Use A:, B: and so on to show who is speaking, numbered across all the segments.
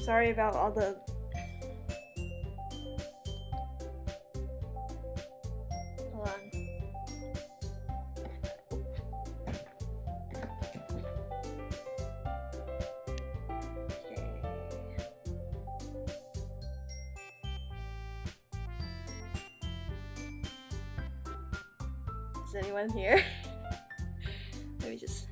A: Sorry about all the... Hold on. Okay. Is anyone here? Let me just...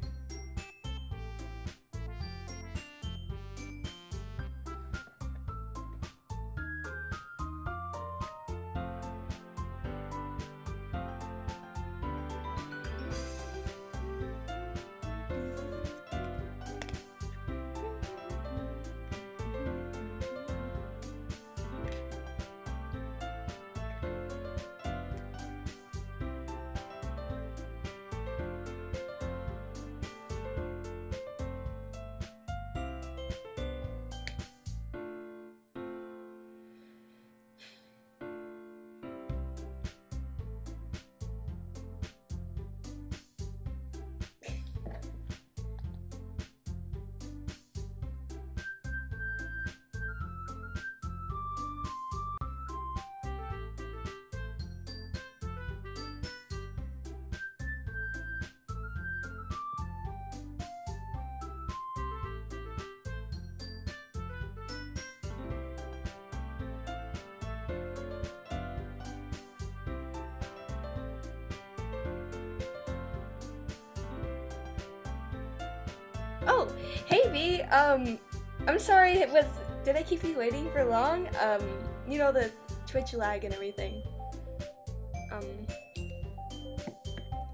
A: Oh, hey V. I'm sorry. Did I keep you waiting for long? You know, the Twitch lag and everything.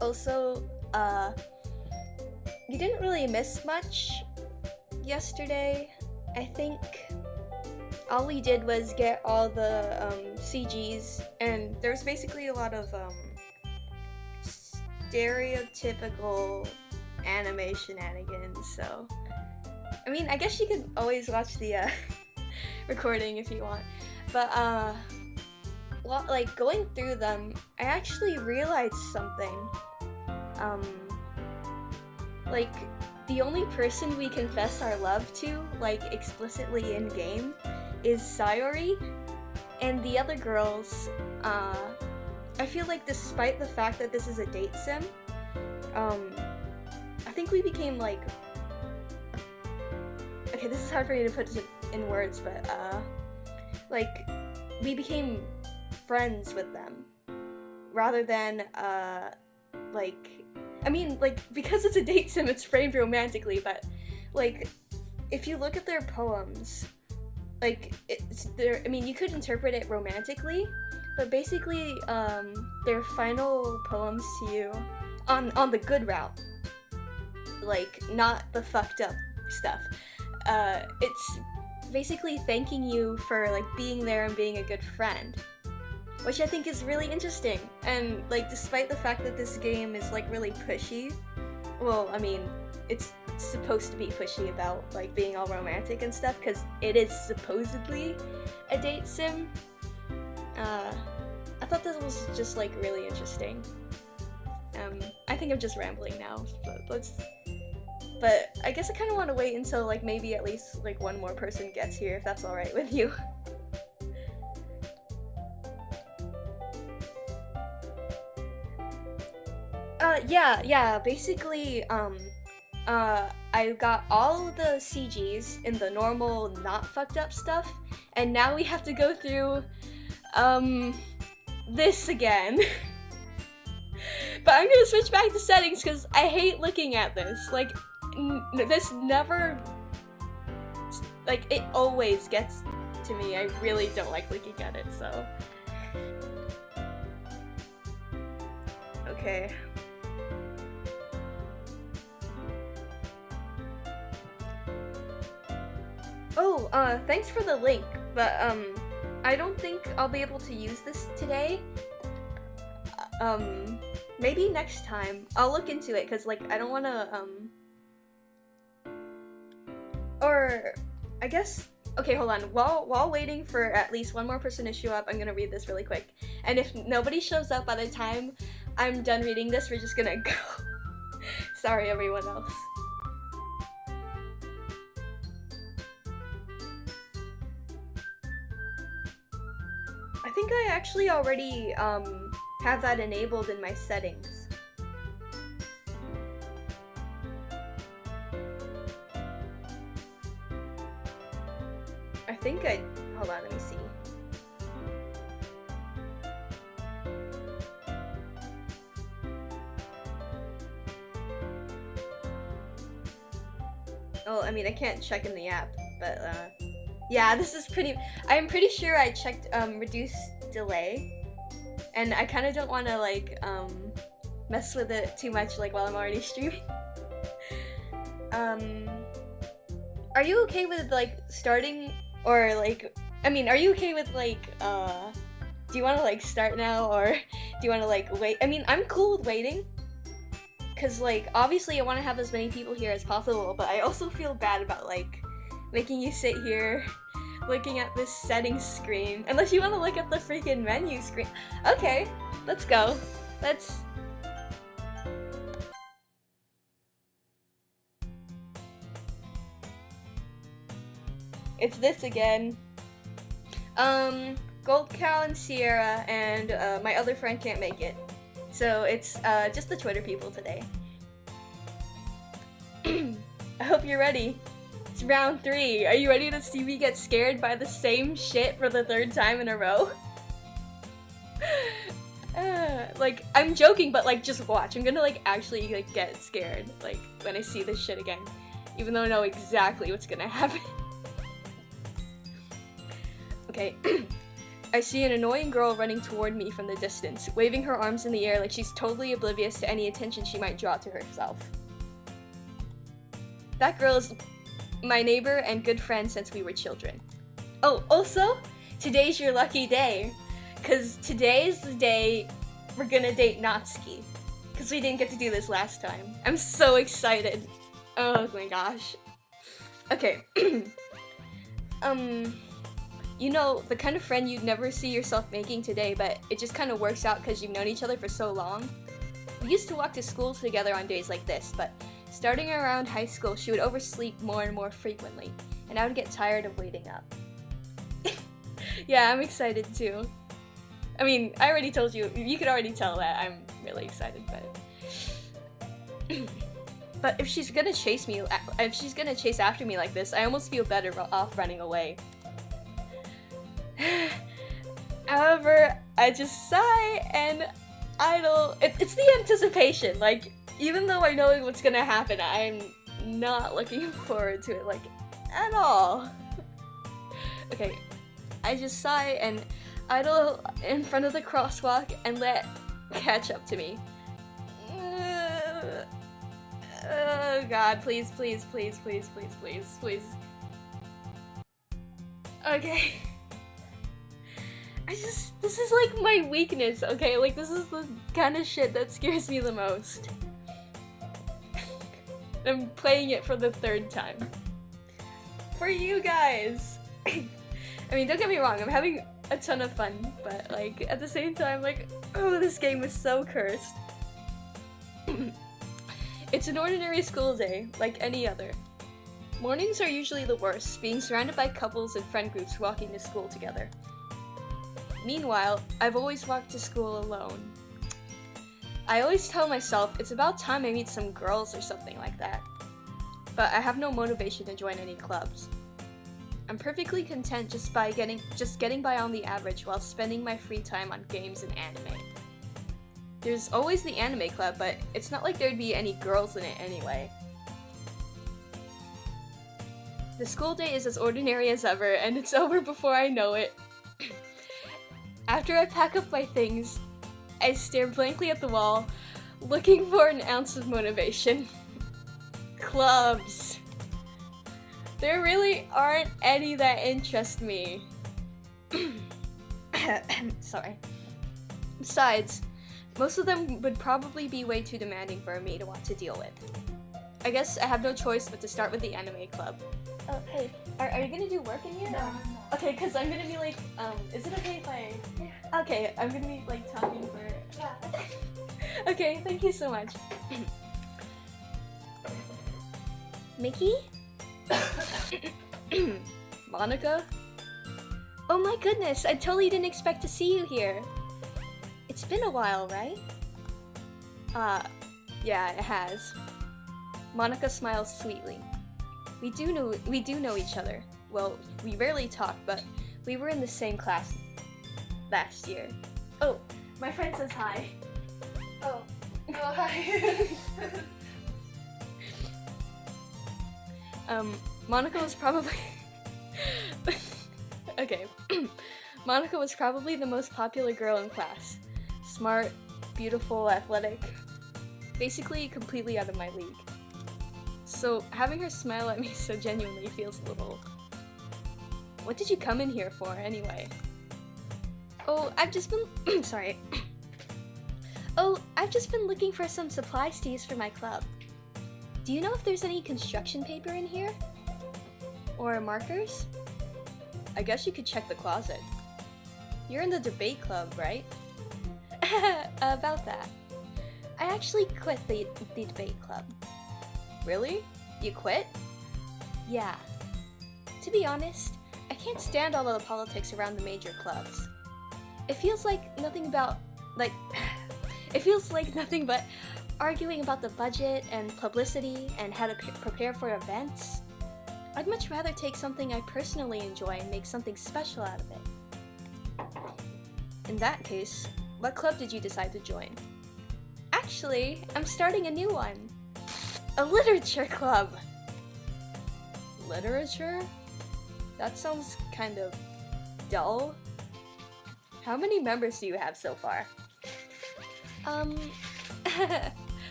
A: Also, you didn't really miss much yesterday. I think all we did was get all the CGs, and there's basically a lot of stereotypical anime shenanigans, so I mean, I guess you could always watch the recording if you want, but like going through them, I actually realized something. Like, the only person we confess our love to, like explicitly in game, is Sayori, and the other girls, I feel like despite the fact that this is a date sim, I think we became like, okay, this is hard for me to put in words, but like, we became friends with them rather than like, I mean, like, because it's a date sim, it's framed romantically, but like, if you look at their poems, like, I mean, you could interpret it romantically, but basically their final poems to you on the good route, like, not the fucked up stuff. It's basically thanking you for, like, being there and being a good friend, which I think is really interesting. And, like, despite the fact that this game is, like, really pushy, well, I mean, it's supposed to be pushy about, like, being all romantic and stuff, because it is supposedly a date sim. I thought this was just, like, really interesting. I think I'm just rambling now, but I guess I kind of want to wait until, like, maybe at least, like, one more person gets here, if that's alright with you. Yeah, basically, I got all the CGs in the normal, not fucked up stuff, and now we have to go through, this again. But I'm gonna switch back to settings because I hate looking at this. Like, this never, like, it always gets to me. I really don't like looking at it, so. Okay. Oh, thanks for the link, but, I don't think I'll be able to use this today. Maybe next time. I'll look into it, because, like, I don't want to, or, I guess, okay, hold on. While waiting for at least one more person to show up, I'm gonna read this really quick. And if nobody shows up by the time I'm done reading this, we're just gonna go. Sorry, everyone else. I think I actually already have that enabled in my settings. I think I... Hold on, let me see. Oh, I mean, I can't check in the app, but yeah, this is pretty... I'm pretty sure I checked reduce delay, and I kind of don't want to, like, mess with it too much, like, while I'm already streaming. Are you okay with, like, starting, or, like, I mean, are you okay with, like, do you want to, like, start now, or do you want to, like, wait? I mean, I'm cool with waiting, because, like, obviously I want to have as many people here as possible, but I also feel bad about, like, making you sit here looking at this settings screen. Unless you want to look at the freaking menu screen. Okay, let's go. Let's... It's this again. Gold Cow and Sierra and my other friend can't make it. So it's just the Twitter people today. I hope you're ready. It's round 3. Are you ready to see me get scared by the same shit for the 3rd time in a row? Like, I'm joking, but like, just watch. I'm gonna like actually like get scared like when I see this shit again, even though I know exactly what's gonna happen. Okay. I see an annoying girl running toward me from the distance, waving her arms in the air like she's totally oblivious to any attention she might draw to herself. That girl is my neighbor and good friend since we were children. Oh, also, today's your lucky day, because today's the day we're gonna date Natsuki, because we didn't get to do this last time. I'm so excited. Oh my gosh. Okay. You know, the kind of friend you'd never see yourself making today, but it just kind of works out because you've known each other for so long. We used to walk to school together on days like this, but starting around high school, she would oversleep more and more frequently, and I would get tired of waiting up. Yeah, I'm excited too. I mean, I already told you, you could already tell that I'm really excited, but if she's gonna chase me, if she's gonna chase after me like this, I almost feel better off running away. However, I just sigh and idle. It's the anticipation, like, even though I know what's gonna happen, I'm not looking forward to it, like, at all. Okay, I just sigh and idle in front of the crosswalk and let catch up to me. Oh god, please, please, please, please, please, please, please. Okay. This is like my weakness, okay? Like, this is the kind of shit that scares me the most. I'm playing it for the 3rd time. For you guys! I mean, don't get me wrong, I'm having a ton of fun, but, like, at the same time, like, oh, this game is so cursed. It's an ordinary school day, like any other. Mornings are usually the worst, being surrounded by couples and friend groups walking to school together. Meanwhile, I've always walked to school alone. I always tell myself it's about time I meet some girls or something like that. But I have no motivation to join any clubs. I'm perfectly content just getting by on the average while spending my free time on games and anime. There's always the anime club, but it's not like there'd be any girls in it anyway. The school day is as ordinary as ever, and it's over before I know it. After I pack up my things, I stare blankly at the wall, looking for an ounce of motivation. Clubs. There really aren't any that interest me. Sorry. Besides, most of them would probably be way too demanding for me to want to deal with. I guess I have no choice but to start with the anime club. Oh, hey, are you gonna do work in here? No. Okay, because I'm gonna be like, is it okay if I... Yeah. Okay, I'm gonna be like talking for... Yeah. Okay, thank you so much. Mickey? Monika? Oh my goodness, I totally didn't expect to see you here. It's been a while, right? Yeah, it has. Monika smiles sweetly. We do know each other. Well, we rarely talk, but we were in the same class last year. Oh, my friend says hi. Oh, hi. Monika was probably okay. Monika was probably the most popular girl in class. Smart, beautiful, athletic. Basically, completely out of my league. So, having her smile at me so genuinely feels a little... What did you come in here for, anyway? Oh, I've just been... Sorry. Oh, I've just been looking for some supplies to use for my club. Do you know if there's any construction paper in here? Or markers? I guess you could check the closet. You're in the debate club, right? About that. I actually quit the debate club. Really? You quit? Yeah. To be honest, I can't stand all of the politics around the major clubs. It feels like nothing but arguing about the budget and publicity and how to prepare for events. I'd much rather take something I personally enjoy and make something special out of it. In that case, what club did you decide to join? Actually, I'm starting a new one. A literature club. Literature? That sounds kind of dull. How many members do you have so far?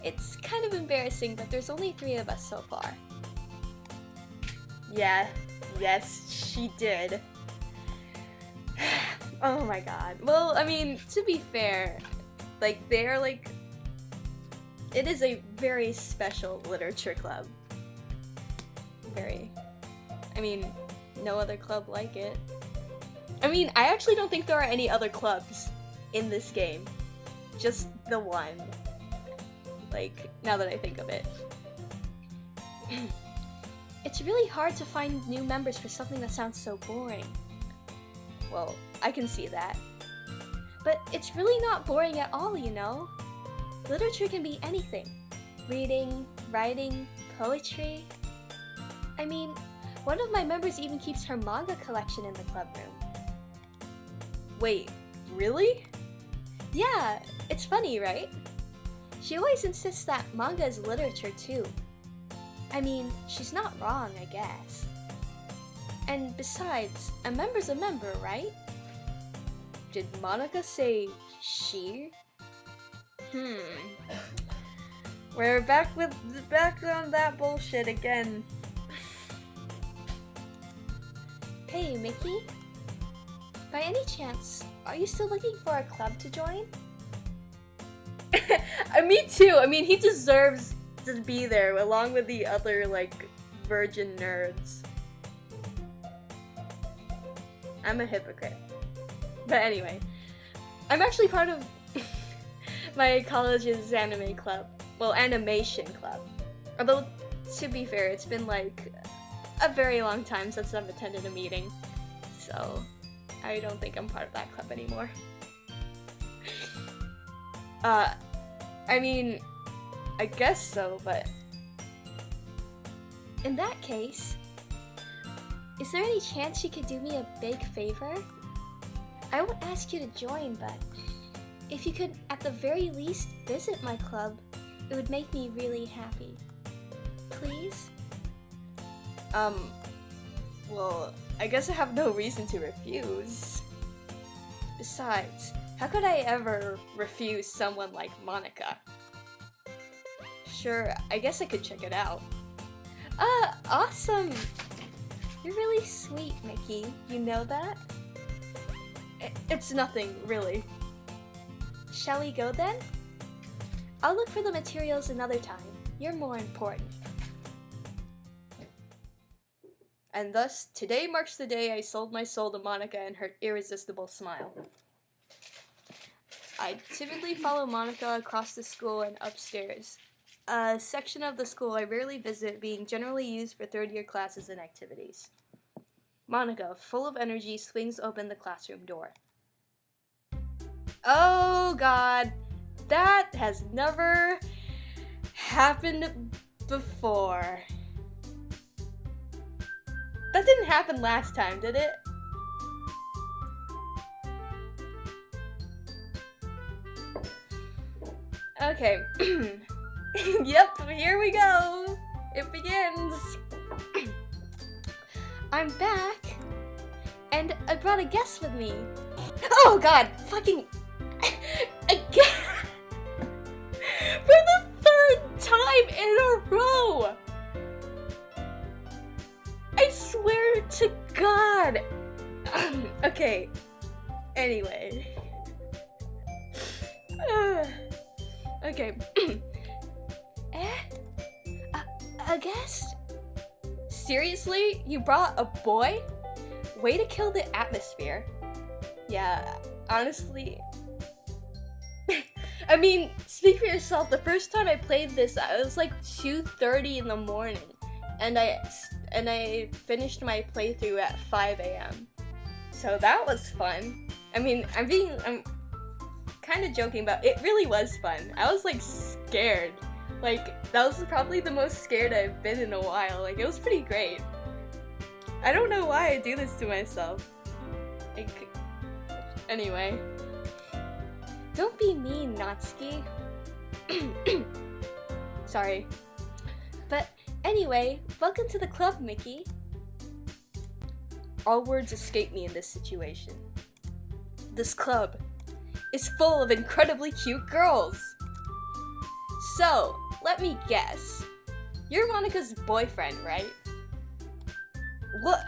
A: It's kind of embarrassing, but there's only 3 of us so far. Yeah, yes, she did. Oh my god. Well, I mean, to be fair, they're it is a very special literature club. I mean, no other club like it. I mean, I actually don't think there are any other clubs in this game. Just the one. Now that I think of it. It's really hard to find new members for something that sounds so boring. Well, I can see that. But it's really not boring at all, you know? Literature can be anything. Reading, writing, poetry. I mean, one of my members even keeps her manga collection in the club room. Wait, really? Yeah, it's funny, right? She always insists that manga is literature too. I mean, she's not wrong, I guess. And besides, a member's a member, right? Did Monika say she? We're back on that bullshit again. Hey, Mickey? By any chance, are you still looking for a club to join? Me too. I mean, he deserves to be there along with the other, virgin nerds. I'm a hypocrite. But anyway, I'm actually part of my college's anime club. Well, animation club. Although, to be fair, it's been a very long time since I've attended a meeting. So, I don't think I'm part of that club anymore. I mean, I guess so, but... In that case, is there any chance you could do me a big favor? I won't ask you to join, but if you could at the very least visit my club, it would make me really happy. Please? Well, I guess I have no reason to refuse. Besides, how could I ever refuse someone like Monika? Sure, I guess I could check it out. Awesome! You're really sweet, Mickey. You know that? It's nothing, really. Shall we go then? I'll look for the materials another time. You're more important. And thus, today marks the day I sold my soul to Monika and her irresistible smile. I timidly follow Monika across the school and upstairs, a section of the school I rarely visit being generally used for third-year classes and activities. Monika, full of energy, swings open the classroom door. Oh god, that has never happened before. That didn't happen last time, did it? Okay. Yep, here we go. It begins. I'm back, and I brought a guest with me. Oh god, fucking again. For the third time in a row. I swear to God. Okay. Anyway. Okay. A guest? Seriously? You brought a boy? Way to kill the atmosphere. Yeah, honestly. I mean, speak for yourself. The first time I played this, it was like 2:30 in the morning, and I finished my playthrough at 5 a.m. So that was fun. I mean, I'm kind of joking, but it really was fun. I was like scared. Like, that was probably the most scared I've been in a while. Like, it was pretty great. I don't know why I do this to myself. Like, anyway. Don't be mean, Natsuki. Sorry. But anyway, welcome to the club, Mickey. All words escape me in this situation. This club is full of incredibly cute girls. So, let me guess. You're Monika's boyfriend, right? What?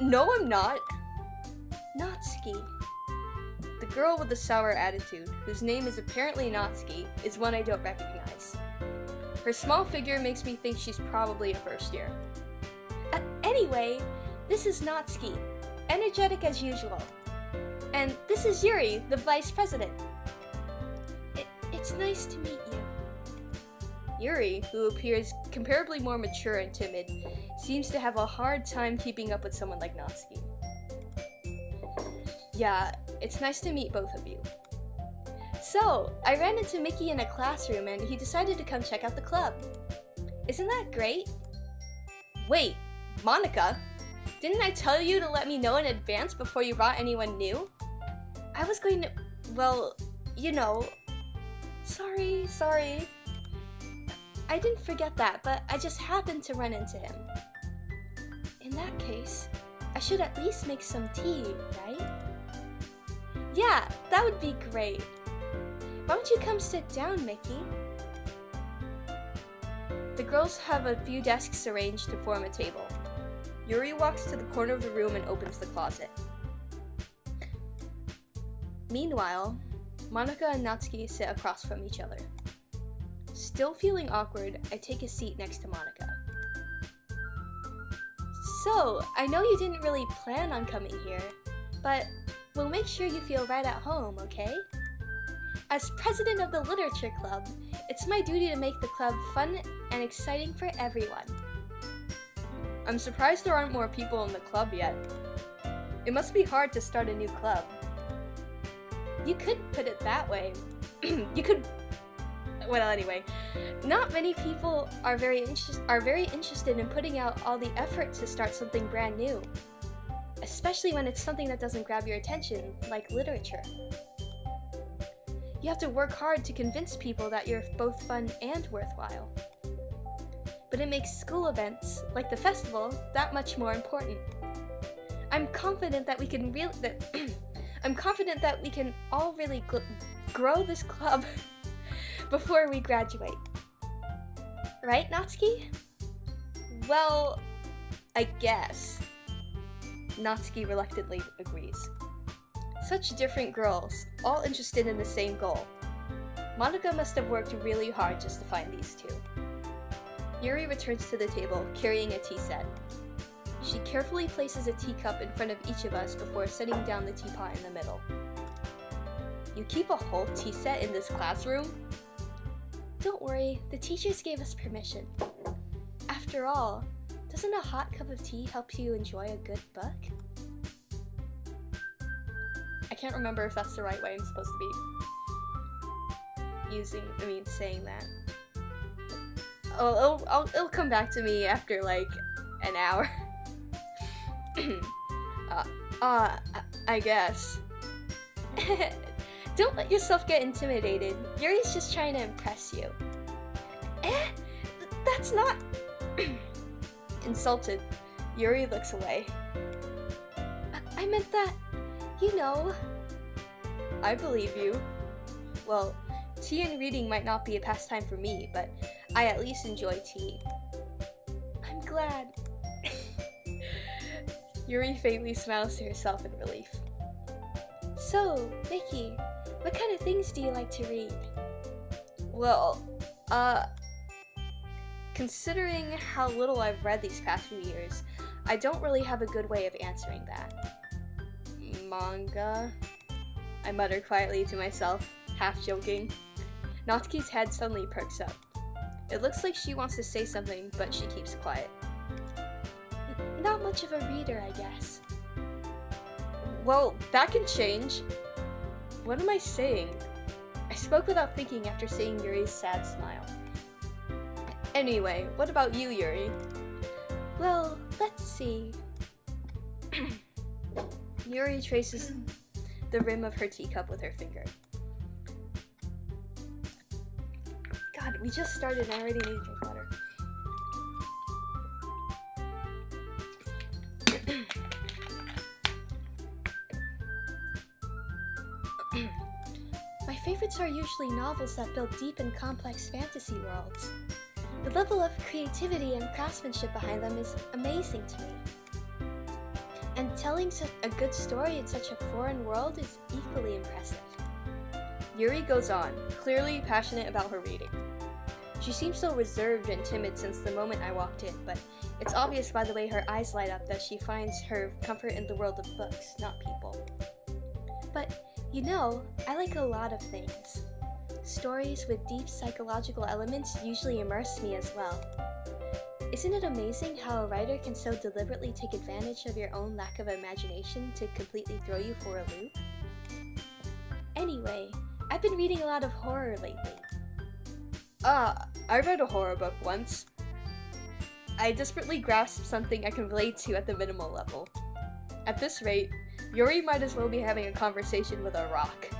A: No, I'm not. Natsuki. The girl with the sour attitude, whose name is apparently Natsuki, is one I don't recognize. Her small figure makes me think she's probably a first year. Anyway, this is Natsuki, energetic as usual. And this is Yuri, the vice president. It's nice to meet you. Yuri, who appears comparably more mature and timid, seems to have a hard time keeping up with someone like Natsuki. Yeah, it's nice to meet both of you. So, I ran into Mickey in a classroom and he decided to come check out the club. Isn't that great? Wait, Monika? Didn't I tell you to let me know in advance before you brought anyone new? I was going to, well, you know. Sorry. I didn't forget that, but I just happened to run into him. In that case, I should at least make some tea, right? Yeah, that would be great. Why don't you come sit down, Mickey? The girls have a few desks arranged to form a table. Yuri walks to the corner of the room and opens the closet. Meanwhile, Monika and Natsuki sit across from each other. Still feeling awkward, I take a seat next to Monika. So, I know you didn't really plan on coming here, but we'll make sure you feel right at home, okay? As president of the literature club, it's my duty to make the club fun and exciting for everyone. I'm surprised there aren't more people in the club yet. It must be hard to start a new club. You could put it that way. Well, anyway, not many people are very interested in putting out all the effort to start something brand new, especially when it's something that doesn't grab your attention, like literature. You have to work hard to convince people that you're both fun and worthwhile. But it makes school events, like the festival, that much more important. I'm confident that we can all really grow this club before we graduate. Right, Natsuki? Well, I guess. Natsuki reluctantly agrees. Such different girls, all interested in the same goal. Monika must have worked really hard just to find these two. Yuri returns to the table, carrying a tea set. She carefully places a teacup in front of each of us before setting down the teapot in the middle. You keep a whole tea set in this classroom? Don't worry, the teachers gave us permission. After all, Doesn't a hot cup of tea help you enjoy a good book? I can't remember if that's the right way I'm supposed to be saying that. Oh, it'll come back to me after like an hour. I guess. Don't let yourself get intimidated. Yuri's just trying to impress you. That's not... Insulted, Yuri looks away. I meant that, you know... I believe you. Well, tea and reading might not be a pastime for me, but I at least enjoy tea. I'm glad. Yuri faintly smiles to herself in relief. So, Vicky, what kind of things do you like to read? Well, considering how little I've read these past few years, I don't really have a good way of answering that. Manga? I mutter quietly to myself, half joking. Natsuki's head suddenly perks up. It looks like she wants to say something, but she keeps quiet. Not much of a reader, I guess. Well, that can change. What am I saying? I spoke without thinking after seeing Yuri's sad smile. Anyway, what about you, Yuri? Well, let's see. Yuri traces the rim of her teacup with her finger. God, we just started and I already need to drink water. My favorites are usually novels that build deep and complex fantasy worlds. The level of creativity and craftsmanship behind them is amazing to me. And telling a good story in such a foreign world is equally impressive. Yuri goes on, clearly passionate about her reading. She seems so reserved and timid since the moment I walked in, but it's obvious by the way her eyes light up that she finds her comfort in the world of books, not people. But, you know, I like a lot of things. Stories with deep psychological elements usually immerse me as well. Isn't it amazing how a writer can so deliberately take advantage of your own lack of imagination to completely throw you for a loop? Anyway, I've been reading a lot of horror lately. I read a horror book once. I desperately grasped something I can relate to at the minimal level. At this rate, Yuri might as well be having a conversation with a rock.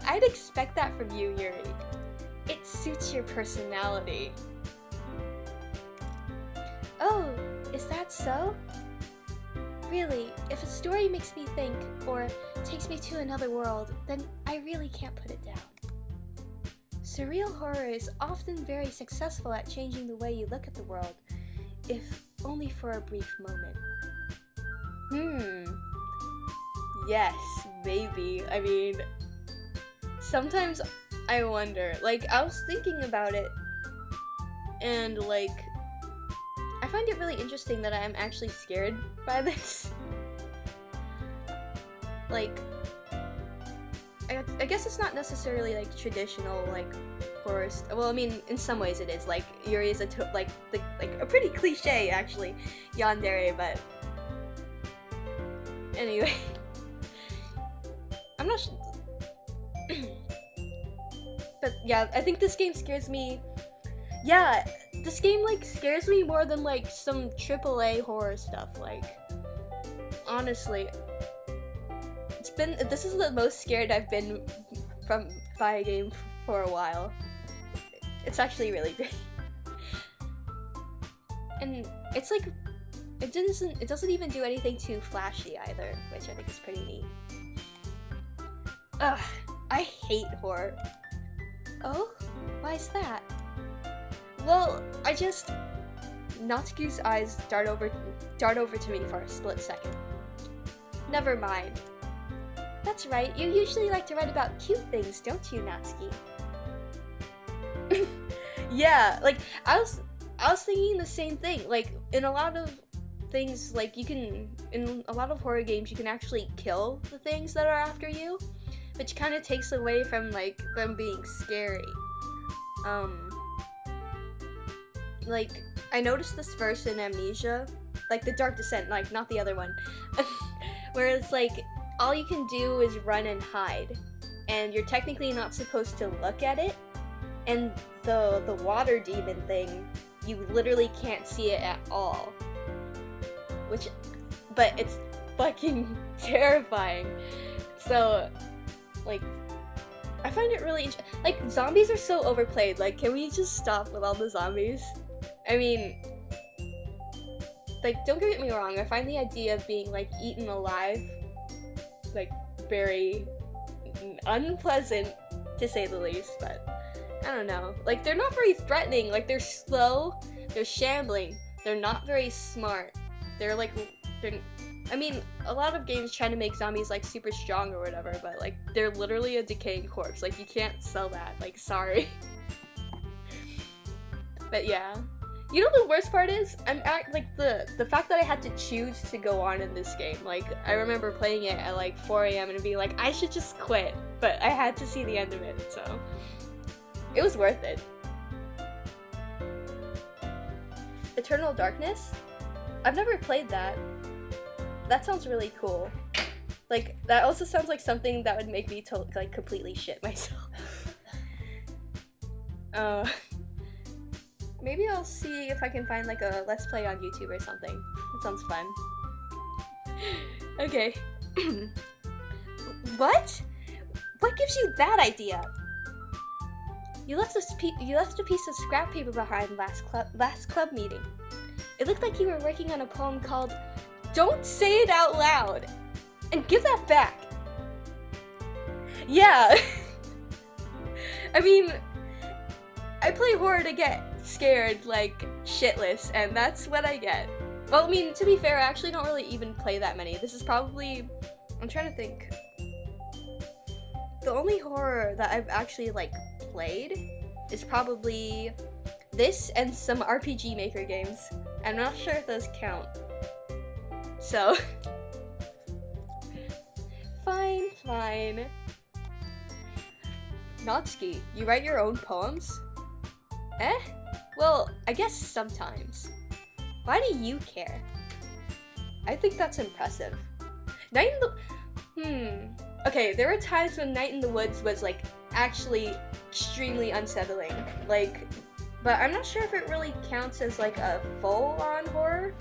A: I'd expect that from you, Yuri. It suits your personality. Oh, is that so? Really, if a story makes me think, or takes me to another world, then I really can't put it down. Surreal horror is often very successful at changing the way you look at the world, if only for a brief moment. Yes, maybe. I mean, sometimes I wonder, like, I was thinking about it, and, like, I find it really interesting that I'm actually scared by this. Like, I guess it's not necessarily, like, traditional, like, horror well, I mean, in some ways it is. Like, Yuri is a pretty cliche, actually, yandere, but anyway. I'm not but yeah, I think this game scares me. Yeah, this game, like, scares me more than, like, some AAA horror stuff. Like, honestly, this is the most scared I've been by a game for a while. It's actually really great. And it's like, it doesn't even do anything too flashy either, which I think is pretty neat. Ugh, I hate horror. Oh? Why is that? Well, Natsuki's eyes dart over to me for a split second. Never mind. That's right, you usually like to write about cute things, don't you, Natsuki? Yeah, like, I was thinking the same thing. Like, in a lot of things, like, in a lot of horror games, you can actually kill the things that are after you, which kind of takes away from, like, them being scary. Like, I noticed this first in Amnesia, like the Dark Descent, like not the other one, where it's like all you can do is run and hide, and you're technically not supposed to look at it. And the water demon thing, you literally can't see it at all. But it's fucking terrifying. So, like, I find it really like, zombies are so overplayed. Like, can we just stop with all the zombies? I mean, like, don't get me wrong, I find the idea of being, like, eaten alive, like, very unpleasant, to say the least, but I don't know. Like, they're not very threatening. Like, they're slow, they're shambling, they're not very smart. I mean, a lot of games try to make zombies, like, super strong or whatever, but, like, they're literally a decaying corpse. Like, you can't sell that. Like, sorry. But yeah. You know the worst part is? The fact that I had to choose to go on in this game. Like, I remember playing it at, like, 4 a.m. and being like, I should just quit. But I had to see the end of it, so it was worth it. Eternal Darkness? I've never played that. That sounds really cool. Like, that also sounds like something that would make me like, completely shit myself. Maybe I'll see if I can find, like, a Let's Play on YouTube or something. That sounds fun. Okay. What? What gives you that idea? You left a piece of scrap paper behind last club meeting. It looked like you were working on a poem called "Don't Say It Out Loud," and give that back. Yeah. I mean, I play horror to get scared, like, shitless, and that's what I get. Well, I mean, to be fair, I actually don't really even play that many. This is probably, I'm trying to think. The only horror that I've actually, like, played is probably this and some RPG Maker games. I'm not sure if those count. So, fine. Natsuki, you write your own poems? Eh? Well, I guess sometimes. Why do you care? I think that's impressive. Okay, there were times when Night in the Woods was, like, actually extremely unsettling. Like, but I'm not sure if it really counts as, like, a full-on horror.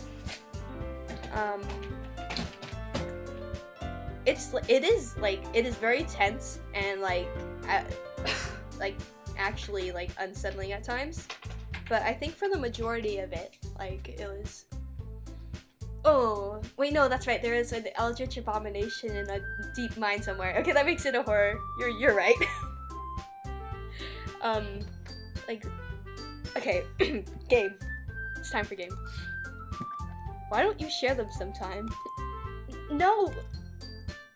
A: It is very tense and, like, actually, like, unsettling at times. But I think for the majority of it, like, it was... Oh, wait, no, that's right. There is an eldritch abomination in a deep mine somewhere. Okay, that makes it a horror. You're right. Like, okay, game. It's time for game. Why don't you share them sometime? No!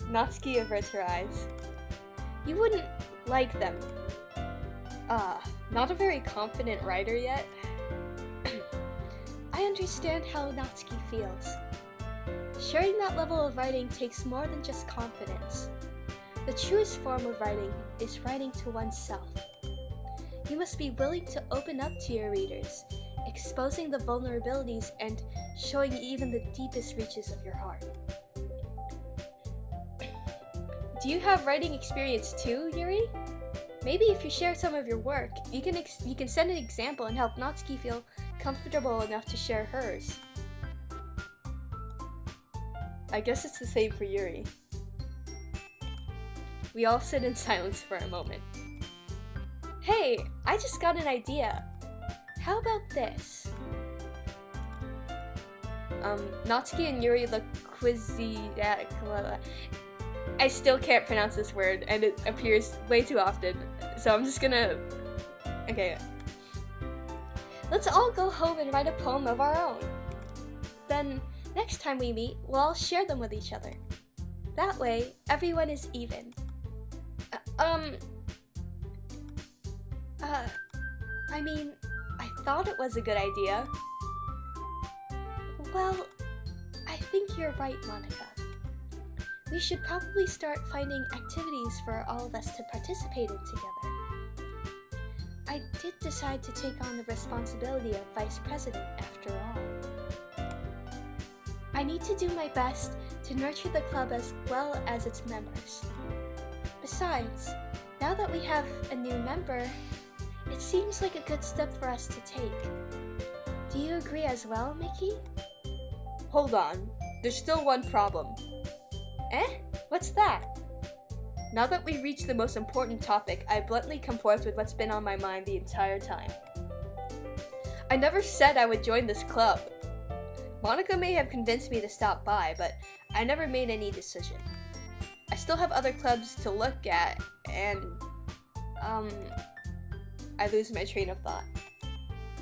A: Natsuki averts her eyes. You wouldn't like them. Not a very confident writer yet. I understand how Natsuki feels. Sharing that level of writing takes more than just confidence. The truest form of writing is writing to oneself. You must be willing to open up to your readers, exposing the vulnerabilities and showing even the deepest reaches of your heart. Do you have writing experience too, Yuri? Maybe if you share some of your work, you can set an example and help Natsuki feel comfortable enough to share hers. I guess it's the same for Yuri. We all sit in silence for a moment. Hey, I just got an idea. How about this? Natsuki and Yuri look quizzy. I still can't pronounce this word, and it appears way too often, so I'm just gonna... Okay. Let's all go home and write a poem of our own. Then, next time we meet, we'll all share them with each other. That way, everyone is even. I mean, I thought it was a good idea. Well, I think you're right, Monika. We should probably start finding activities for all of us to participate in together. I did decide to take on the responsibility of vice president after all. I need to do my best to nurture the club as well as its members. Besides, now that we have a new member, it seems like a good step for us to take. Do you agree as well, Mickey?
B: Hold on, there's still one problem.
A: Eh? What's that?
B: Now that we've reached the most important topic, I bluntly come forth with what's been on my mind the entire time. I never said I would join this club. Monika may have convinced me to stop by, but I never made any decision. I still have other clubs to look at, and, I lose my train of thought.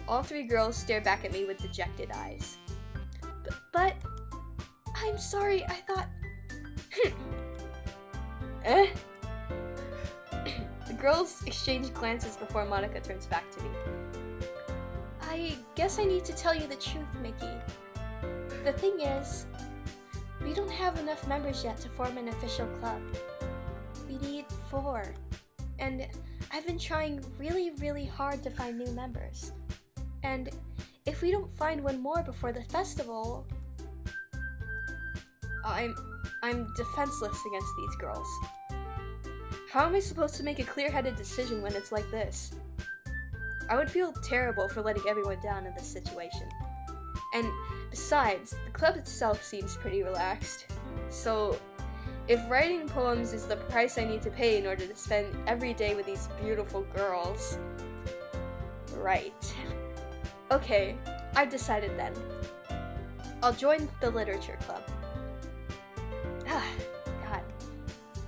B: All three girls stare back at me with dejected eyes.
A: But, I'm sorry, I thought...
B: Eh? The girls exchange glances before Monika turns back to me.
A: I guess I need to tell you the truth, Mickey. The thing is, we don't have enough members yet to form an official club. We need 4. And I've been trying really hard to find new members. And if we don't find one more before the festival...
B: I'm defenseless against these girls. How am I supposed to make a clear-headed decision when it's like this? I would feel terrible for letting everyone down in this situation. And besides, the club itself seems pretty relaxed. So, if writing poems is the price I need to pay in order to spend every day with these beautiful girls... Right. Okay, I've decided then. I'll join the literature club. God.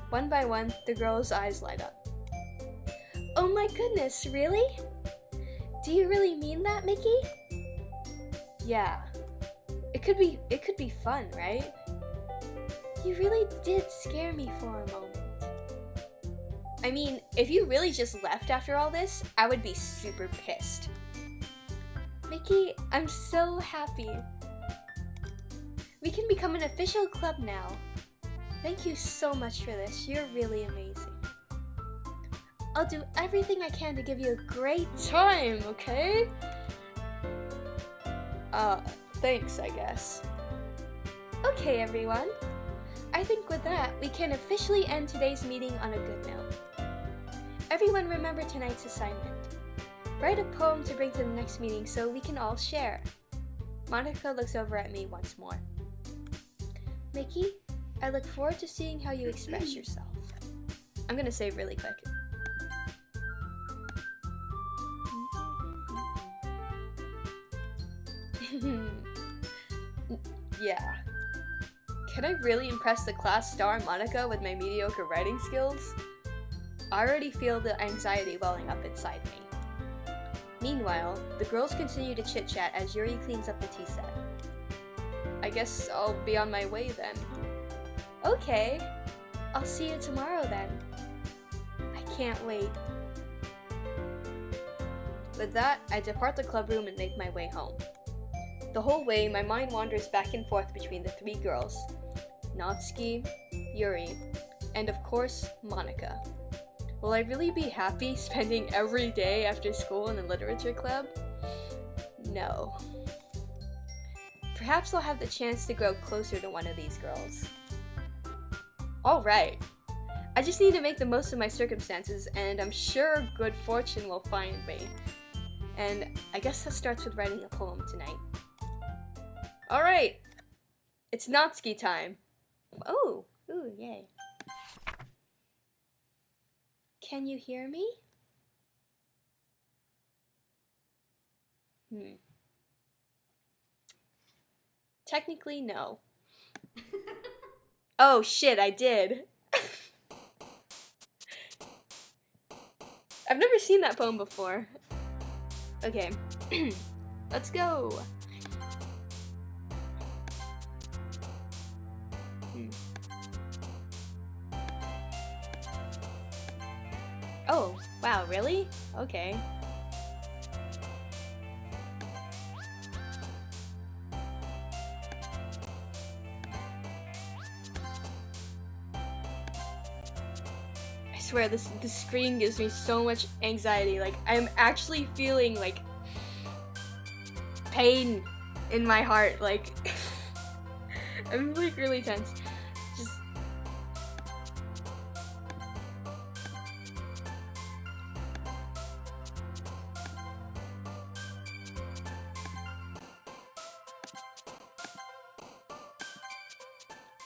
B: One by one, the girls' eyes light up.
A: Oh my goodness, really? Do you really mean that, Mickey?
B: Yeah. It could be fun, right?
A: You really did scare me for a moment.
B: I mean, if you really just left after all this, I would be super pissed.
A: Mickey, I'm so happy. We can become an official club now. Thank you so much for this. You're really amazing. I'll do everything I can to give you a great time, okay?
B: Thanks, I guess.
A: Okay, everyone. I think with that, we can officially end today's meeting on a good note. Everyone remember tonight's assignment. Write a poem to bring to the next meeting so we can all share. Monika looks over at me once more. Mickey, I look forward to seeing how you express yourself.
B: I'm gonna save really quick. Yeah. Can I really impress the class star Monika with my mediocre writing skills? I already feel the anxiety welling up inside me. Meanwhile, the girls continue to chit-chat as Yuri cleans up the tea set. I guess I'll be on my way then.
A: Okay. I'll see you tomorrow then. I can't wait.
B: With that, I depart the club room and make my way home. The whole way, my mind wanders back and forth between the 3 girls, Natsuki, Yuri, and of course, Monika. Will I really be happy spending every day after school in the literature club? No. Perhaps I'll have the chance to grow closer to one of these girls. Alright. I just need to make the most of my circumstances, and I'm sure good fortune will find me. And I guess that starts with writing a poem tonight. Alright! It's Natsuki time!
A: Oh! Ooh, yay. Can you hear me?
B: Technically, no. Oh shit, I did! I've never seen that poem before. Okay, let's go! Oh, wow, really? Okay. I swear, this screen gives me so much anxiety. Like, I'm actually feeling, like, pain in my heart. Like, I'm, like, really tense. Just...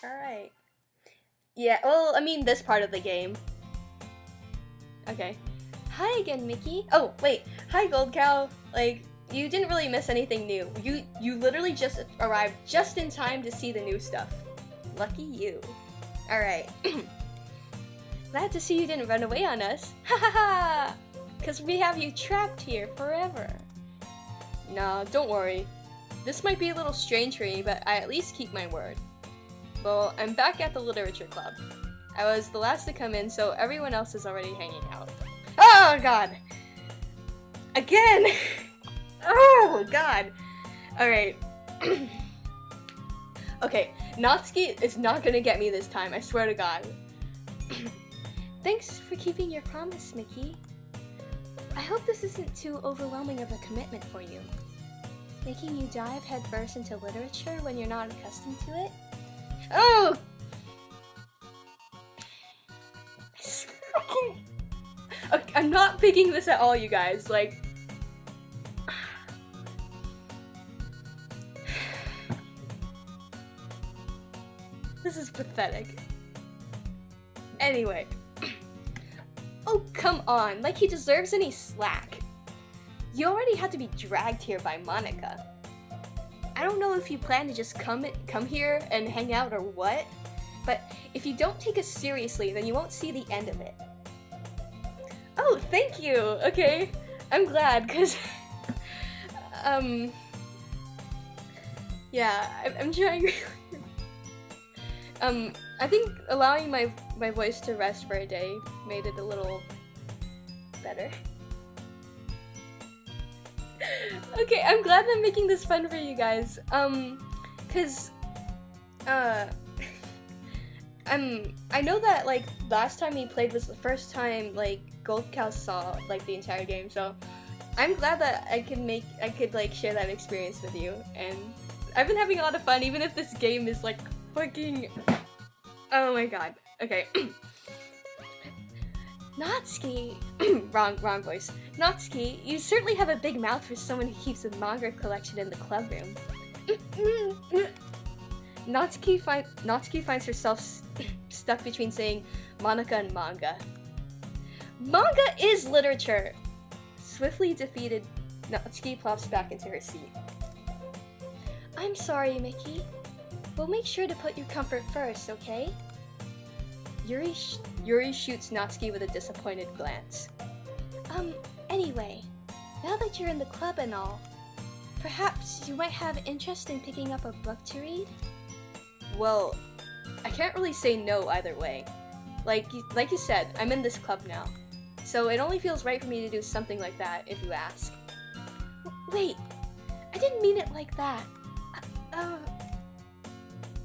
B: Alright. Yeah, well, I mean, this part of the game. Okay. Hi again, Mickey. Oh, wait. Hi, Gold Cow. Like, you didn't really miss anything new. You literally just arrived just in time to see the new stuff. Lucky you. Alright. Glad to see you didn't run away on us. Ha ha ha! Because we have you trapped here forever. Nah, don't worry. This might be a little strange for me, but I at least keep my word. Well, I'm back at the literature club. I was the last to come in, so everyone else is already hanging out. Oh god! Again! Oh god! Alright. Okay, Natsuki is not gonna get me this time, I swear to god. Thanks for keeping your promise, Mickey. I hope this isn't too overwhelming of a commitment for you. Making you dive headfirst into literature when you're not accustomed to it? Oh! Okay, I'm not picking this at all, you guys. Like... This is pathetic. Anyway. Oh, come on. Like he deserves any slack. You already had to be dragged here by Monika. I don't know if you plan to just come here and hang out or what, but if you don't take us seriously, then you won't see the end of it. Oh, thank you! Okay, I'm glad, cause... yeah, I'm trying really... I think allowing my voice to rest for a day made it a little better. Okay, I'm glad I'm making this fun for you guys. Cause, I know that, like, last time we played was the first time, like, Gold Cow saw, like, the entire game, so I'm glad that I could, like, share that experience with you, and I've been having a lot of fun, even if this game is, like, fucking... Oh my god. Okay. Natsuki! wrong voice. Natsuki, you certainly have a big mouth for someone who keeps a manga collection in the club room. Natsuki finds herself stuck between saying Monika and manga. Manga is literature! Swiftly defeated, Natsuki plops back into her seat. I'm sorry, Mickey. We'll make sure to put your comfort first, okay? Yuri shoots Natsuki with a disappointed glance. Anyway, now that you're in the club and all, perhaps you might have interest in picking up a book to read? Well, I can't really say no either way. Like you said, I'm in this club now, so it only feels right for me to do something like that if you ask. Wait, I didn't mean it like that.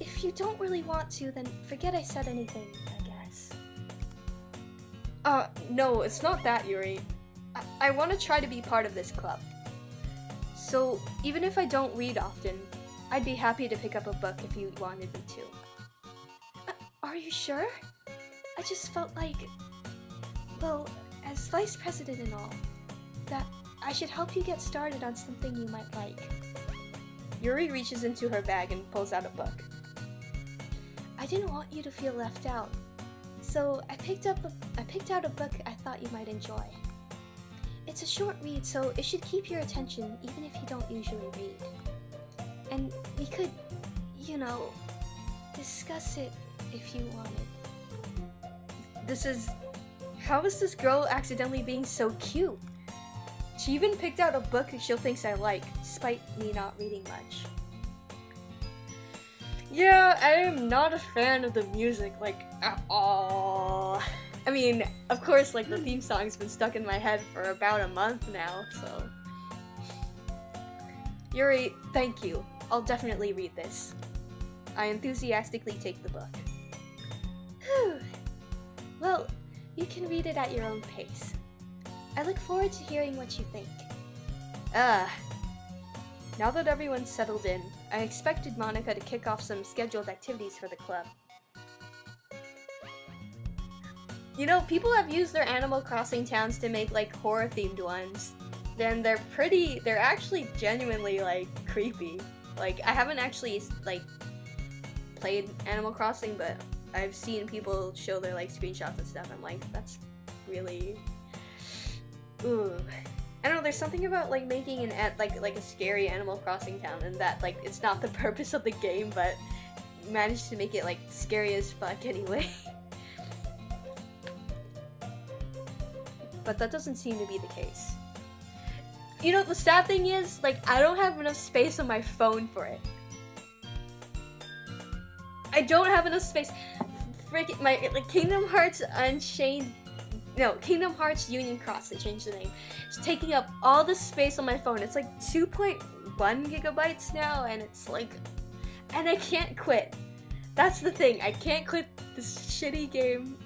B: If you don't really want to, then forget I said anything, I guess. No, it's not that, Yuri. I want to try to be part of this club. So, even if I don't read often, I'd be happy to pick up a book if you wanted me to. Are you sure? I just felt like, well, as vice president and all, that I should help you get started on something you might like. Yuri reaches into her bag and pulls out a book. I didn't want you to feel left out, so I picked out a book I thought you might enjoy. It's a short read, so it should keep your attention even if you don't usually read. And we could, you know, discuss it if you wanted. How is this girl accidentally being so cute? She even picked out a book she'll thinks I like, despite me not reading much. Yeah, I am not a fan of the music, like, at all. I mean, of course, like, the theme song's been stuck in my head for about a month now, so... Yuri, thank you. I'll definitely read this. I enthusiastically take the book. Whew. Well, You can read it at your own pace. I look forward to hearing what you think. Now that everyone's settled in, I expected Monika to kick off some scheduled activities for the club. You know, people have used their Animal Crossing towns to make, like, horror-themed ones. Then they're actually genuinely, like, creepy. Like, I haven't actually, like, played Animal Crossing, but I've seen people show their, like, screenshots and stuff. I'm like, that's really... Ooh. I don't know, there's something about, like, making like a scary Animal Crossing town, and that, like, it's not the purpose of the game, but managed to make it, like, scary as fuck anyway. But that doesn't seem to be the case. You know, the sad thing is, like, I don't have enough space on my phone for it. I don't have enough space. Freaking, like, Kingdom Hearts Unchained... No, Kingdom Hearts Union Cross, they changed the name. It's taking up all the space on my phone. It's like 2.1 gigabytes now, and it's like... And I can't quit. That's the thing, I can't quit this shitty game.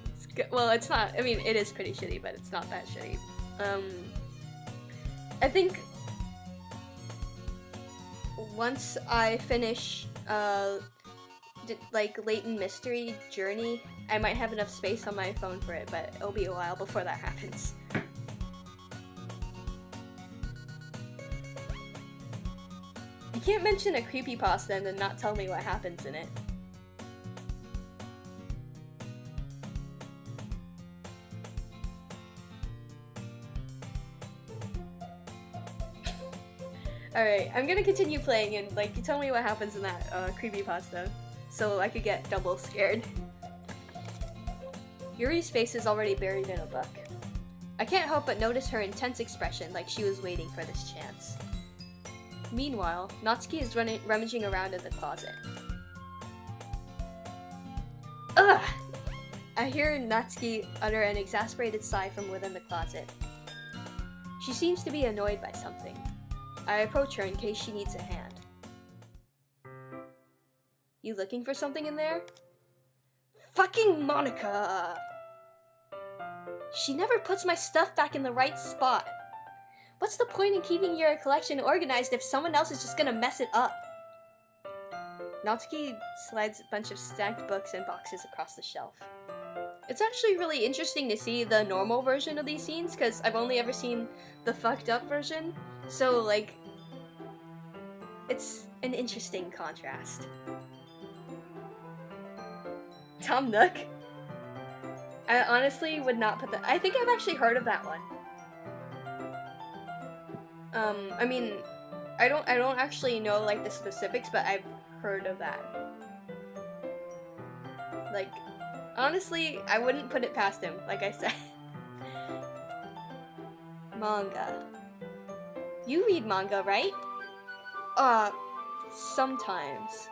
B: Well, it's not, I mean, it is pretty shitty, but it's not that shitty. I think once I finish, like, Latent Mystery Journey, I might have enough space on my phone for it, but it'll be a while before that happens. You can't mention a creepypasta and then not tell me what happens in it. Alright, I'm gonna continue playing and, like, you tell me what happens in that creepypasta, so I could get double scared. Yuri's face is already buried in a book. I can't help but notice her intense expression, like she was waiting for this chance. Meanwhile, Natsuki is rummaging around in the closet. Ugh! I hear Natsuki utter an exasperated sigh from within the closet. She seems to be annoyed by something. I approach her in case she needs a hand. You looking for something in there? Fucking Monika! She never puts my stuff back in the right spot. What's the point in keeping your collection organized if someone else is just gonna mess it up? Natsuki slides a bunch of stacked books and boxes across the shelf. It's actually really interesting to see the normal version of these scenes, because I've only ever seen the fucked up version. So, like, it's an interesting contrast. Tom Nook? I honestly would not put that. I think I've actually heard of that one. I mean, I don't actually know, like, the specifics, but I've heard of that. Like, honestly, I wouldn't put it past him, like I said. Manga. You read manga, right? Sometimes.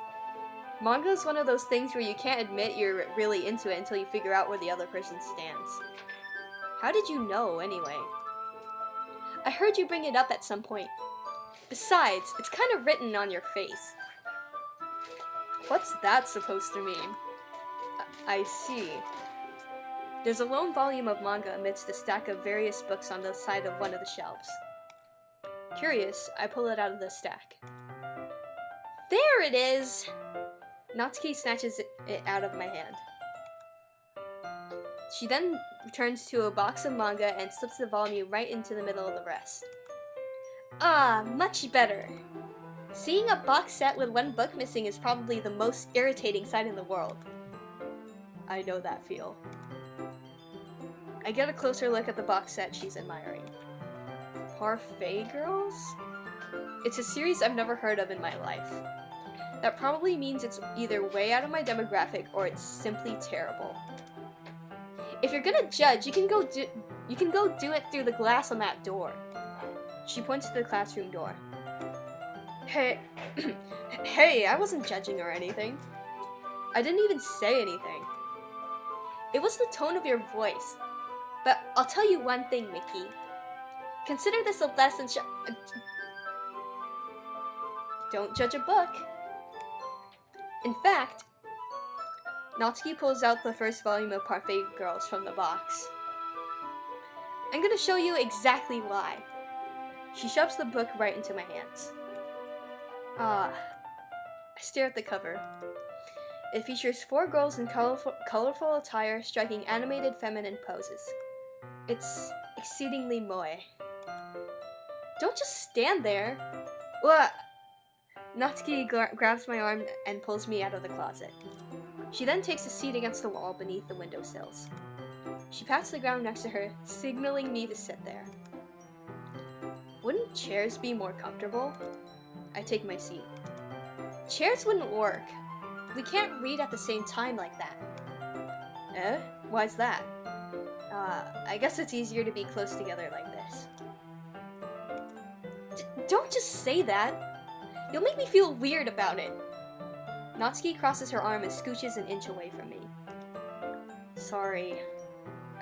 B: Manga is one of those things where you can't admit you're really into it until you figure out where the other person stands. How did you know, anyway? I heard you bring it up at some point. Besides, it's kind of written on your face. What's that supposed to mean? I see. There's a lone volume of manga amidst a stack of various books on the side of one of the shelves. Curious, I pull it out of the stack. There it is! Natsuki snatches it out of my hand. She then returns to a box of manga and slips the volume right into the middle of the rest. Ah, much better. Seeing a box set with one book missing is probably the most irritating sight in the world. I know that feel. I get a closer look at the box set she's admiring. Parfait Girls? It's a series I've never heard of in my life. That probably means it's either way out of my demographic or it's simply terrible. If you're gonna judge, you can go do it through the glass on that door. She points to the classroom door. Hey, hey, I wasn't judging or anything. I didn't even say anything. It was the tone of your voice. But I'll tell you one thing, Mickey. Consider this a lesson. Don't judge a book. In fact, Natsuki pulls out the first volume of Parfait Girls from the box. I'm gonna show you exactly why. She shoves the book right into my hands. I stare at the cover. It features 4 girls in colorful attire striking animated feminine poses. It's exceedingly moe. Don't just stand there! What? Natsuki grabs my arm and pulls me out of the closet. She then takes a seat against the wall beneath the windowsills. She pats the ground next to her, signaling me to sit there. Wouldn't chairs be more comfortable? I take my seat. Chairs wouldn't work. We can't read at the same time like that. Eh? Why's that? I guess it's easier to be close together like this. Don't just say that! You'll make me feel weird about it! Natsuki crosses her arm and scooches an inch away from me. Sorry.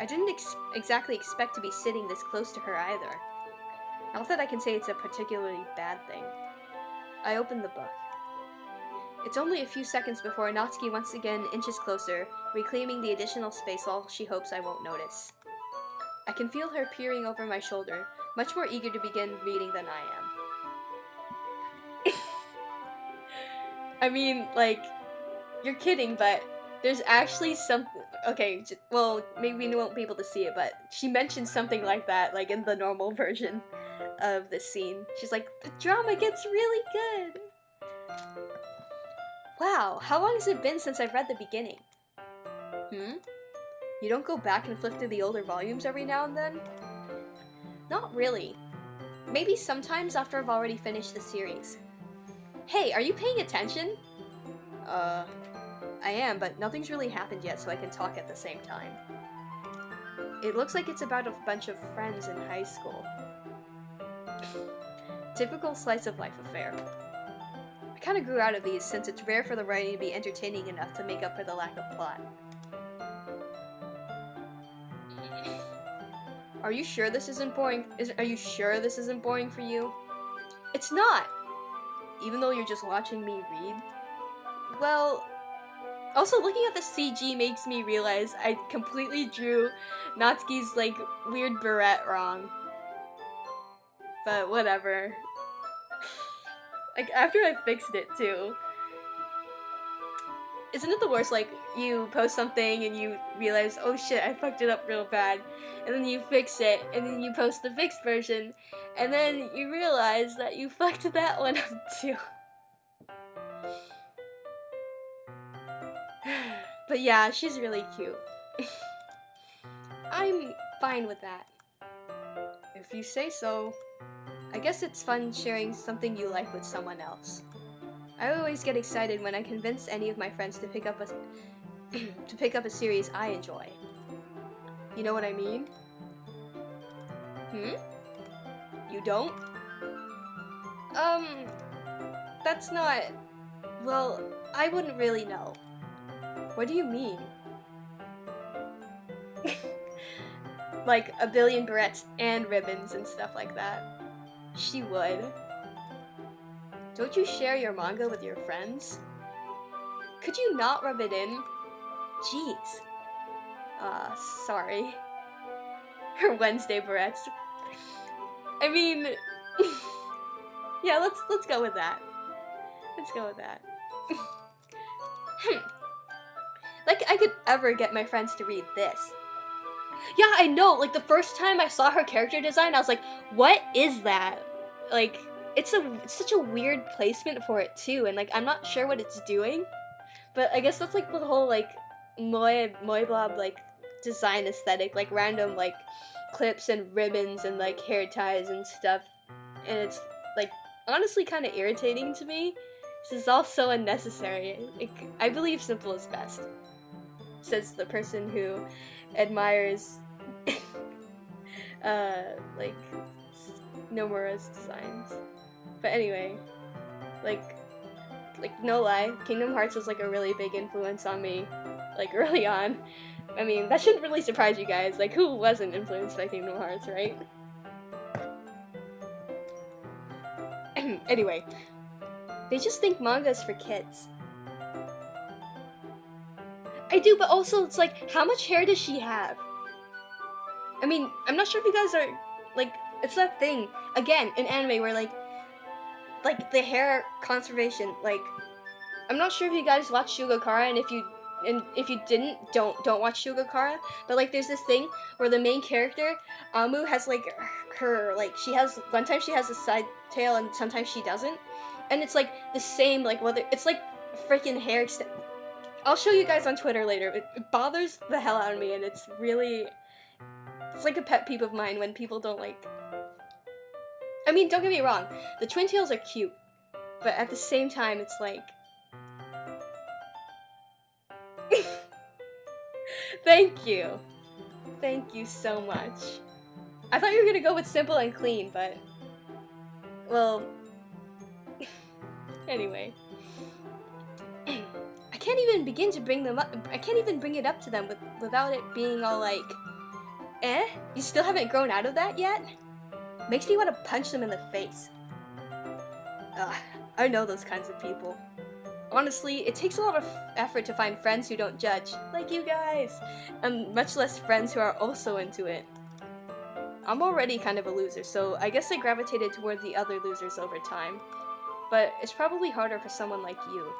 B: I didn't exactly expect to be sitting this close to her either. Not that I can say it's a particularly bad thing. I open the book. It's only a few seconds before Natsuki once again inches closer, reclaiming the additional space all she hopes I won't notice. I can feel her peering over my shoulder, much more eager to begin reading than I am. I mean, like, you're kidding, but there's actually something. Okay, well, maybe we won't be able to see it, but she mentioned something like that, like in the normal version of the scene. She's like, the drama gets really good! Wow, how long has it been since I've read the beginning? You don't go back and flip through the older volumes every now and then? Not really. Maybe sometimes after I've already finished the series. Hey, are you paying attention? I am, but nothing's really happened yet, so I can talk at the same time. It looks like it's about a bunch of friends in high school. Typical slice of life affair. I kinda grew out of these since it's rare for the writing to be entertaining enough to make up for the lack of plot. Are you sure this isn't boring? Are you sure this isn't boring for you? It's not! Even though you're just watching me read? Well, also looking at the CG makes me realize I completely drew Natsuki's, like, weird barrette wrong. But whatever. Like, after I fixed it, too. Isn't it the worst, like, you post something and you realize, oh shit, I fucked it up real bad, and then you fix it, and then you post the fixed version, and then you realize that you fucked that one up, too. But yeah, she's really cute. I'm fine with that. If you say so. I guess it's fun sharing something you like with someone else. I always get excited when I convince any of my friends to pick up a series I enjoy. You know what I mean? You don't? That's not... Well, I wouldn't really know. What do you mean? Like a billion barrettes and ribbons and stuff like that. She would. Don't you share your manga with your friends? Could you not rub it in? Jeez. Sorry. Her Wednesday barrettes. I mean... yeah, let's go with that. Let's go with that. Like I could ever get my friends to read this. Yeah, I know, like the first time I saw her character design, I was like, what is that? Like, it's such a weird placement for it too, and like I'm not sure what it's doing. But I guess that's like the whole like moe blob like design aesthetic, like random like clips and ribbons and like hair ties and stuff. And it's like honestly kind of irritating to me. This is all so unnecessary. I believe simple is best, says the person who admires like Nomura's designs. But anyway, like no lie, Kingdom Hearts was like a really big influence on me, like early on. I mean, that shouldn't really surprise you guys. Like, who wasn't influenced by Kingdom Hearts, right? Anyway, they just think manga's for kids. I do, but also it's like, how much hair does she have? I mean, I'm not sure if you guys are, like, it's that thing, again, in anime where, like, the hair conservation, like, I'm not sure if you guys watch Shugokara, and if you didn't, don't watch Shugokara, but, like, there's this thing where the main character, Amu, has, like, her, like, one time she has a side tail, and sometimes she doesn't, and it's, like, the same, like, whether, it's, like, freaking hair extent. I'll show you guys on Twitter later. It bothers the hell out of me, and it's really, it's like a pet peeve of mine when people don't, like, I mean, don't get me wrong, the twin tails are cute, but at the same time, it's like, thank you. Thank you so much. I thought you were gonna go with simple and clean, but, well, anyway. I can't even begin to bring them up. I can't even bring it up to them without it being all like, eh? You still haven't grown out of that yet? Makes me want to punch them in the face. Ugh, I know those kinds of people. Honestly, it takes a lot of effort to find friends who don't judge, like you guys, and much less friends who are also into it. I'm already kind of a loser, so I guess I gravitated toward the other losers over time. But it's probably harder for someone like you.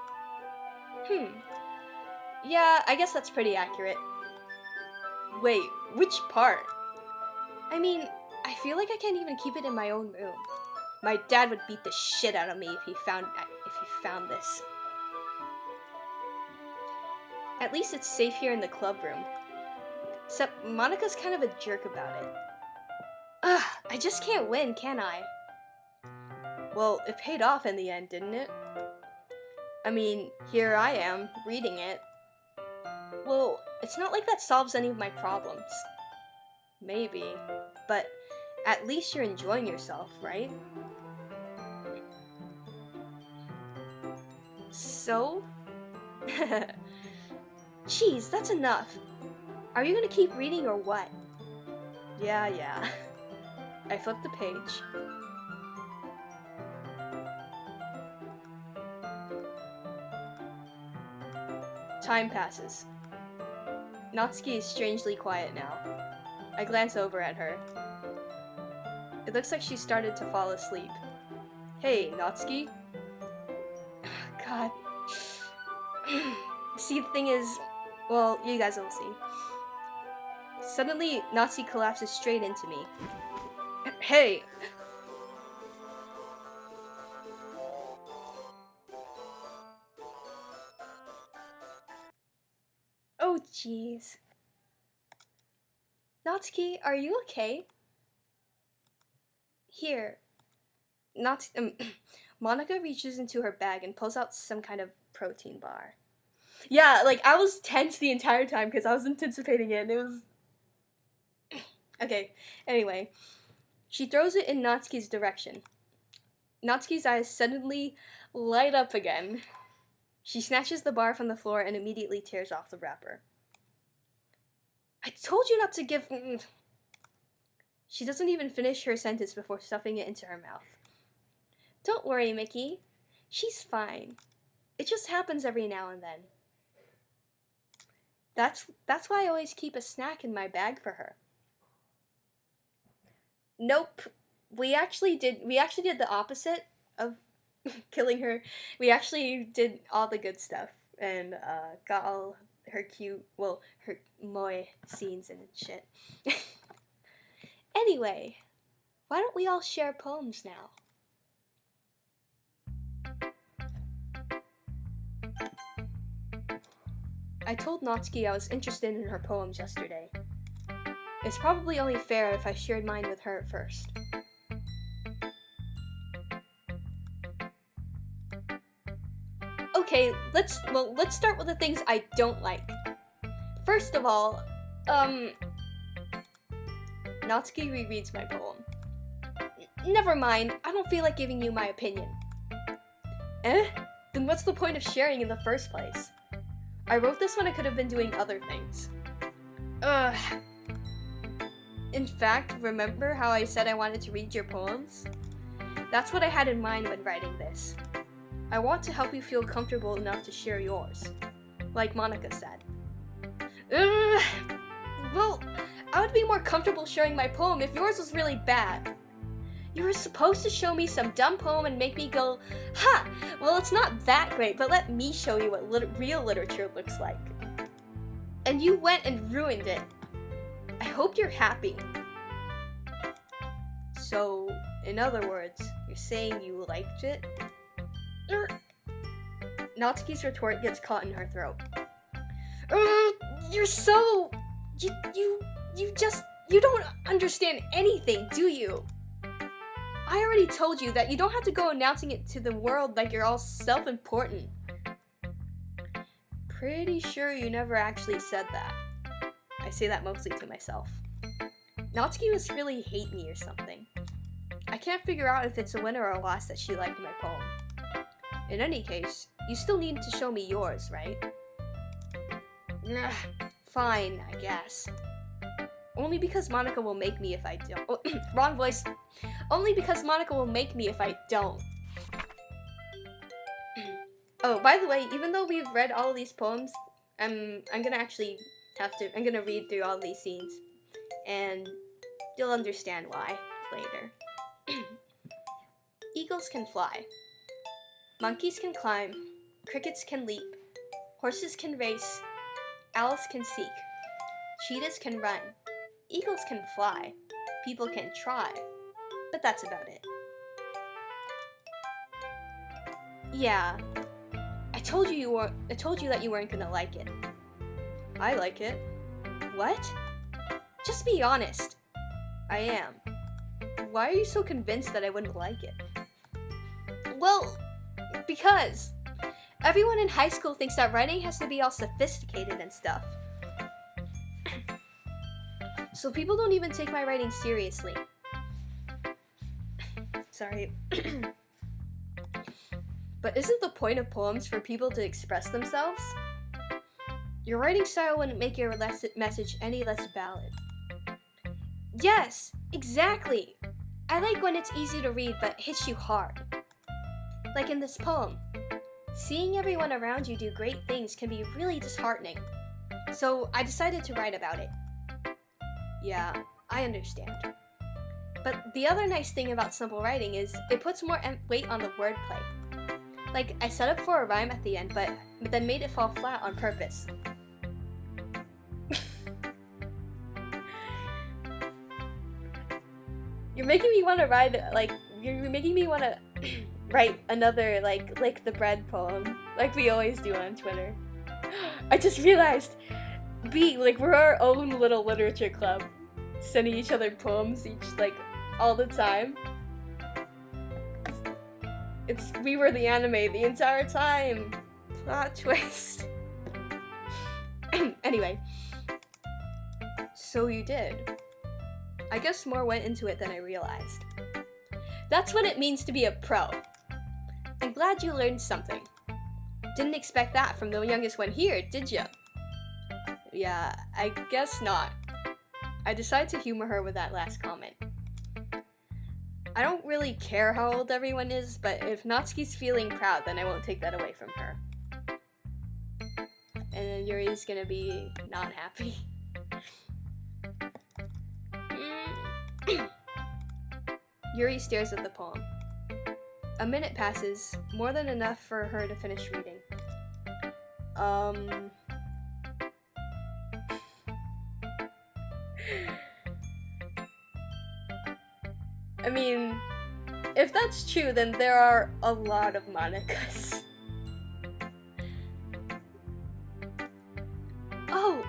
B: Yeah, I guess that's pretty accurate. Wait, which part? I mean, I feel like I can't even keep it in my own room. My dad would beat the shit out of me if he found this. At least it's safe here in the club room. Except Monika's kind of a jerk about it. Ugh, I just can't win, can I? Well, it paid off in the end, didn't it? I mean, here I am, reading it. Well, it's not like that solves any of my problems. Maybe, but at least you're enjoying yourself, right? So? Jeez, that's enough. Are you gonna keep reading or what? Yeah. I flipped the page. Time passes. Natsuki is strangely quiet now. I glance over at her. It looks like she started to fall asleep. Hey, Natsuki? God. See, the thing is, well, you guys will see. Suddenly, Natsuki collapses straight into me. Hey! Oh, jeez. Natsuki, are you okay? Here. Monika reaches into her bag and pulls out some kind of protein bar. Yeah, like, I was tense the entire time because I was anticipating it, and it was... Okay, anyway. She throws it in Natsuki's direction. Natsuki's eyes suddenly light up again. She snatches the bar from the floor and immediately tears off the wrapper. I told you not to give... She doesn't even finish her sentence before stuffing it into her mouth. Don't worry, Mickey. She's fine. It just happens every now and then. That's why I always keep a snack in my bag for her. Nope. We actually did the opposite of killing her. We actually did all the good stuff and got all her cute, well, her moe scenes and shit. Anyway, why don't we all share poems now? I told Natsuki I was interested in her poems yesterday. It's probably only fair if I shared mine with her first. Okay, let's start with the things I don't like. First of all, Natsuki rereads my poem. Never mind, I don't feel like giving you my opinion. Eh? Then what's the point of sharing in the first place? I wrote this when I could have been doing other things. Ugh. In fact, remember how I said I wanted to read your poems? That's what I had in mind when writing this. I want to help you feel comfortable enough to share yours. Like Monika said. Well, I would be more comfortable sharing my poem if yours was really bad. You were supposed to show me some dumb poem and make me go, ha, well it's not that great, but let me show you what real literature looks like. And you went and ruined it. I hope you're happy. So, in other words, you're saying you liked it? Natsuki's retort gets caught in her throat. You're so... You don't understand anything, do you? I already told you that you don't have to go announcing it to the world like you're all self-important. Pretty sure you never actually said that. I say that mostly to myself. Natsuki must really hate me or something. I can't figure out if it's a win or a loss that she liked my poem. In any case, you still need to show me yours, right? Fine, I guess. Only because Monika will make me if I don't. Oh, wrong voice. Only because Monika will make me if I don't. Oh, by the way, even though we've read all of these poems, I'm gonna actually I'm gonna read through all these scenes, and you'll understand why later. Eagles can fly. Monkeys can climb. Crickets can leap. Horses can race. Owls can seek. Cheetahs can run. Eagles can fly. People can try. But that's about it. Yeah. I told you that you weren't gonna like it. I like it. What? Just be honest. I am. Why are you so convinced that I wouldn't like it? Well, because everyone in high school thinks that writing has to be all sophisticated and stuff. So people don't even take my writing seriously. Sorry. But isn't the point of poems for people to express themselves? Your writing style wouldn't make your message any less valid. Yes, exactly. I like when it's easy to read but hits you hard. Like in this poem. Seeing everyone around you do great things can be really disheartening. So I decided to write about it. Yeah, I understand. But the other nice thing about simple writing is it puts more weight on the wordplay. Like, I set up for a rhyme at the end, but then made it fall flat on purpose. You're making me want to you're making me want to write another, lick the bread poem, like we always do on Twitter. I just realized, we're our own little literature club, sending each other poems all the time. We were the anime the entire time. Plot twist. Anyway. So you did. I guess more went into it than I realized. That's what it means to be a pro. I'm glad you learned something. Didn't expect that from the youngest one here, did ya? Yeah, I guess not. I decided to humor her with that last comment. I don't really care how old everyone is, but if Natsuki's feeling proud, then I won't take that away from her. And then Yuri's gonna be not happy. Yuri stares at the poem. A minute passes, more than enough for her to finish reading. I mean, if that's true, then there are a lot of Monikas. Oh,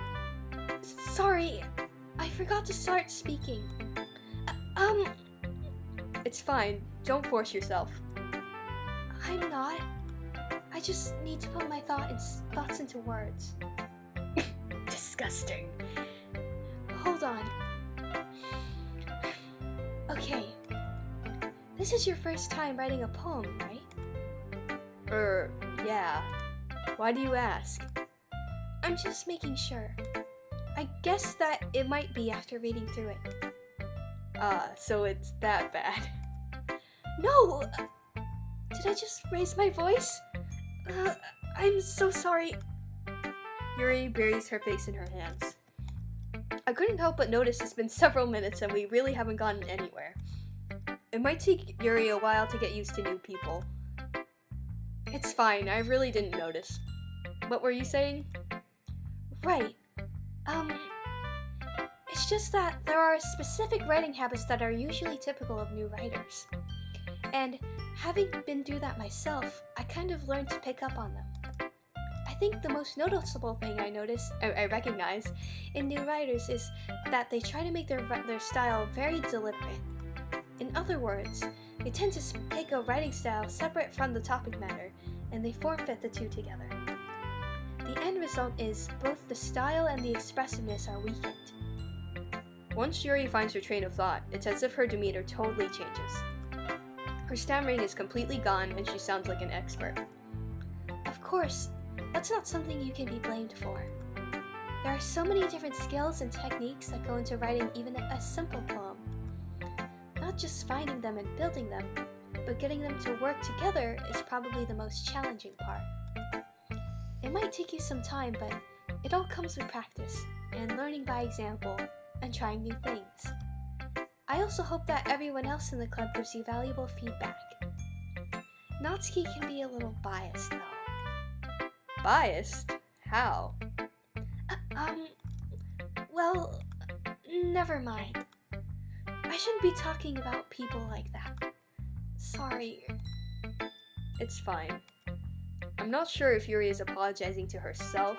B: sorry, I forgot to start speaking. It's fine, don't force yourself. I'm not. I just need to put my thoughts into words. Disgusting. Hold on. Okay. This is your first time writing a poem, right? Yeah. Why do you ask? I'm just making sure. I guess that it might be after reading through it. So it's that bad. No! Did I just raise my voice? I'm so sorry. Yuri buries her face in her hands. I couldn't help but notice it's been several minutes and we really haven't gotten anywhere. It might take Yuri a while to get used to new people. It's fine, I really didn't notice. What were you saying?
A: Right. It's just that there are specific writing habits that are usually typical of new writers. And having been through that myself, I kind of learned to pick up on them. I think the most noticeable thing I recognize in new writers is that they try to make their style very deliberate. In other words, they tend to pick a writing style separate from the topic matter, and they form-fit the two together. The end result is both the style and the expressiveness are weakened.
B: Once Yuri finds her train of thought, it's as if her demeanor totally changes. Her stammering is completely gone and she sounds like an expert.
A: Of course, that's not something you can be blamed for. There are so many different skills and techniques that go into writing even a simple poem. Not just finding them and building them, but getting them to work together is probably the most challenging part. It might take you some time, but it all comes with practice and learning by example and trying new things. I also hope that everyone else in the club gives you valuable feedback. Natsuki can be a little biased though.
B: Biased? How?
A: Well, never mind. I shouldn't be talking about people like that. Sorry.
B: It's fine. I'm not sure if Yuri is apologizing to herself,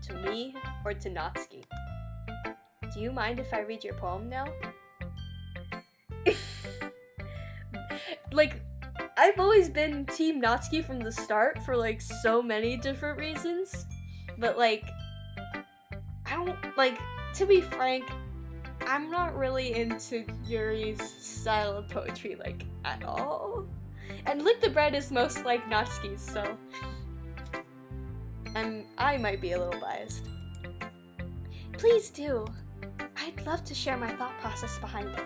B: to me, or to Natsuki. Do you mind if I read your poem now? Like, I've always been Team Natsuki from the start for like so many different reasons, but like, I don't, like, to be frank, I'm not really into Yuri's style of poetry, like, at all. And Lick the Bread is most like Natsuki's, so I might be a little biased.
A: Please do. I'd love to share my thought process behind it.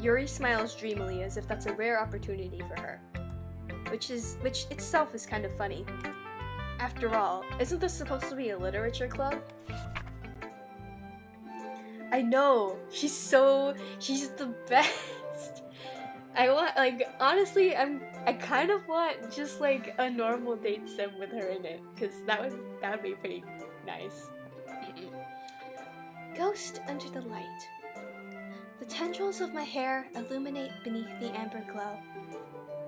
B: Yuri smiles dreamily as if that's a rare opportunity for her, which itself is kind of funny. After all, isn't this supposed to be a literature club? I know, she's the best. Honestly, I kind of want just like a normal date sim with her in it, because that would be pretty nice.
A: Ghost under the light. The tendrils of my hair illuminate beneath the amber glow.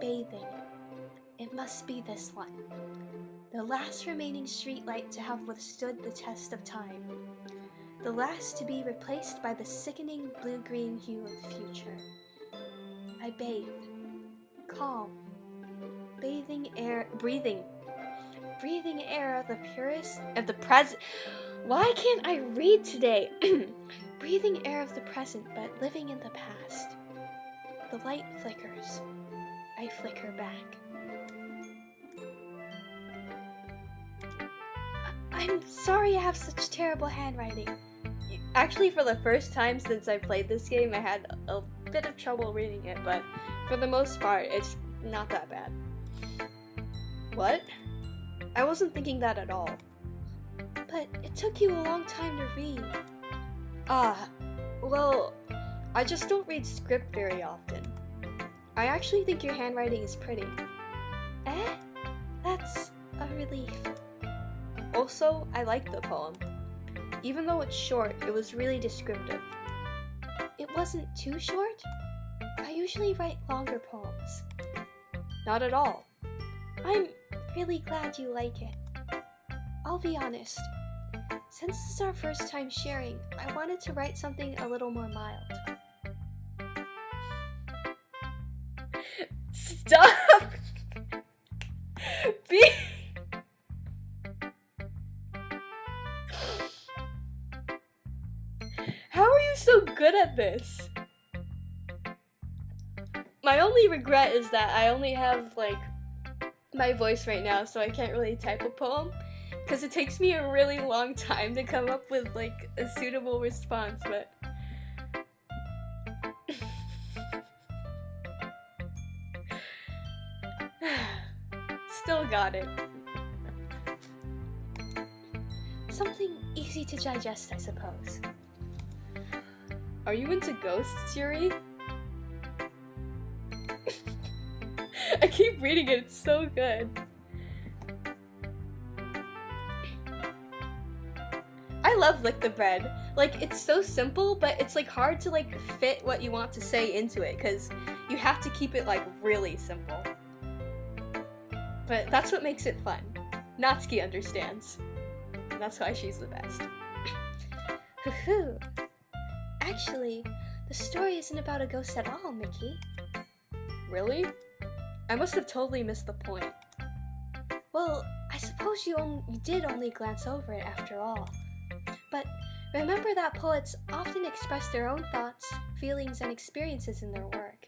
A: Bathing. It must be this one. The last remaining streetlight to have withstood the test of time. The last to be replaced by the sickening blue-green hue of the future. I bathe. Calm. Breathing air of the purest of the present. Why can't I read today? Breathing air of the present, but living in the past. The light flickers. I flicker back. I'm sorry I have such terrible handwriting.
B: Actually, for the first time since I played this game, I had a bit of trouble reading it, but for the most part, it's not that bad. What? I wasn't thinking that at all.
A: But it took you a long time to read.
B: Well, I just don't read script very often. I actually think your handwriting is pretty.
A: Eh? That's a relief.
B: Also, I like the poem. Even though it's short, it was really descriptive.
A: It wasn't too short? I usually write longer poems.
B: Not at all.
A: I'm really glad you like it. I'll be honest. Since this is our first time sharing, I wanted to write something a little more mild.
B: Stop! How are you so good at this? My only regret is that I only have, like, my voice right now, so I can't really type a poem. Because it takes me a really long time to come up with, like, a suitable response, but... Still got it. Something easy to digest, I suppose.
A: Are you into ghosts, Yuri? I keep reading it, it's so good. I love Lick the Bread. Like, it's so simple, but it's like hard to like fit what you want to say into it, because you have to keep it like really simple. But that's what makes it fun. Natsuki understands. And that's why she's the best.
B: Hoo-hoo. Actually, the story isn't about a ghost at all, Mickey.
A: Really? I must have totally missed the point.
B: Well, I suppose you did only glance over it after all. But remember that poets often express their own thoughts, feelings, and experiences in their work.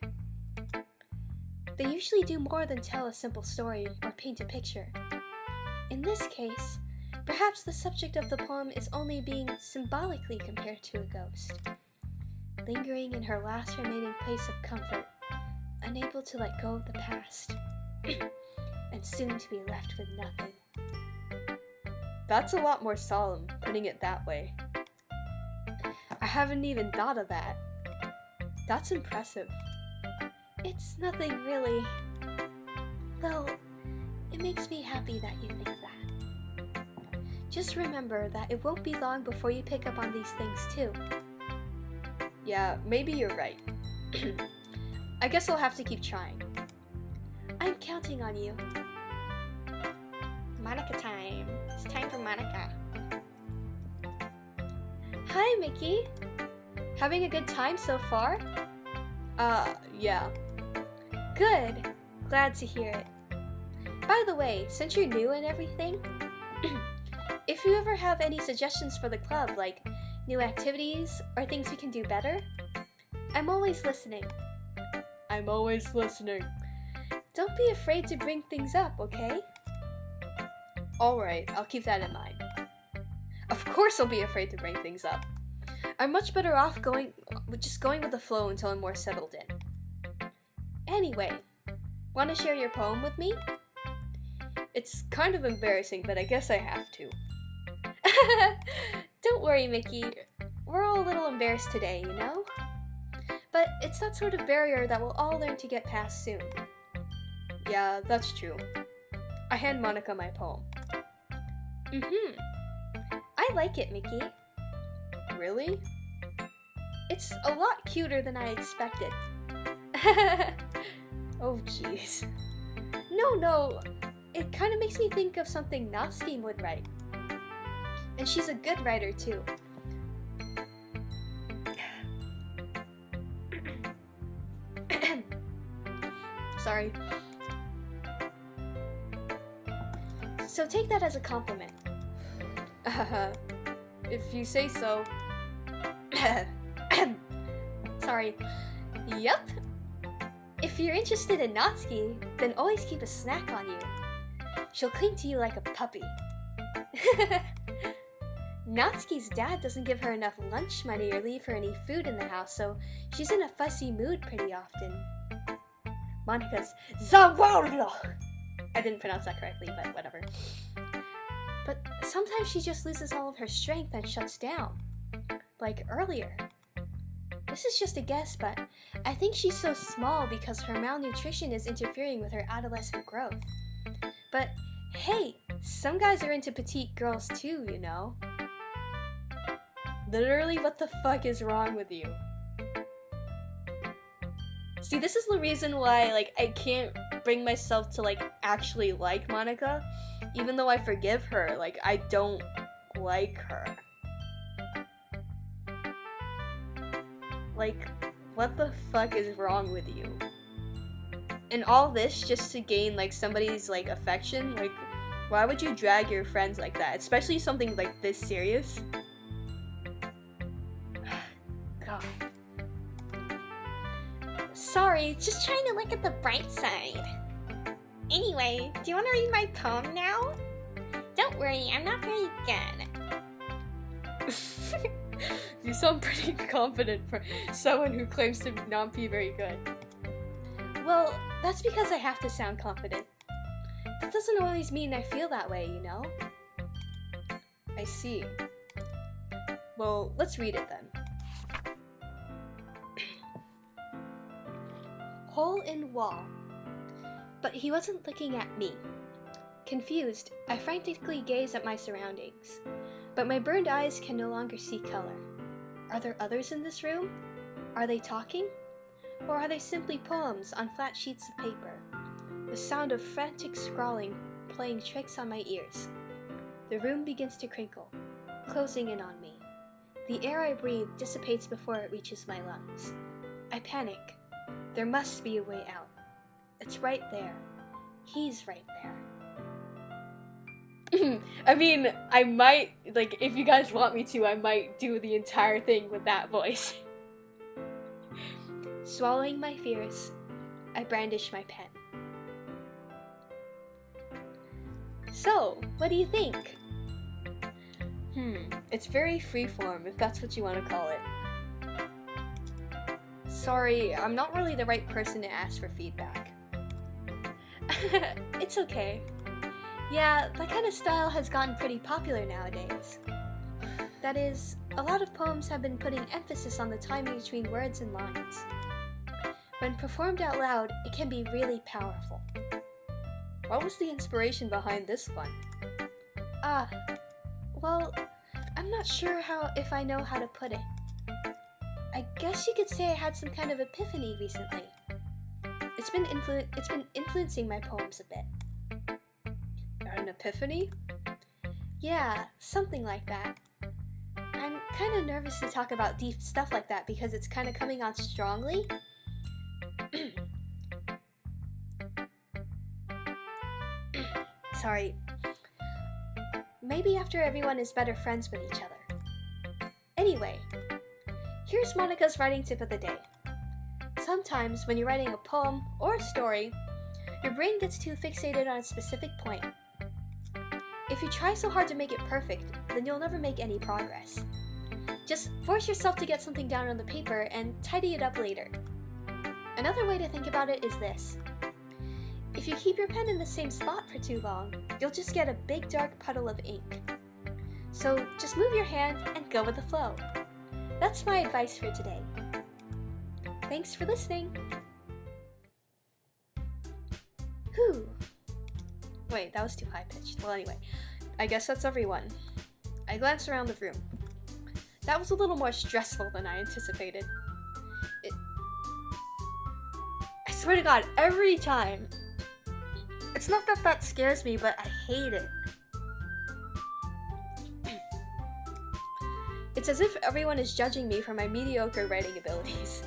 B: They usually do more than tell a simple story or paint a picture. In this case, perhaps the subject of the poem is only being symbolically compared to a ghost, lingering in her last remaining place of comfort, unable to let go of the past, and soon to be left with nothing.
A: That's a lot more solemn, putting it that way. I haven't even thought of that. That's impressive.
B: It's nothing really. Though, it makes me happy that you think that. Just remember that it won't be long before you pick up on these things too.
A: Yeah, maybe you're right. I guess I'll have to keep trying.
B: I'm counting on you.
A: Monika time. It's time for Monika.
B: Hi, Mickey.
A: Having a good time so far? Yeah.
B: Good. Glad to hear it. By the way, since you're new and everything, if you ever have any suggestions for the club, like new activities or things we can do better, I'm always listening.
A: I'm always listening.
B: Don't be afraid to bring things up, okay?
A: Alright, I'll keep that in mind. Of course I'll be afraid to bring things up. I'm much better off just going with the flow until I'm more settled in.
B: Anyway, want to share your poem with me?
A: It's kind of embarrassing, but I guess I have to.
B: Don't worry, Mickey. We're all a little embarrassed today, you know? But it's that sort of barrier that we'll all learn to get past soon.
A: Yeah, that's true. I hand Monika my poem.
B: I like it, Mickey.
A: Really?
B: It's a lot cuter than I expected.
A: Oh, jeez.
B: No. It kind of makes me think of something Natsuki would write. And she's a good writer, too.
A: Sorry.
B: So take that as a compliment.
A: If you say so.
B: Sorry. Yup. If you're interested in Natsuki, then always keep a snack on you. She'll cling to you like a puppy. Natsuki's dad doesn't give her enough lunch money or leave her any food in the house, so she's in a fussy mood pretty often. Monika's Zawala! I didn't pronounce that correctly, but whatever. But sometimes she just loses all of her strength and shuts down. Like earlier. This is just a guess, but I think she's so small because her malnutrition is interfering with her adolescent growth. But hey, some guys are into petite girls too, you know?
A: Literally, what the fuck is wrong with you? See, this is the reason why, like, I can't bring myself to, like, actually like Monika. Even though I forgive her, like, I don't like her. Like, what the fuck is wrong with you? And all this just to gain, like, somebody's, like, affection? Like, why would you drag your friends like that? Especially something, like, this serious? God.
B: Sorry, just trying to look at the bright side. Anyway, do you want to read my poem now? Don't worry, I'm not very good.
A: You sound pretty confident for someone who claims to not be very good.
B: Well, that's because I have to sound confident. That doesn't always mean I feel that way, you know? I see. Well, let's read it then. Hole in wall. But he wasn't looking at me. Confused, I frantically gaze at my surroundings, but my burned eyes can no longer see color. Are there others in this room? Are they talking? Or are they simply poems on flat sheets of paper? The sound of frantic scrawling playing tricks on my ears. The room begins to crinkle, closing in on me. The air I breathe dissipates before it reaches my lungs. I panic. There must be a way out. It's right there. He's right there. I mean, I might, like, if you guys want me to, I might do the entire thing with that voice. Swallowing my fears, I brandish my pen. So, what do you think? It's very freeform, if that's what you want to call it. Sorry, I'm not really the right person to ask for feedback. It's okay. Yeah, that kind of style has gotten pretty popular nowadays. That is, a lot of poems have been putting emphasis on the timing between words and lines. When performed out loud, it can be really powerful. What was the inspiration behind this one? Well, I'm not sure if I know how to put it. I guess you could say I had some kind of epiphany recently. It's been influencing my poems a bit. An epiphany? Yeah, something like that. I'm kind of nervous to talk about deep stuff like that because it's kind of coming on strongly. Sorry. Maybe after everyone is better friends with each other. Anyway, here's Monika's writing tip of the day. Sometimes when you're writing a poem or a story, your brain gets too fixated on a specific point. If you try so hard to make it perfect, then you'll never make any progress. Just force yourself to get something down on the paper and tidy it up later. Another way to think about it is this. If you keep your pen in the same spot for too long, you'll just get a big dark puddle of ink. So just move your hand and go with the flow. That's my advice for today. Thanks for listening. Whew. Wait, that was too high-pitched. Well, anyway, I guess that's everyone. I glance around the room. That was a little more stressful than I anticipated. I swear to God, every time. It's not that that scares me, but I hate it. It's as if everyone is judging me for my mediocre writing abilities.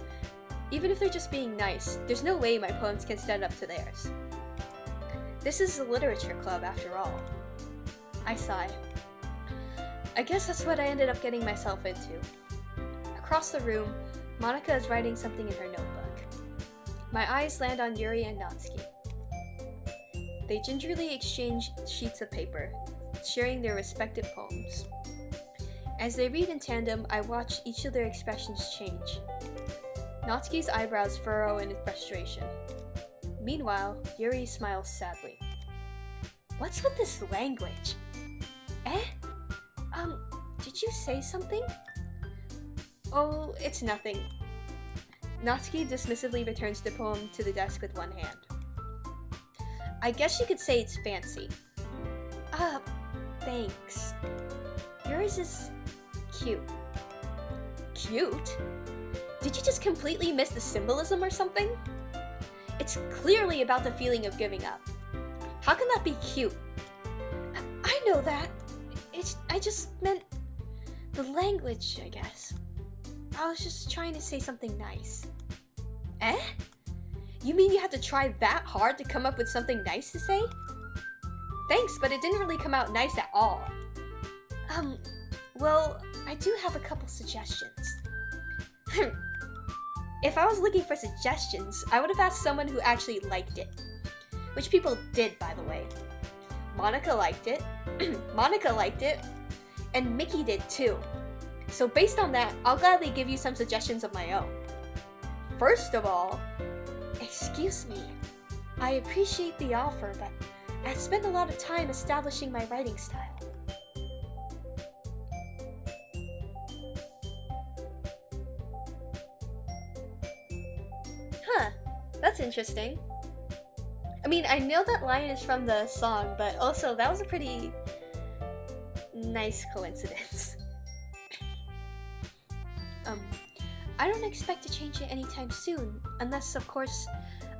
B: Even if they're just being nice, there's no way my poems can stand up to theirs. This is a literature club, after all. I sigh. I guess that's what I ended up getting myself into. Across the room, Monika is writing something in her notebook. My eyes land on Yuri and Natsuki. They gingerly exchange sheets of paper, sharing their respective poems. As they read in tandem, I watch each of their expressions change. Natsuki's eyebrows furrow in frustration. Meanwhile, Yuri smiles sadly. What's with this language? Did you say something? Oh, it's nothing. Natsuki dismissively returns the poem to the desk with one hand. I guess you could say it's fancy. Thanks. Yours is cute. Cute? Did you just completely miss the symbolism or something? It's clearly about the feeling of giving up. How can that be cute? I know that. I just meant the language, I guess. I was just trying to say something nice. You mean you had to try that hard to come up with something nice to say? Thanks, but it didn't really come out nice at all. Well, I do have a couple suggestions. If I was looking for suggestions, I would have asked someone who actually liked it. Which people did, by the way. Monika liked it, Monika liked it, and Mickey did too. So based on that, I'll gladly give you some suggestions of my own. First of all, excuse me, I appreciate the offer, but I've spent a lot of time establishing my writing style. That's interesting. I mean, I know that line is from the song, but also that was a pretty nice coincidence. I don't expect to change it anytime soon, unless, of course,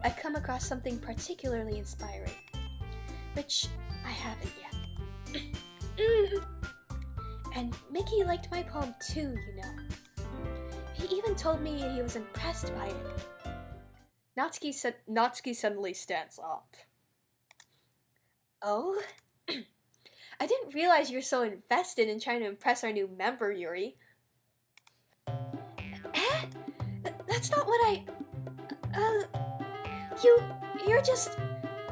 B: I come across something particularly inspiring. Which I haven't yet. And Mickey liked my poem too, you know. He even told me he was impressed by it. Natsuki suddenly stands up. Oh? I didn't realize you're so invested in trying to impress our new member, Yuri. Eh? That's not what I... You're just...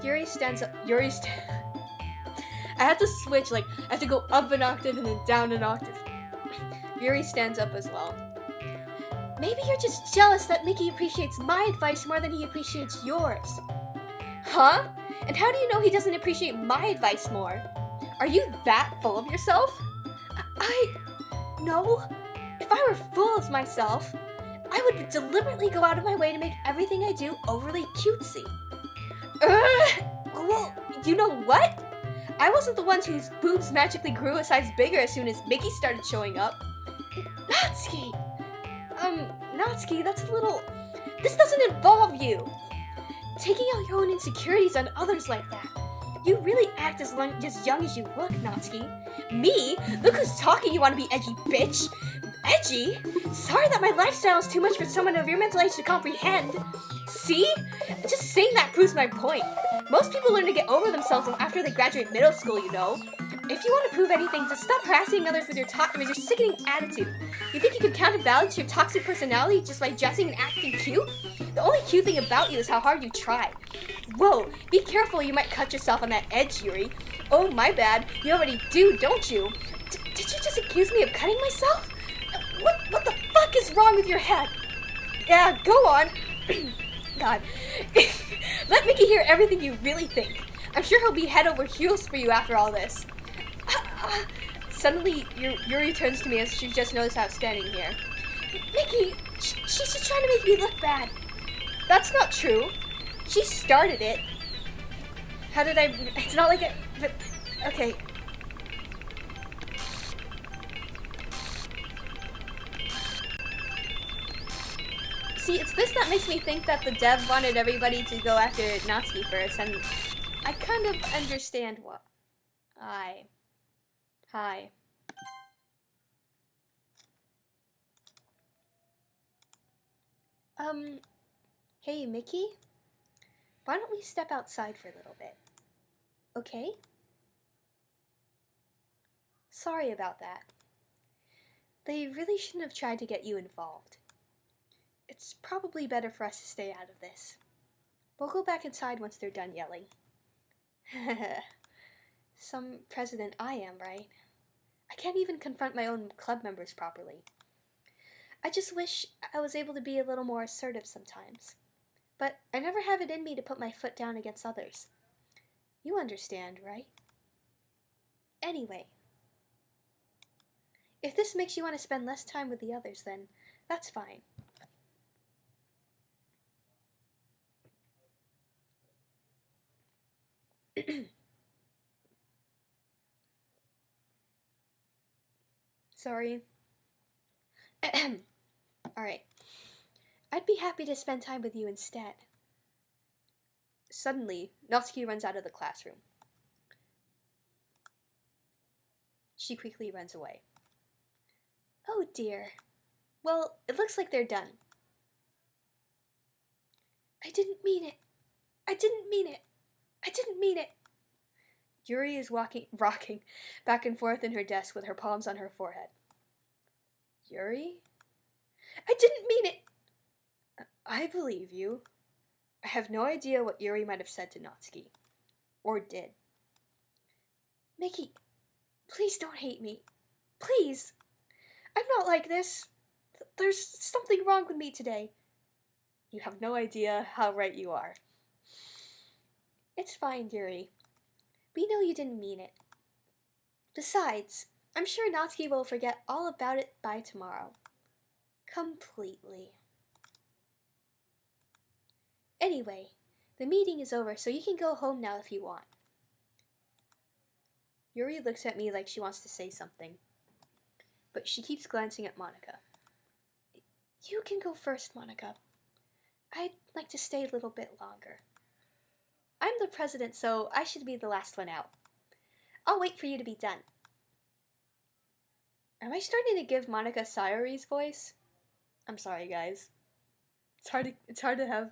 B: Yuri stands up... I have to switch, like, I have to go up an octave and then down an octave. Yuri stands up as well. Maybe you're just jealous that Mickey appreciates my advice more than he appreciates yours. Huh? And how do you know he doesn't appreciate my advice more? Are you that full of yourself? No. If I were full of myself, I would deliberately go out of my way to make everything I do overly cutesy. Well, you know what? I wasn't the one whose boobs magically grew a size bigger as soon as Mickey started showing up. Natsuki! Natsuki, that's a little... This doesn't involve you! Taking out your own insecurities on others like that. You really act as young as you look, Natsuki. Me? Look who's talking, you want to be edgy, bitch! Edgy? Sorry that my lifestyle is too much for someone of your mental age to comprehend. See? Just saying that proves my point. Most people learn to get over themselves after they graduate middle school, you know. If you want to prove anything, just stop harassing others with your sickening attitude. You think you can counterbalance your toxic personality just by dressing and acting cute? The only cute thing about you is how hard you try. Whoa, be careful, you might cut yourself on that edge, Yuri. Oh, my bad. You already do, don't you? Did you just accuse me of cutting myself? What the fuck is wrong with your head? Yeah, go on. God. Let Mickey hear everything you really think. I'm sure he'll be head over heels for you after all this. Suddenly, Yuri turns to me as she just noticed I was standing here. Mickey, she's just trying to make me look bad. That's not true. She started it. How did I... It's not like it... But... Okay. See, it's this that makes me think that the dev wanted everybody to go after Natsuki first, and I kind of understand what... Hi. Hey, Mickey? Why don't we step outside for a little bit? Okay? Sorry about that. They really shouldn't have tried to get you involved. It's probably better for us to stay out of this. We'll go back inside once they're done yelling. Some president I am, right? I can't even confront my own club members properly. I just wish I was able to be a little more assertive sometimes. But I never have it in me to put my foot down against others. You understand, right? Anyway, if this makes you want to spend less time with the others, then that's fine. Sorry. Alright. I'd be happy to spend time with you instead. Suddenly, Natsuki runs out of the classroom. She quickly runs away. Oh dear. Well, it looks like they're done. I didn't mean it. I didn't mean it. I didn't mean it. Yuri is rocking back and forth in her desk with her palms on her forehead. Yuri? I didn't mean it. I believe you. I have no idea what Yuri might have said to Natsuki. Or did. Mickey, please don't hate me. Please. I'm not like this. There's something wrong with me today. You have no idea how right you are. It's fine, Yuri. We know you didn't mean it. Besides, I'm sure Natsuki will forget all about it by tomorrow. Completely. Anyway, the meeting is over, so you can go home now if you want. Yuri looks at me like she wants to say something, but she keeps glancing at Monika. You can go first, Monika. I'd like to stay a little bit longer. I'm the president, so I should be the last one out. I'll wait for you to be done. Am I starting to give Monika Sayori's voice? I'm sorry, guys. It's hard to have...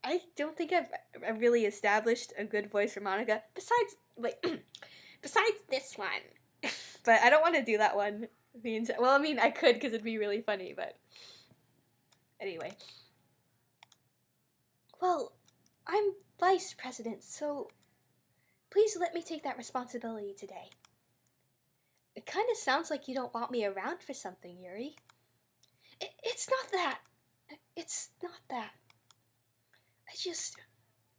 B: I don't think I've really established a good voice for Monika. Besides this one. But I don't want to do that one. Well, I mean, I could because it'd be really funny, but... Anyway. Well, I'm vice president, so please let me take that responsibility today. It kind of sounds like you don't want me around for something, Yuri. It's not that. It's not that.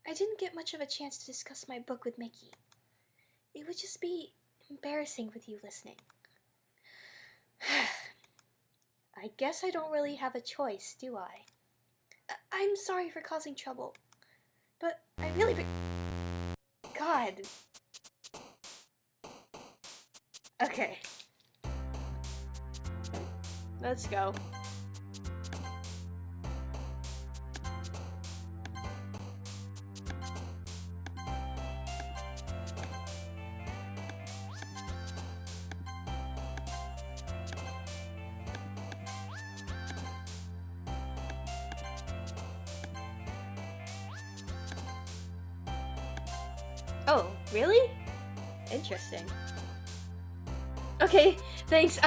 B: I didn't get much of a chance to discuss my book with Mickey. It would just be embarrassing with you listening. I guess I don't really have a choice, do I? I'm sorry for causing trouble, but I really... God. Okay. Let's go. Oh, really? Interesting. Okay, thanks.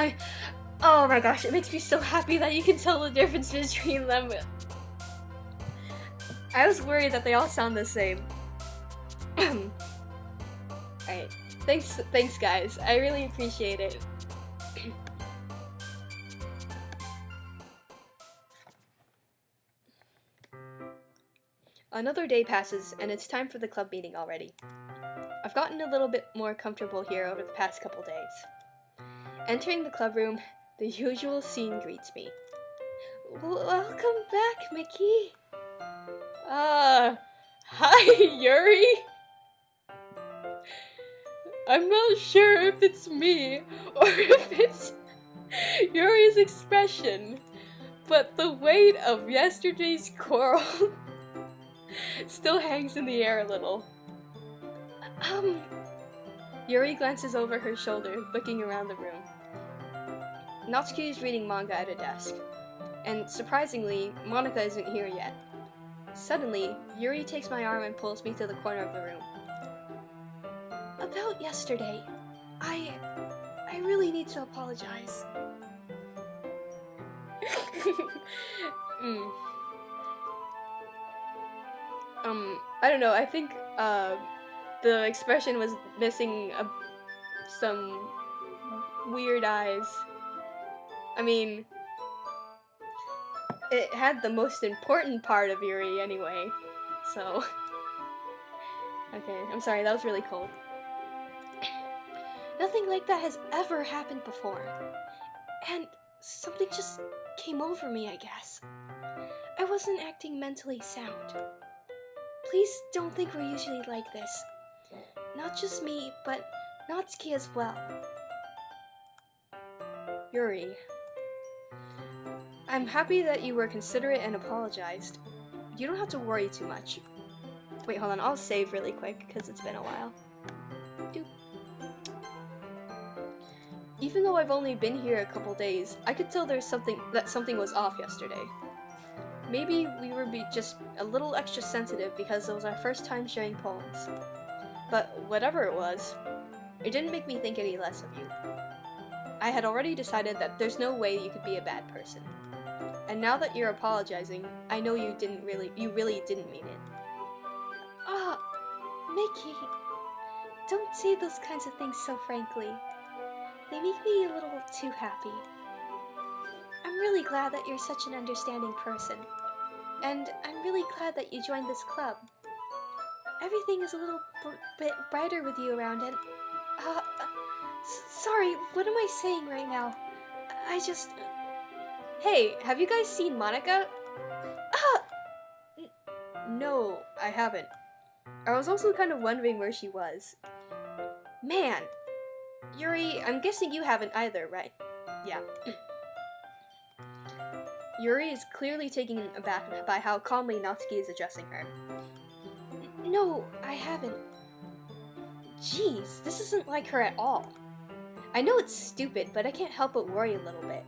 B: Oh my gosh, it makes me so happy that you can tell the difference between them. I was worried that they all sound the same. Alright, thanks guys. I really appreciate it. Another day passes, and it's time for the club meeting already. I've gotten a little bit more comfortable here over the past couple days. Entering the club room, the usual scene greets me. Welcome back, Mickey. Hi, Yuri. I'm not sure if it's me or if it's Yuri's expression, but the weight of yesterday's quarrel still hangs in the air a little. Yuri glances over her shoulder, looking around the room. Natsuki is reading manga at a desk, and surprisingly, Monika isn't here yet. Suddenly, Yuri takes my arm and pulls me to the corner of the room. About yesterday, I really need to apologize. I don't know, I think, the expression was missing some weird eyes. I mean, it had the most important part of Yuri anyway, so... Okay, I'm sorry, that was really cold. Nothing like that has ever happened before. And something just came over me, I guess. I wasn't acting mentally sound. Please don't think we're usually like this. Not just me, but Natsuki as well. Yuri, I'm happy that you were considerate and apologized. You don't have to worry too much. Wait, hold on, I'll save really quick, because it's been a while. Doop. Even though I've only been here a couple days, I could tell that something was off yesterday. Maybe we were just a little extra sensitive because it was our first time sharing poems. But whatever it was, it didn't make me think any less of you. I had already decided that there's no way you could be a bad person. And now that you're apologizing, I know you really didn't mean it. Mickey, don't say those kinds of things so frankly. They make me a little too happy. I'm really glad that you're such an understanding person. And I'm really glad that you joined this club. Everything is a little bit brighter with you around and... sorry, what am I saying right now? Hey, have you guys seen Monika? No, I haven't. I was also kind of wondering where she was. Man! Yuri, I'm guessing you haven't either, right? Yeah. Yuri is clearly taken aback by how calmly Natsuki is addressing her. No, I haven't. Jeez, this isn't like her at all. I know it's stupid, but I can't help but worry a little bit.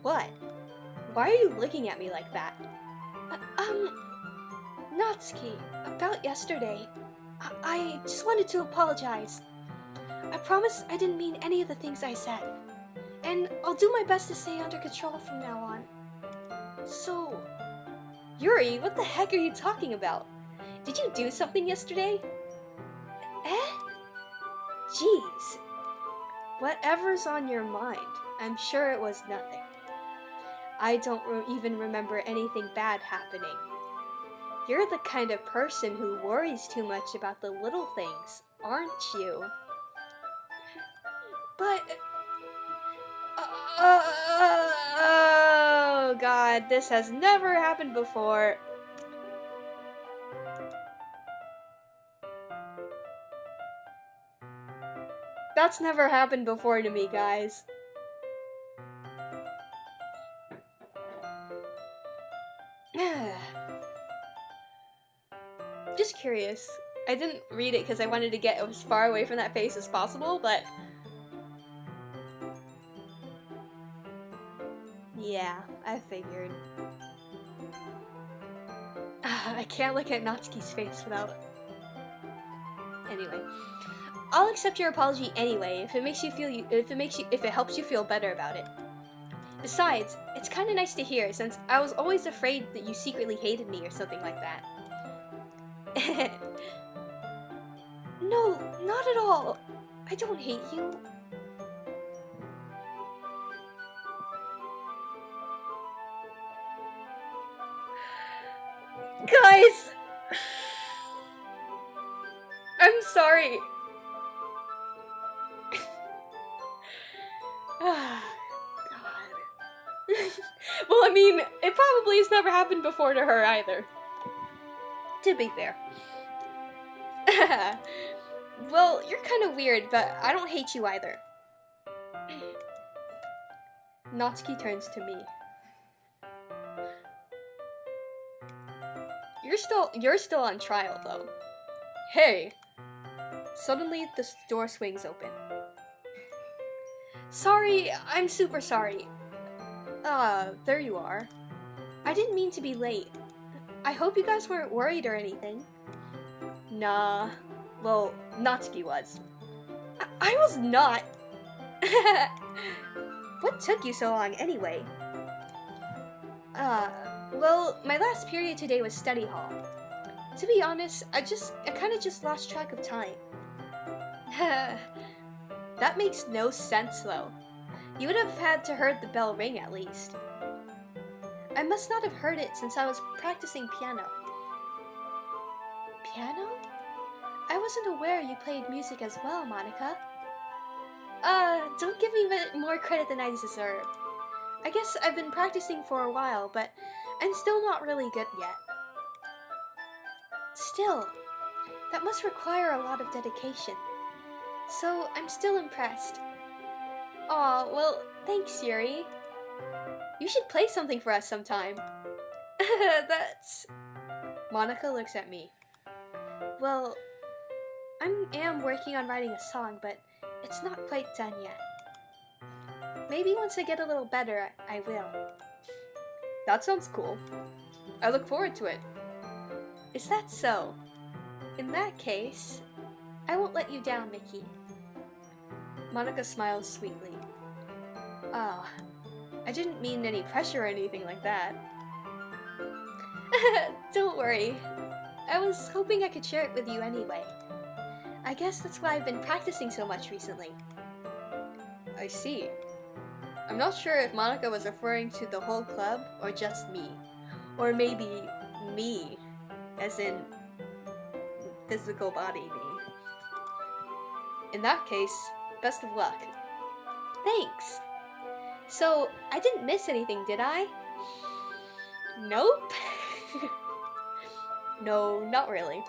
B: What? Why are you looking at me like that? Natsuki, about yesterday, I just wanted to apologize. I promise I didn't mean any of the things I said. And I'll do my best to stay under control from now on. So... Yuri, what the heck are you talking about? Did you do something yesterday? Eh? Jeez. Whatever's on your mind, I'm sure it was nothing. I don't even remember anything bad happening. You're the kind of person who worries too much about the little things, aren't you? But... oh god, this has never happened before. That's never happened before to me, guys. Just curious. I didn't read it because I wanted to get as far away from that face as possible, but... yeah, I figured. I can't look at Natsuki's face without... Anyway. I'll accept your apology anyway if it makes you feel if it helps you feel better about it. Besides, it's kind of nice to hear since I was always afraid that you secretly hated me or something like that. No, not at all. I don't hate you. Guys! I'm sorry. God. Well, I mean, it probably has never happened before to her either. To be fair. Well, you're kind of weird, but I don't hate you either. Natsuki turns to me. You're still on trial, though. Hey! Suddenly, the door swings open. Sorry, I'm super sorry. There you are. I didn't mean to be late. I hope you guys weren't worried or anything. Nah. Well, Natsuki was. I was not! What took you so long, anyway? Well, my last period today was study hall. To be honest, I kinda just lost track of time. That makes no sense, though. You would have had to heard the bell ring at least. I must not have heard it since I was practicing piano. Piano? I wasn't aware you played music as well, Monika. Don't give me more credit than I deserve. I guess I've been practicing for a while, but I'm still not really good yet. Still, that must require a lot of dedication. So, I'm still impressed. Aw, well, thanks, Yuri. You should play something for us sometime. That's... Monika looks at me. Well, I am working on writing a song, but it's not quite done yet. Maybe once I get a little better, I will. That sounds cool. I look forward to it. Is that so? In that case, I won't let you down, Mickey. Monika smiles sweetly. Ah, I didn't mean any pressure or anything like that. Don't worry. I was hoping I could share it with you anyway. I guess that's why I've been practicing so much recently. I see. I'm not sure if Monika was referring to the whole club or just me. Or maybe me, as in physical body me. In that case, best of luck. Thanks. So, I didn't miss anything, did I? Nope. No, not really.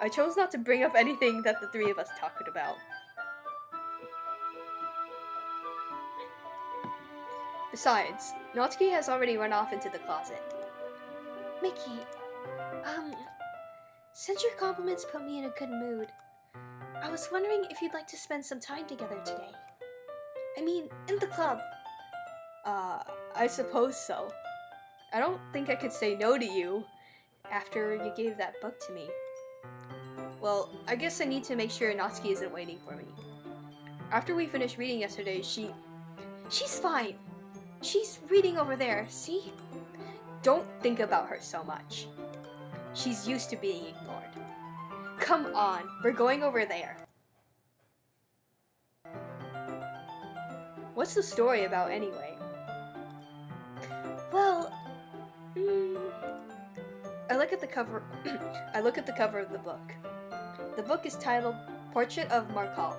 B: I chose not to bring up anything that the three of us talked about. Besides, Natsuki has already run off into the closet.
A: Mickey, since your compliments put me in a good mood, I was wondering if you'd like to spend some time together today. I mean, in the club.
B: I suppose so. I don't think I could say no to you after you gave that book to me. Well, I guess I need to make sure Natsuki isn't waiting for me. After we finished reading yesterday,
A: She's fine. She's reading over there, see?
B: Don't think about her so much. She's used to being ignored. Come on, we're going over there. What's the story about anyway?
A: Well,
B: I look at the cover I look at the cover of the book. The book is titled Portrait of Markov.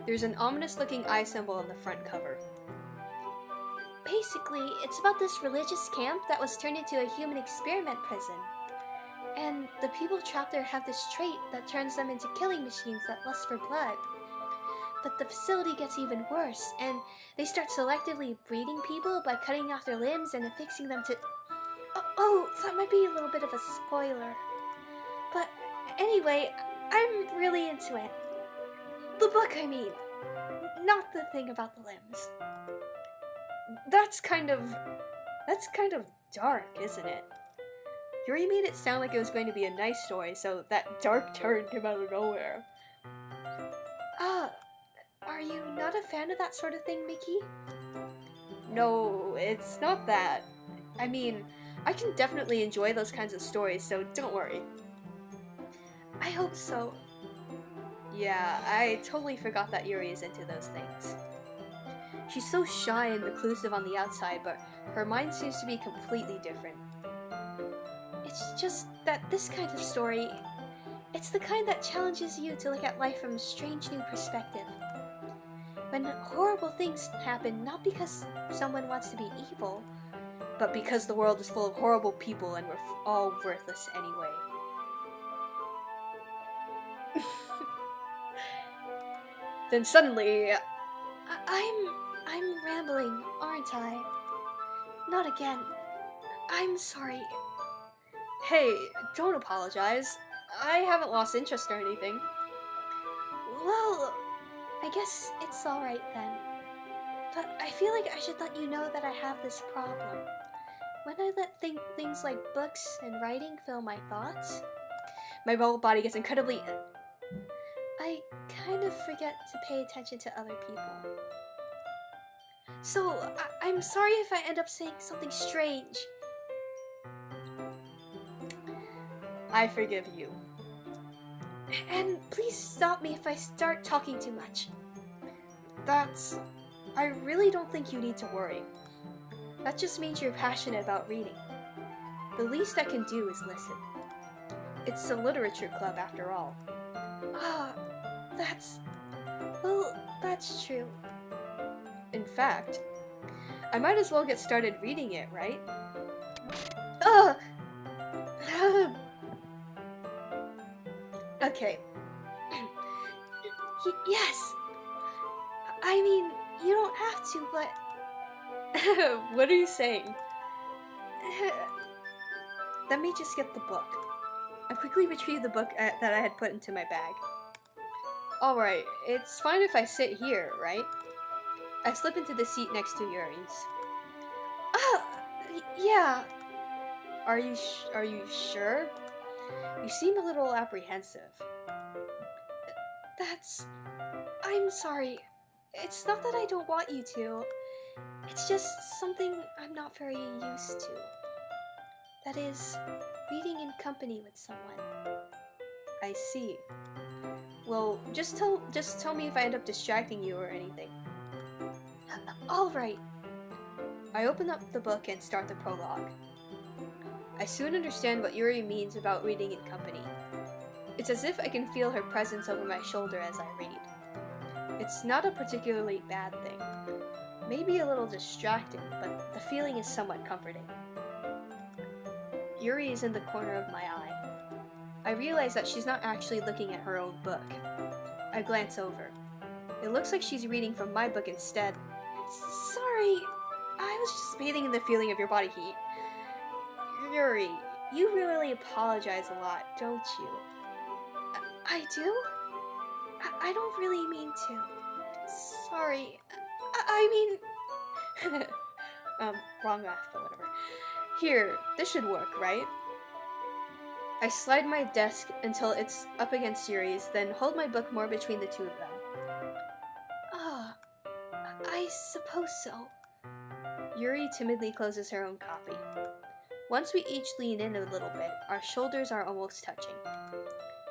B: There's an ominous-looking eye symbol on the front cover.
A: basically, it's about this religious camp that was turned into a human experiment prison. And the people trapped there have this trait that turns them into killing machines that lust for blood. But the facility gets even worse, and they start selectively breeding people by cutting off their limbs and affixing them to... Oh, that might be a little bit of a spoiler. But anyway, I'm really into it. The book, I mean. Not the thing about the limbs.
B: That's kind of dark, isn't it? Yuri made it sound like it was going to be a nice story, so that dark turn came out of nowhere.
A: Are you not a fan of that sort of thing, Mickey?
B: No, it's not that. I mean, I can definitely enjoy those kinds of stories, so don't worry.
A: I hope so.
B: Yeah, I totally forgot that Yuri is into those things. She's so shy and reclusive on the outside, but her mind seems to be completely different.
A: It's just that this kind of story, it's the kind that challenges you to look at life from a strange new perspective. When horrible things happen, not because someone wants to be evil,
B: but because the world is full of horrible people and we're all worthless anyway. Then suddenly...
A: I'm rambling, aren't I? Not again. I'm sorry.
B: Hey, don't apologize. I haven't lost interest or anything.
A: Well, I guess it's alright then. But I feel like I should let you know that I have this problem. When I let things like books and writing fill my thoughts,
B: my whole body gets incredibly...
A: I kind of forget to pay attention to other people. So, I'm sorry if I end up saying something strange.
B: I forgive you.
A: And please stop me if I start talking too much.
B: I really don't think you need to worry. That just means you're passionate about reading. The least I can do is listen. It's a literature club after all.
A: That's true.
B: In fact, I might as well get started reading it, right? Okay.
A: Yes. I mean, you don't have to, but...
B: What are you saying? Let me just get the book. I quickly retrieved the book that I had put into my bag. Alright, it's fine if I sit here, right? I slip into the seat next to Yuri's.
A: Yeah.
B: Are you sure? You seem a little apprehensive.
A: I'm sorry. It's not that I don't want you to. It's just something I'm not very used to. That is, reading in company with someone.
B: I see. Well, just tell me if I end up distracting you or anything.
A: Alright.
B: I open up the book and start the prologue. I soon understand what Yuri means about reading in company. It's as if I can feel her presence over my shoulder as I read. It's not a particularly bad thing. Maybe a little distracting, but the feeling is somewhat comforting. Yuri is in the corner of my eye. I realize that she's not actually looking at her own book. I glance over. It looks like she's reading from my book instead. Sorry, I was just bathing in the feeling of your body heat. Yuri, you really apologize a lot, don't you? I do? I don't really mean to. Sorry. I mean... wrong math, but whatever. Here, this should work, right? I slide my desk until it's up against Yuri's, then hold my book more between the two of them. I suppose so. Yuri timidly closes her own copy. Once we each lean in a little bit, our shoulders are almost touching.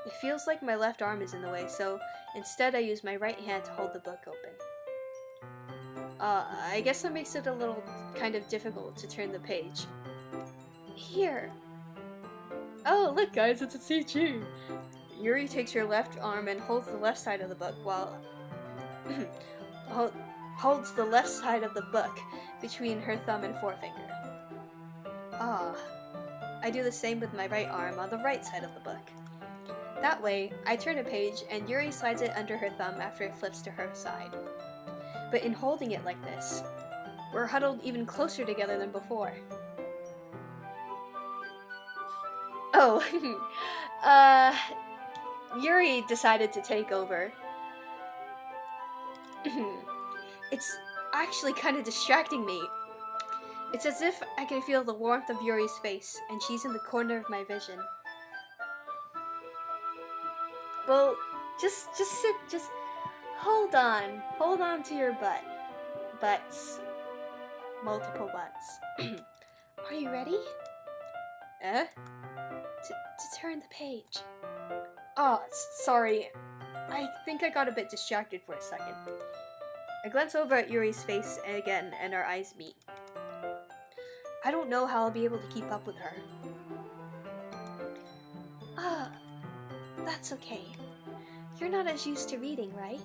B: It feels like my left arm is in the way, so instead I use my right hand to hold the book open. I guess that makes it a little kind of difficult to turn the page. Here. Oh, look guys, it's a CG! Yuri takes her left arm and holds the left side of the book while... holds the left side of the book between her thumb and forefinger. I do the same with my right arm on the right side of the book. That way, I turn a page and Yuri slides it under her thumb after it flips to her side. But in holding it like this, we're huddled even closer together than before. Oh, Yuri decided to take over. It's actually kind of distracting me. It's as if I can feel the warmth of Yuri's face, and she's in the corner of my vision. Well, just sit, just hold on to your butts, multiple butts. Are you ready? To turn the page. Oh, sorry, I think I got a bit distracted for a second. I glance over at Yuri's face again, and our eyes meet. I don't know how I'll be able to keep up with her. That's okay. You're not as used to reading, right?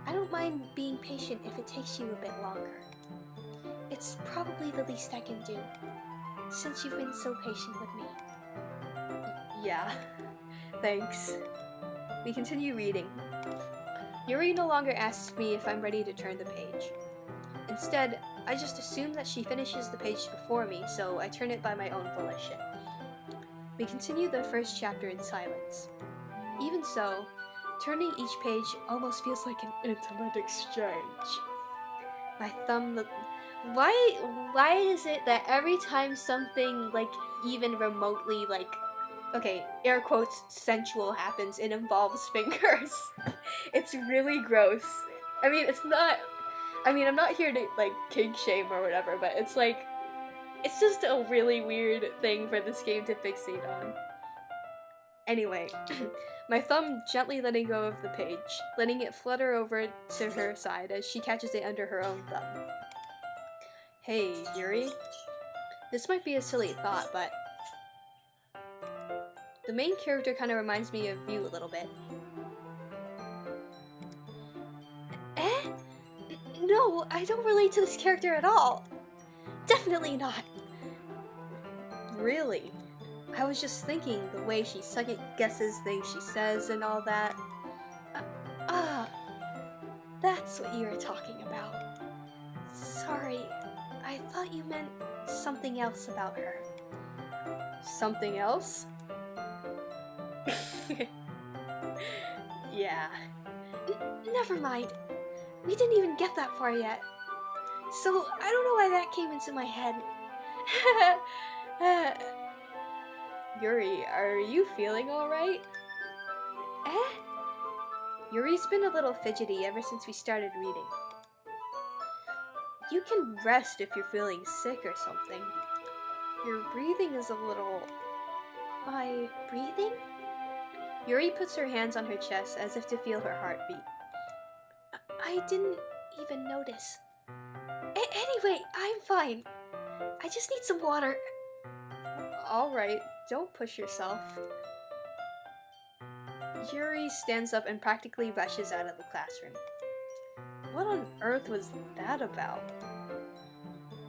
B: I don't mind being patient if it takes you a bit longer. It's probably the least I can do, since you've been so patient with me. Yeah, thanks. We continue reading. Yuri no longer asks me if I'm ready to turn the page. Instead, I just assume that she finishes the page before me, so I turn it by my own volition. We continue the first chapter in silence. Even so, turning each page almost feels like an intimate exchange. My thumb Why is it that every time something, like, even remotely, like, okay, air quotes, sensual happens, it involves fingers? It's really gross. I mean, I'm not here to, like, kink shame or whatever, but it's like, it's just a really weird thing for this game to fixate on. Anyway, my thumb gently letting go of the page, letting it flutter over to her side as she catches it under her own thumb. Hey, Yuri? This might be a silly thought, but the main character kind of reminds me of you a little bit. No, I don't relate to this character at all. Definitely not. Really? I was just thinking the way she second guesses things she says and all that. That's what you were talking about. Sorry, I thought you meant something else about her. Something else? Yeah. Never mind. We didn't even get that far yet. So, I don't know why that came into my head. Yuri, are you feeling alright? Yuri's been a little fidgety ever since we started reading. You can rest if you're feeling sick or something. Your breathing is a little... My breathing? Yuri puts her hands on her chest as if to feel her heartbeat. I didn't even notice. Anyway, I'm fine. I just need some water. Alright, don't push yourself. Yuri stands up and practically rushes out of the classroom. What on earth was that about?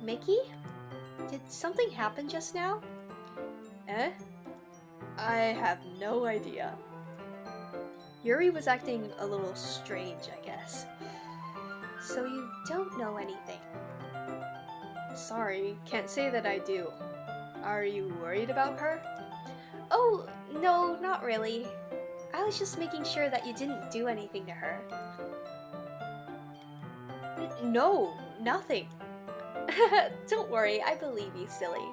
B: Mickey? Did something happen just now? Eh? I have no idea. Yuri was acting a little strange, I guess.
A: So you don't know anything?
B: Sorry, can't say that I do. Are you worried about her?
A: Oh, no, not really. I was just making sure that you didn't do anything to her.
B: No, nothing.
A: Don't worry, I believe you, silly.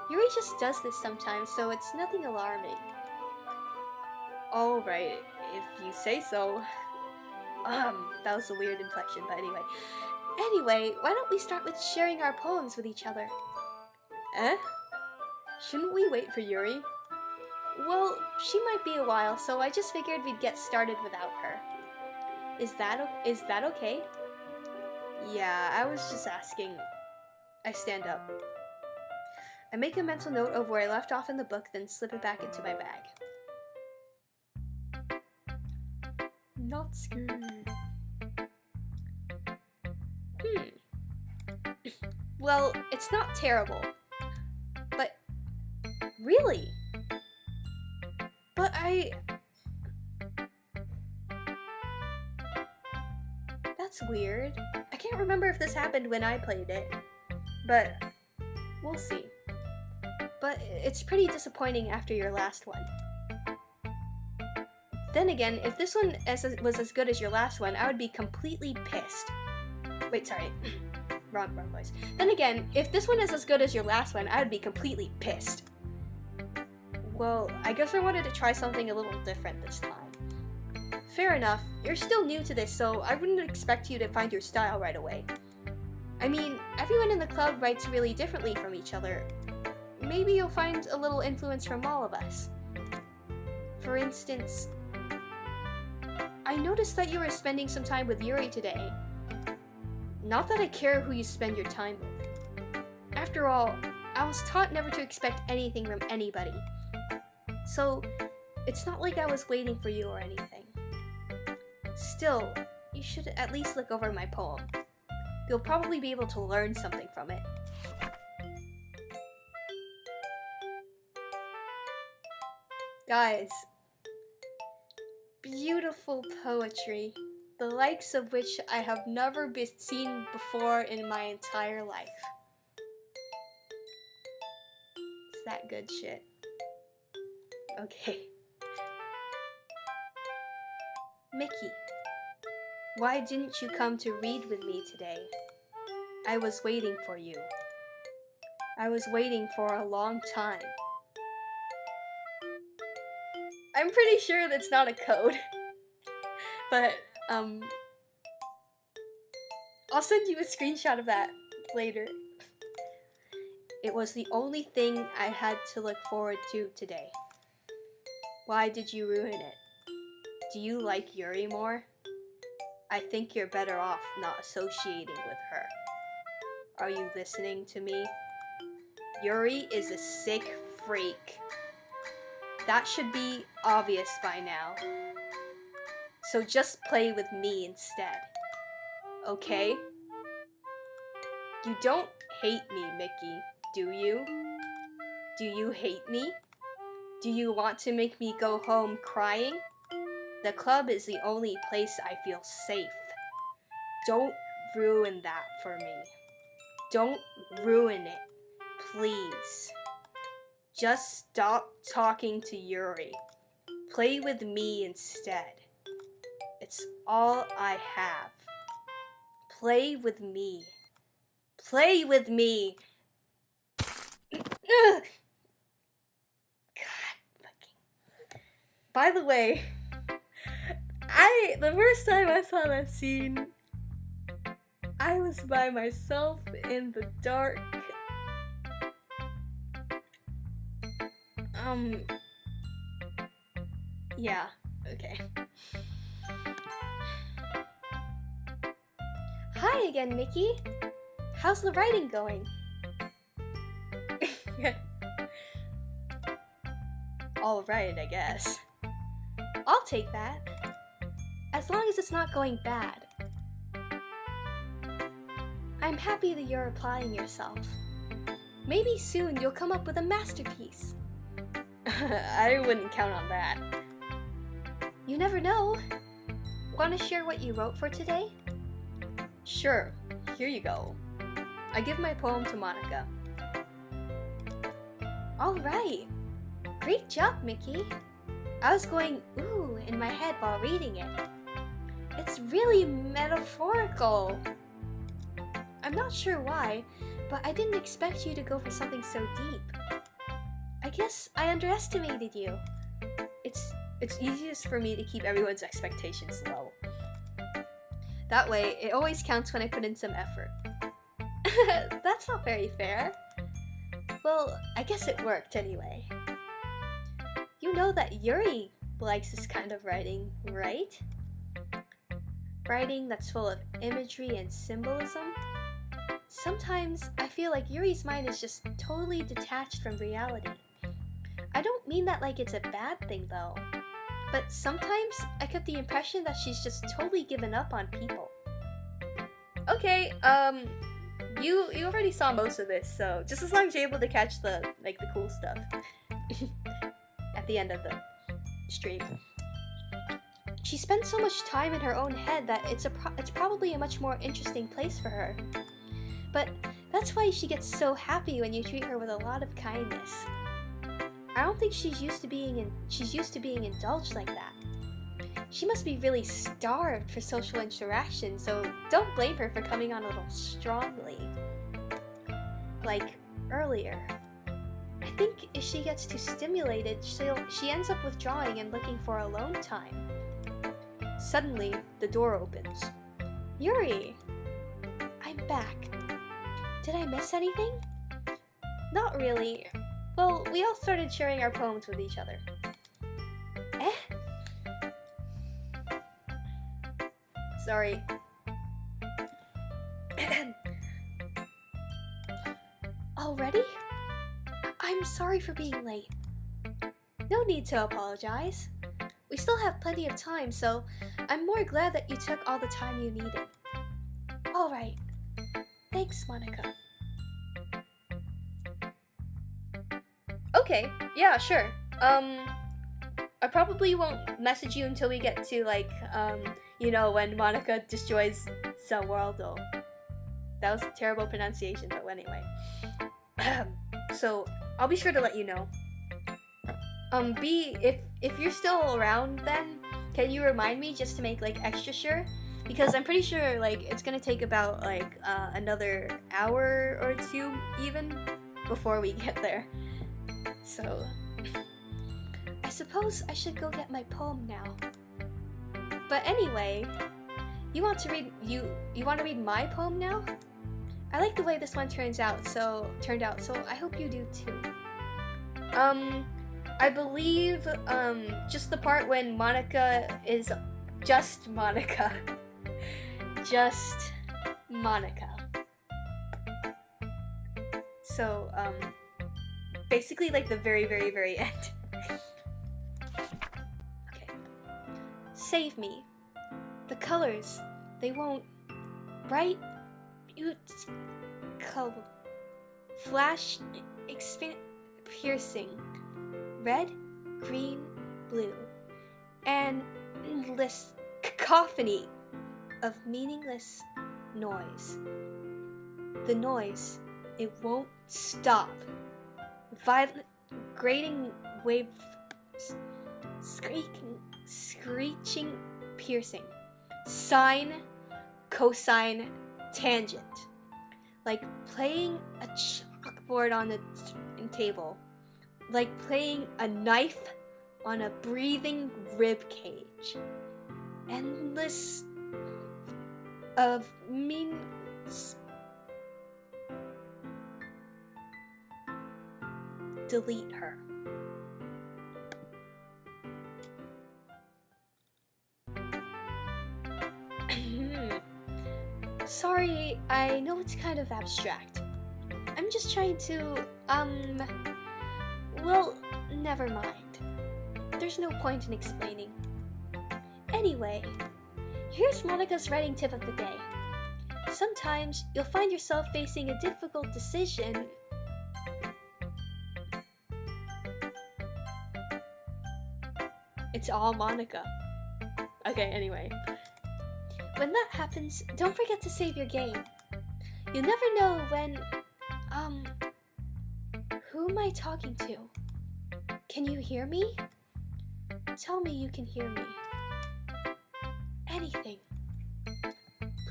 A: Yuri just does this sometimes, so it's nothing alarming.
B: Alright, if you say so. That was a weird inflection, but anyway.
A: Anyway, why don't we start with sharing our poems with each other?
B: Eh? Shouldn't we wait for Yuri?
A: Well, she might be a while, so I just figured we'd get started without her. Is that okay?
B: Yeah, I was just asking. I stand up. I make a mental note of where I left off in the book, then slip it back into my bag. Natsuki.
A: Well, it's not terrible. But really?
B: But
A: That's weird. I can't remember if this happened when I played it. But we'll see. But it's pretty disappointing after your last one. Then again, if this one was as good as your last one, I would be completely pissed. Wait, sorry. wrong voice. Then again, if this one is as good as your last one, I would be completely pissed.
B: Well, I guess I wanted to try something a little different this time.
A: Fair enough. You're still new to this, so I wouldn't expect you to find your style right away. I mean, everyone in the club writes really differently from each other. Maybe you'll find a little influence from all of us. For instance, I noticed that you were spending some time with Yuri today. Not that I care who you spend your time with. After all, I was taught never to expect anything from anybody. So, it's not like I was waiting for you or anything. Still, you should at least look over my poem. You'll probably be able to learn something from it. Guys, beautiful poetry, the likes of which I have never seen before in my entire life. It's that good shit. Okay. Mickey, why didn't you come to read with me today? I was waiting for you. I was waiting for a long time. I'm pretty sure that's not a code. But, I'll send you a screenshot of that later. It was the only thing I had to look forward to today. Why did you ruin it? Do you like Yuri more? I think you're better off not associating with her. Are you listening to me? Yuri is a sick freak. That should be obvious by now. So just play with me instead. Okay? You don't hate me, Mickey, do you? Do you hate me? Do you want to make me go home crying? The club is the only place I feel safe. Don't ruin that for me. Don't ruin it, please. Just stop talking to Yuri. Play with me instead. It's all I have. Play with me. Play with me. God fucking. By the way, the first time I saw that scene, I was by myself in the dark. Yeah, okay. Hi again, Mickey. How's the writing going? Alright, I guess. I'll take that. As long as it's not going bad. I'm happy that you're applying yourself.
B: Maybe soon you'll come up with a masterpiece. I wouldn't count on that. You never know. Want to share what you wrote for today? Sure, here you go. I give my poem to Monika. Alright! Great job, Mickey! I was going ooh in my head while reading it. It's really metaphorical! I'm not sure why, but I didn't expect you to go for something so deep. I guess I underestimated you. It's easiest for me to keep everyone's expectations low. That way, it always counts when I put in some effort. That's not very fair. Well, I guess it worked anyway. You know that Yuri likes this kind of writing, right? Writing that's full of imagery and symbolism. Sometimes I feel like Yuri's mind is just totally detached from reality. I don't mean that like it's a bad thing though, but sometimes I get the impression that she's just totally given up on people. Okay, you already saw most of this, so just as long as you're able to catch the cool stuff at the end of the stream. She spends so much time in her own head that it's probably a much more interesting place for her. But that's why she gets so happy when you treat her with a lot of kindness. I don't think she's used to being indulged like that. She must be really starved for social interaction, so don't blame her for coming on a little strongly. Like earlier. I think if she gets too stimulated, she ends up withdrawing and looking for alone time. Suddenly, the door opens. Yuri! I'm back. Did I miss anything? Not really. Well, we all started sharing our poems with each other. Eh? Sorry. Already? I'm sorry for being late. No need to apologize. We still have plenty of time, so I'm more glad that you took all the time you needed. Alright. Thanks, Monika. Okay, yeah, sure. I probably won't message you until we get to, when Monika destroys the world. That was a terrible pronunciation, but anyway. So, I'll be sure to let you know. If you're still around then, can you remind me just to make, extra sure? Because I'm pretty sure, it's gonna take about, another hour or two, even, before we get there. So, I suppose I should go get my poem now. But anyway, you want to read my poem now? I like the way this one turned out, so I hope you do too. I believe, just the part when Monika is just Monika. Just Monika. So, basically, the very, very, very end. Okay. Save me. The colors, they won't. Bright, beautiful, flash, expand, piercing. Red, green, blue. And endless cacophony of meaningless noise. The noise, it won't stop. Violent, grating waves, screeching, piercing. Sine, cosine, tangent. Like playing a chalkboard on the table. Like playing a knife on a breathing rib cage. Endless of means. Delete her. Sorry, I know it's kind of abstract. I'm just trying to, well, never mind. There's no point in explaining. Anyway, here's Monika's writing tip of the day. Sometimes you'll find yourself facing a difficult decision, It's all Monika. Okay, anyway. When that happens, don't forget to save your game. You never know when, who am I talking to? Can you hear me? Tell me you can hear me. Anything.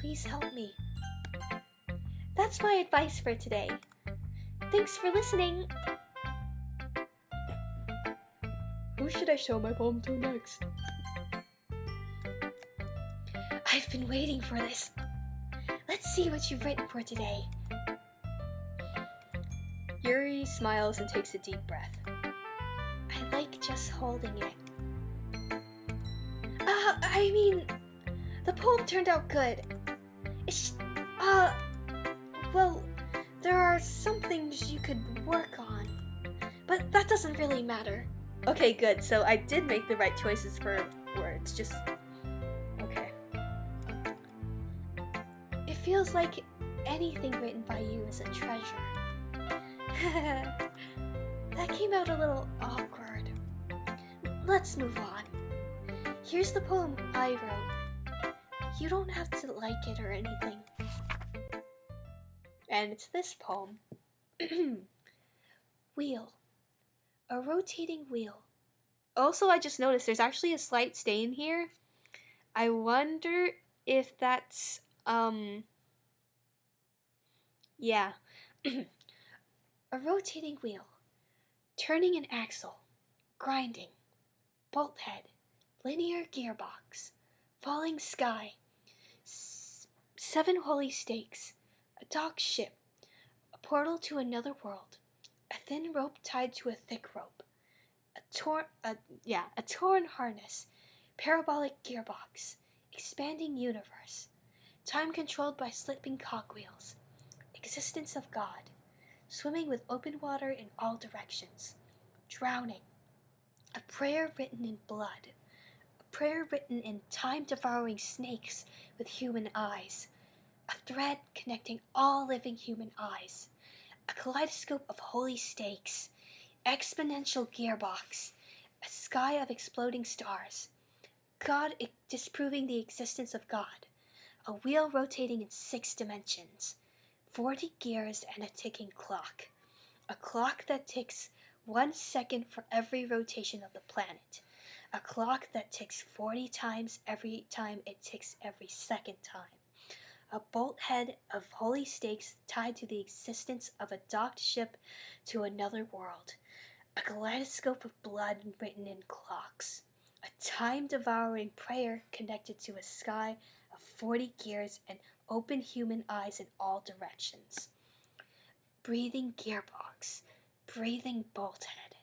B: Please help me. That's my advice for today. Thanks for listening. Who should I show my poem to next? I've been waiting for this. Let's see what you've written for today. Yuri smiles and takes a deep breath. I like just holding it. The poem turned out good. Well, there are some things you could work on, but that doesn't really matter. Okay, good. So I did make the right choices for words, just... okay. It feels like anything written by you is a treasure. That came out a little awkward. Let's move on. Here's the poem I wrote. You don't have to like it or anything. And it's this poem. Wheel. A rotating wheel. Also, I just noticed there's actually a slight stain here. I wonder if that's, yeah. A rotating wheel. Turning an axle. Grinding. Bolt head. Linear gearbox. Falling sky. 7 holy stakes. A dock ship. A portal to another world. A thin rope tied to a thick rope. A torn harness. Parabolic gearbox. Expanding universe. Time controlled by slipping cogwheels. Existence of God. Swimming with open water in all directions. Drowning. A prayer written in blood. A prayer written in time-devouring snakes with human eyes. A thread connecting all living human eyes. A kaleidoscope of holy stakes. Exponential gearbox. A sky of exploding stars. God disproving the existence of God. A wheel rotating in 6 dimensions. 40 gears and a ticking clock. A clock that ticks 1 second for every rotation of the planet. A clock that ticks 40 times every time it ticks every second time. A bolt head of holy stakes tied to the existence of a docked ship to another world. A kaleidoscope of blood written in clocks. A time-devouring prayer connected to a sky of 40 gears and open human eyes in all directions. Breathing gearbox. Breathing bolt head.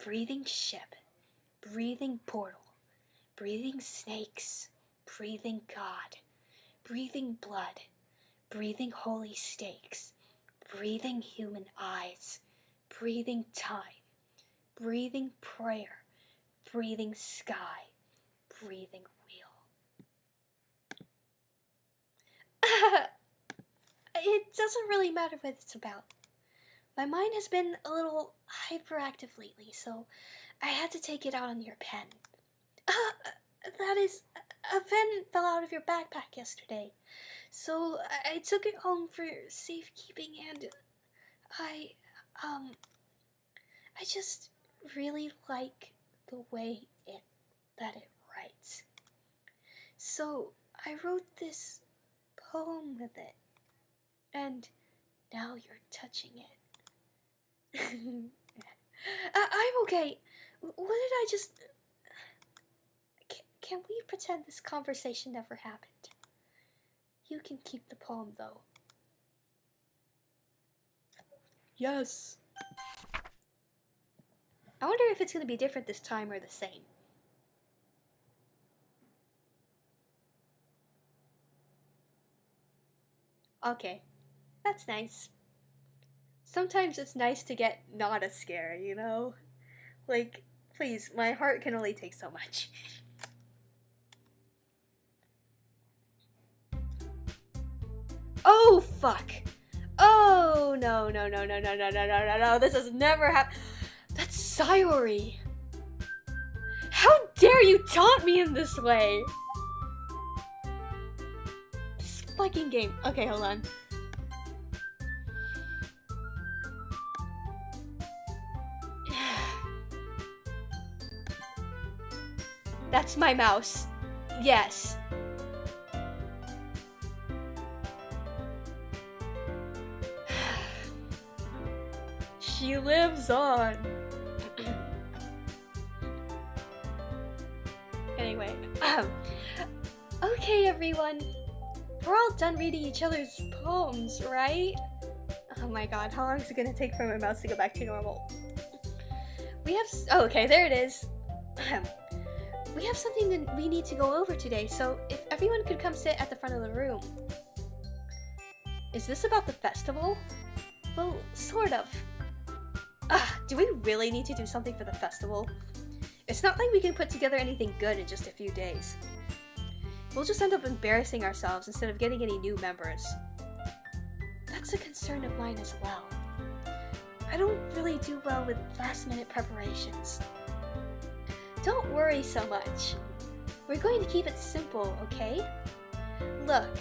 B: Breathing ship. Breathing portal. Breathing snakes. Breathing God. Breathing blood. Breathing holy stakes. Breathing human eyes. Breathing time. Breathing prayer. Breathing sky. Breathing wheel. It doesn't really matter what it's about. My mind has been a little hyperactive lately, so I had to take it out on your pen. That is, a pen fell out of your backpack yesterday, so I took it home for safekeeping, and I just really like the way that it writes. So I wrote this poem with it, and now you're touching it. I'm okay. What did I just... Can we pretend this conversation never happened? You can keep the poem, though. Yes. I wonder if it's going to be different this time or the same. Okay, that's nice. Sometimes it's nice to get not a scare, you know? Like, please, my heart can only take so much. Oh, fuck! Oh, no, this has never happened. That's Sayori! How dare you taunt me in this way? This fucking game. Okay, hold on. That's my mouse. Yes. She lives on. Anyway, okay everyone. We're all done reading each other's poems, right? Oh my god, how long is it gonna take for my mouse to go back to normal? We have oh, okay, there it is. We have something that we need to go over today, so if everyone could come sit at the front of the room. Is this about the festival? Well, sort of. Do we really need to do something for the festival? It's not like we can put together anything good in just a few days. We'll just end up embarrassing ourselves instead of getting any new members. That's a concern of mine as well. I don't really do well with last-minute preparations. Don't worry so much. We're going to keep it simple, okay? Look,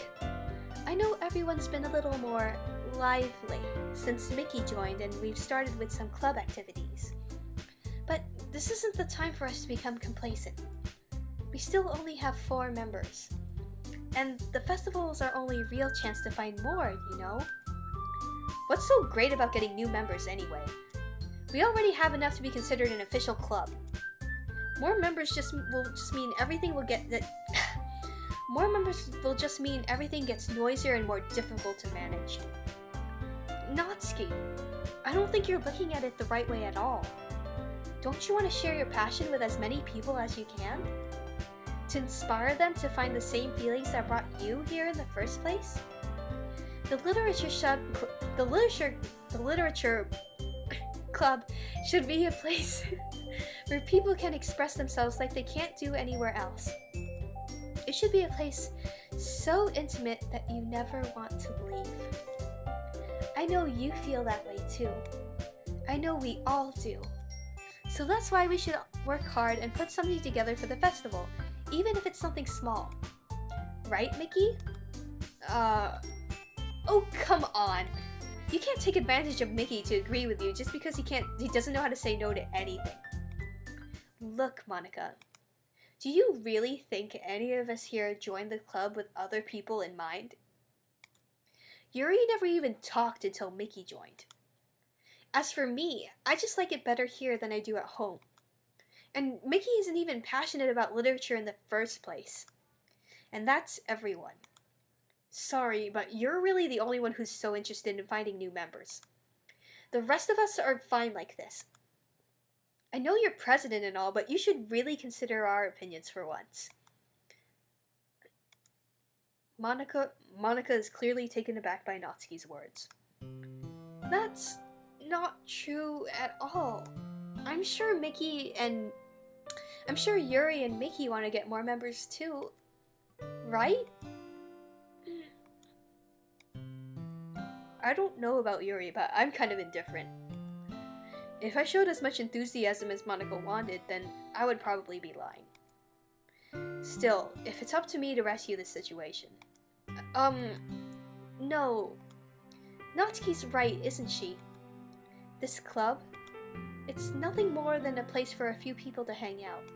B: I know everyone's been a little more lively since Mickey joined and we've started with some club activities. But this isn't the time for us to become complacent. We still only have 4 members. And the festivals are our only real chance to find more, you know? What's so great about getting new members anyway? We already have enough to be considered an official club. More members will just mean everything will get More members will just mean everything gets noisier and more difficult to manage. Natsuki, I don't think you're looking at it the right way at all. Don't you want to share your passion with as many people as you can? To inspire them to find the same feelings that brought you here in the first place? The literature club should be a place where people can express themselves like they can't do anywhere else. It should be a place so intimate that you never want to leave. I know you feel that way too. I know we all do. So that's why we should work hard and put something together for the festival, even if it's something small. Right, Mickey? Oh, come on. You can't take advantage of Mickey to agree with you just because he doesn't know how to say no to anything. Look, Monika, do you really think any of us here joined the club with other people in mind? Yuri never even talked until Mickey joined. As for me, I just like it better here than I do at home. And Mickey isn't even passionate about literature in the first place. And that's everyone. Sorry, but you're really the only one who's so interested in finding new members. The rest of us are fine like this. I know you're president and all, but you should really consider our opinions for once. Monika is clearly taken aback by Natsuki's words. That's not true at all. I'm sure Yuri and Mickey want to get more members too, right? I don't know about Yuri, but I'm kind of indifferent. If I showed as much enthusiasm as Monika wanted, then I would probably be lying. Still, if it's up to me to rescue this situation. No. Natsuki's right, isn't she? This club? It's nothing more than a place for a few people to hang out.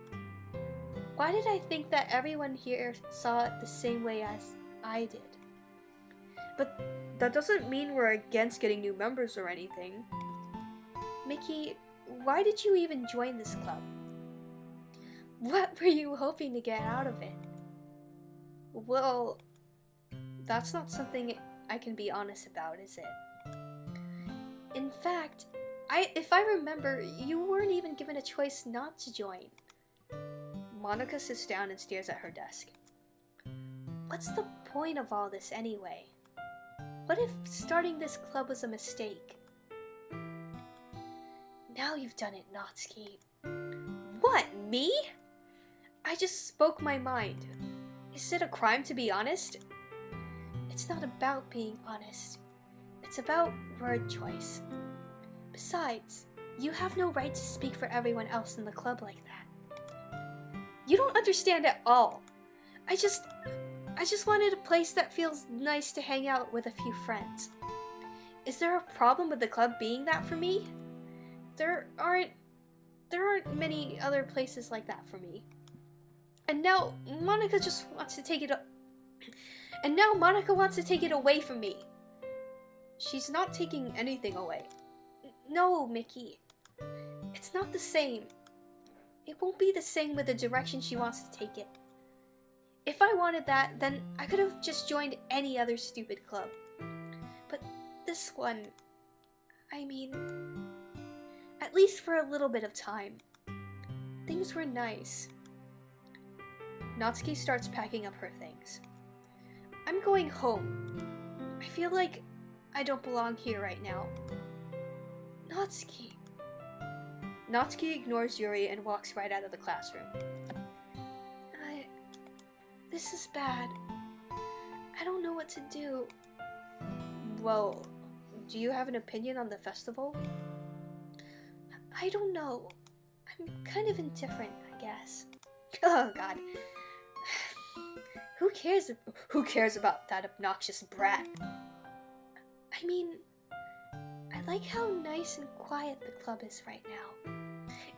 B: Why did I think that everyone here saw it the same way as I did? But that doesn't mean we're against getting new members or anything. Mickey, why did you even join this club? What were you hoping to get out of it? Well, that's not something I can be honest about, is it? In fact, if I remember, you weren't even given a choice not to join. Monika sits down and stares at her desk. What's the point of all this anyway? What if starting this club was a mistake? Now you've done it, Natsuki. What, me? I just spoke my mind. Is it a crime to be honest? It's not about being honest. It's about word choice. Besides, you have no right to speak for everyone else in the club like that. You don't understand at all. I just wanted a place that feels nice to hang out with a few friends. Is there a problem with the club being that for me? There aren't many other places like that for me. And now Monika wants to take it away from me. She's not taking anything away. No, Mickey. It's not the same. It won't be the same with the direction she wants to take it. If I wanted that, then I could have just joined any other stupid club. But this one, I mean, at least for a little bit of time, things were nice. Natsuki starts packing up her things. I'm going home. I feel like I don't belong here right now. Natsuki. Natsuki ignores Yuri and walks right out of the classroom. This is bad. I don't know what to do. Well, do you have an opinion on the festival? I don't know. I'm kind of indifferent, I guess. Oh god. Who cares about that obnoxious brat? I mean, I like how nice and quiet the club is right now.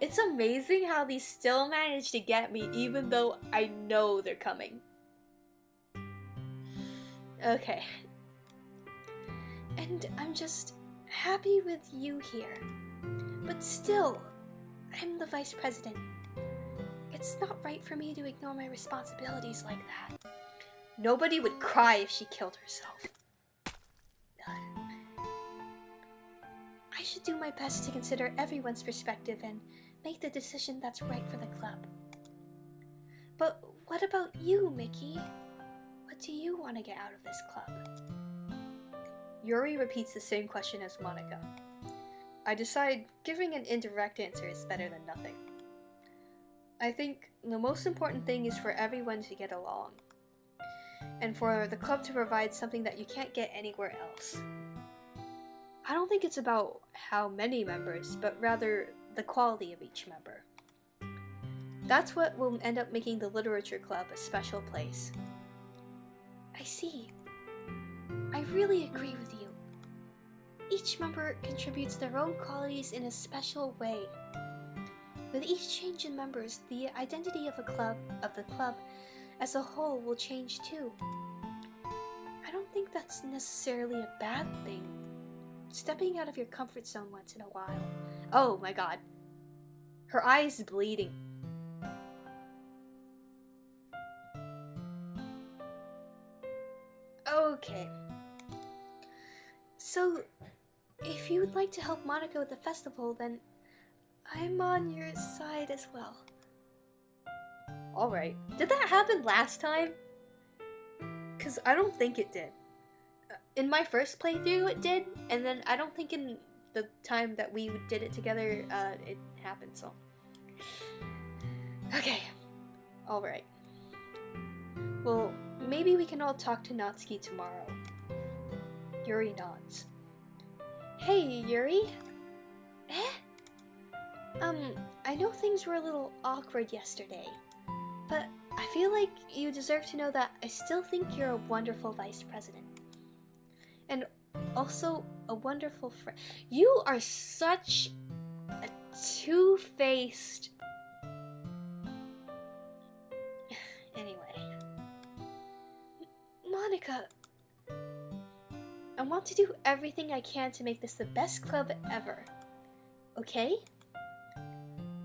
B: It's amazing how they still manage to get me even though I know they're coming. Okay. And I'm just happy with you here. But still, I'm the vice president. It's not right for me to ignore my responsibilities like that. Nobody would cry if she killed herself. I should do my best to consider everyone's perspective and make the decision that's right for the club. But what about you, Mickey? What do you want to get out of this club? Yuri repeats the same question as Monika. I decide giving an indirect answer is better than nothing. I think the most important thing is for everyone to get along, and for the club to provide something that you can't get anywhere else. I don't think it's about how many members, but rather the quality of each member. That's what will end up making the literature club a special place. I see. I really agree with you. Each member contributes their own qualities in a special way. With each change in members, the identity of the club as a whole will change too. I don't think that's necessarily a bad thing. Stepping out of your comfort zone once in a while. Oh my god. Her eye is bleeding. Okay. So, if you would like to help Monika with the festival, then I'm on your side as well. Alright. Did that happen last time? Because I don't think it did. In my first playthrough it did, and then I don't think in the time that we did it together it happened, so. Okay. Alright. Well, maybe we can all talk to Natsuki tomorrow. Yuri nods. Hey, Yuri? I know things were a little awkward yesterday, but I feel like you deserve to know that I still think you're a wonderful vice president. And also a wonderful friend. You are such a two-faced... Anyway. Monika, I want to do everything I can to make this the best club ever. Okay?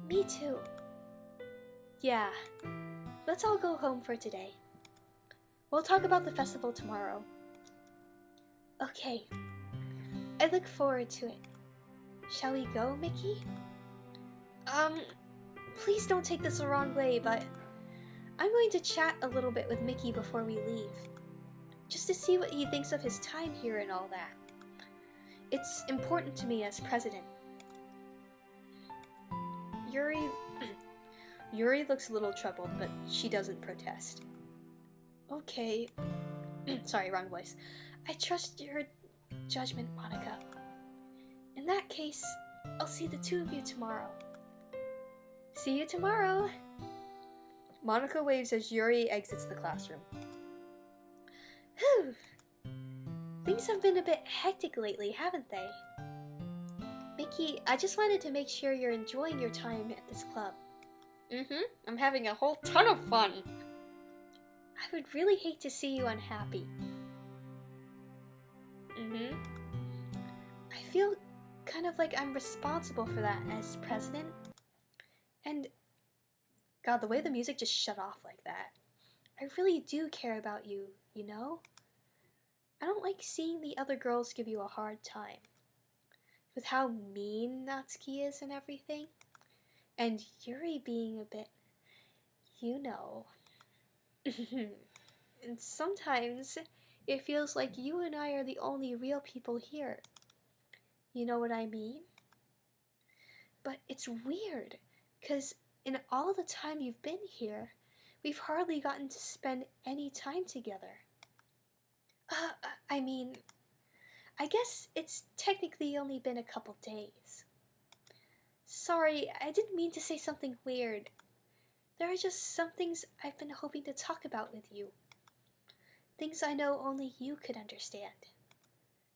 B: Me too. Yeah. Let's all go home for today. We'll talk about the festival tomorrow. Okay. I look forward to it. Shall we go, Mickey? Please don't take this the wrong way, but I'm going to chat a little bit with Mickey before we leave. Just to see what he thinks of his time here and all that. It's important to me as president. Yuri looks a little troubled, but she doesn't protest. Okay. Sorry, wrong voice. I trust your judgment, Monika. In that case, I'll see the two of you tomorrow. See you tomorrow! Monika waves as Yuri exits the classroom.
A: Whew. Things have been a bit hectic lately, haven't they? Miki, I just wanted to make sure you're enjoying your time at this club.
B: I'm having a whole ton of fun.
A: I would really hate to see you unhappy. I feel kind of like I'm responsible for that as president. And
B: God, the way the music just shut off like that.
A: I really do care about you, you know? I don't like seeing the other girls give you a hard time. With how mean Natsuki is and everything. And Yuri being a bit, you know. And sometimes it feels like you and I are the only real people here. You know what I mean? But it's weird, 'cause in all the time you've been here, we've hardly gotten to spend any time together. I mean, I guess it's technically only been a couple days. Sorry, I didn't mean to say something weird. There are just some things I've been hoping to talk about with you. Things I know only you could understand.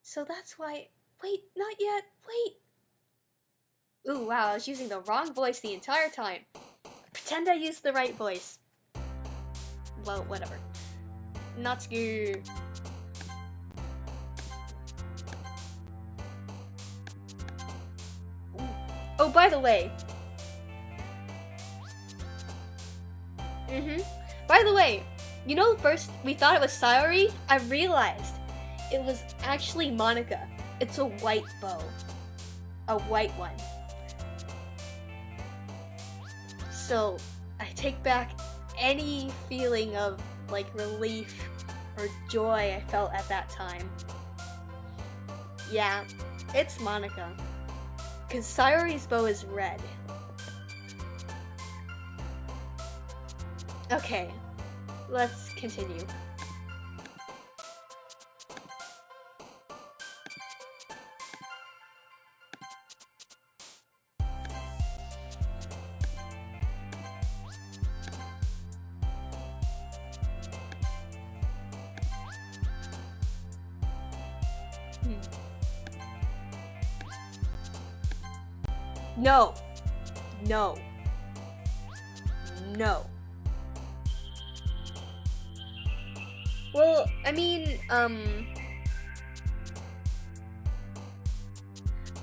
A: So that's why... Wait, not yet, wait!
B: Ooh, wow, I was using the wrong voice the entire time. Pretend I used the right voice. Well, whatever. Natsuki. Oh, by the way. By the way, you know, first we thought it was Sayori. I realized it was actually Monika. It's a white bow. A white one. So, I take back any feeling of, like, relief or joy I felt at that time. Yeah, it's Monika. Because Sayori's bow is red. Okay, let's continue. No. No. No. Well, I mean, I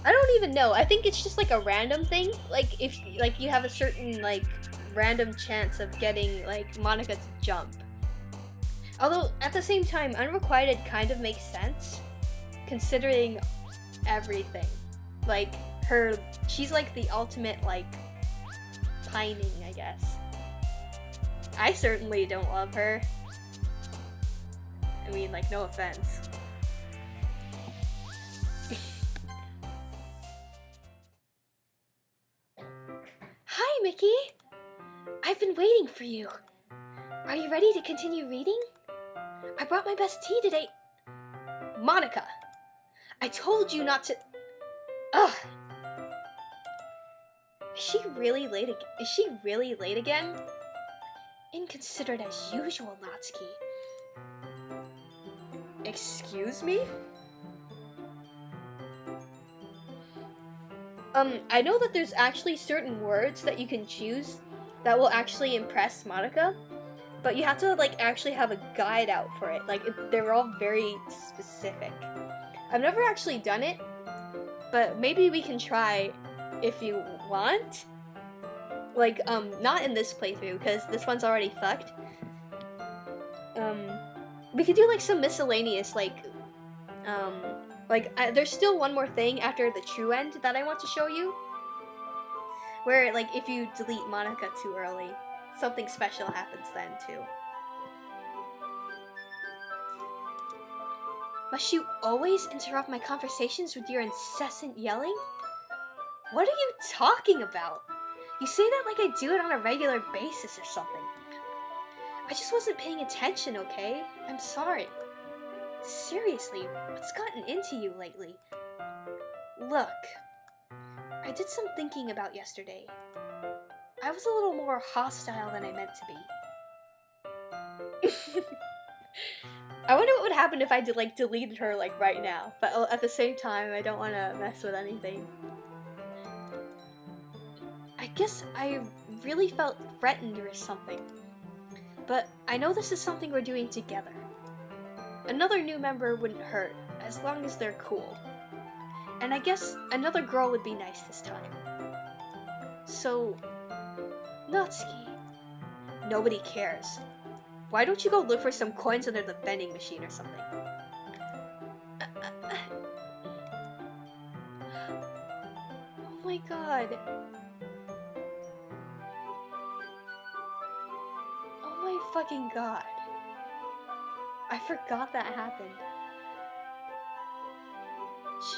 B: don't even know. I think it's just like a random thing. Like, if, like, you have a certain, like, random chance of getting, like, Monika to jump. Although, at the same time, unrequited kind of makes sense, considering everything. Like, she's like the ultimate, like, pining, I guess. I certainly don't love her. I mean, like, no offense.
A: Hi, Miki! I've been waiting for you. Are you ready to continue reading? I brought my best tea today.
B: Monika! I told you not to... Ugh! Is she really late again?
A: Inconsiderate as usual, Natsuki.
B: Excuse me? I know that there's actually certain words that you can choose that will actually impress Monika, but you have to, like, actually have a guide out for it. Like, they're all very specific. I've never actually done it, but maybe we can try if you want. Like, not in this playthrough, because this one's already fucked. We could do, like, some miscellaneous, like, there's still one more thing after the true end that I want to show you. Where, like, if you delete Monika too early, something special happens then, too.
A: Must you always interrupt my conversations with your incessant yelling?
B: What are you talking about?
A: You say that like I do it on a regular basis or something. I just wasn't paying attention, okay? I'm sorry. Seriously, what's gotten into you lately? Look, I did some thinking about yesterday. I was a little more hostile than I meant to be.
B: I wonder what would happen if I deleted her right now, but at the same time I don't want to mess with anything. I guess I really felt threatened or something. But I know this is something we're doing together. Another new member wouldn't hurt, as long as they're cool. And I guess another girl would be nice this time. So, Natsuki. Nobody cares. Why don't you go look for some coins under the vending machine or something? Oh my god. Oh my fucking god. I forgot that happened.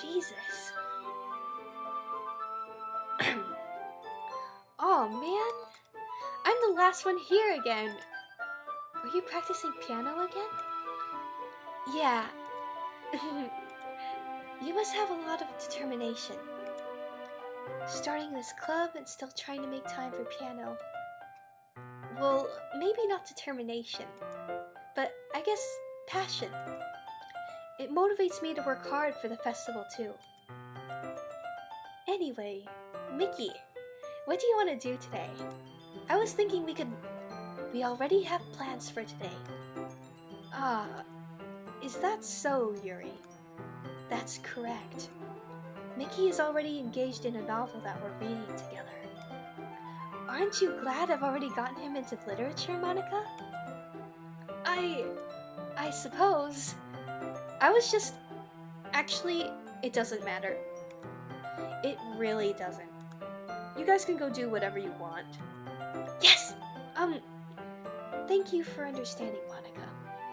B: Jesus. Oh man. I'm the last one here again. Were you practicing piano again? Yeah. You must have a lot of determination. Starting this club and still trying to make time for piano. Well, maybe not determination, but I guess passion. It motivates me to work hard for the festival too. Anyway, Mickey, what do you want to do today? I was thinking we already have plans for today. Ah, is that so, Yuri? That's correct. Mickey is already engaged in a novel that we're reading together. Aren't you glad I've already gotten him into literature, Monika? I suppose. I was just... Actually, it doesn't matter. It really doesn't. You guys can go do whatever you want. Yes! Thank you for understanding, Monika.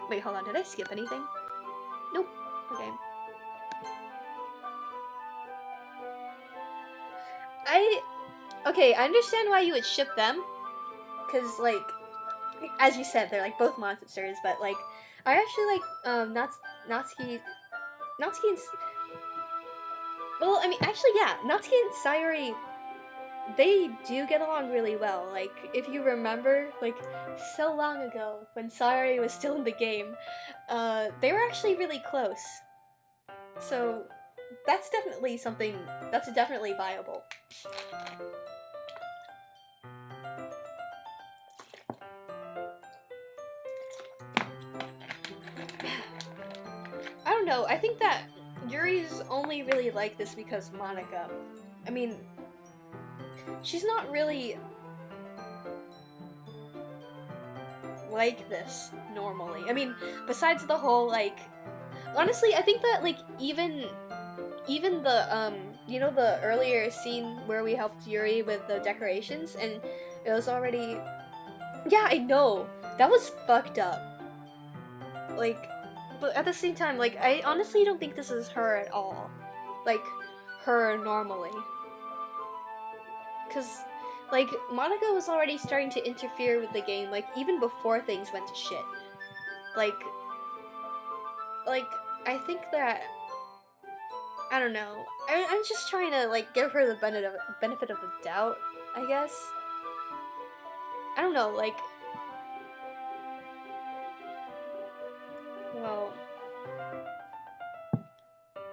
B: Wait, hold on, did I skip anything? Nope. Okay. I understand why you would ship them. Cause, as you said, they're, both monsters, but, I actually like, Natsuki and... Well, I mean, actually, yeah, Natsuki and Sayori, they do get along really well. If you remember, so long ago, when Sayori was still in the game, they were actually really close. So, that's definitely something, that's definitely viable. I don't know, I think that Yuri's only really like this because Monika. I mean, she's not really like this normally. I mean, besides the whole, honestly, I think that, even the, you know, the earlier scene where we helped Yuri with the decorations, and it was already... Yeah, I know! That was fucked up. But at the same time, I honestly don't think this is her at all. Her normally. Cause, Monika was already starting to interfere with the game, even before things went to shit. I think that... I don't know. I'm just trying to, give her the benefit of the doubt, I guess. I don't know, well...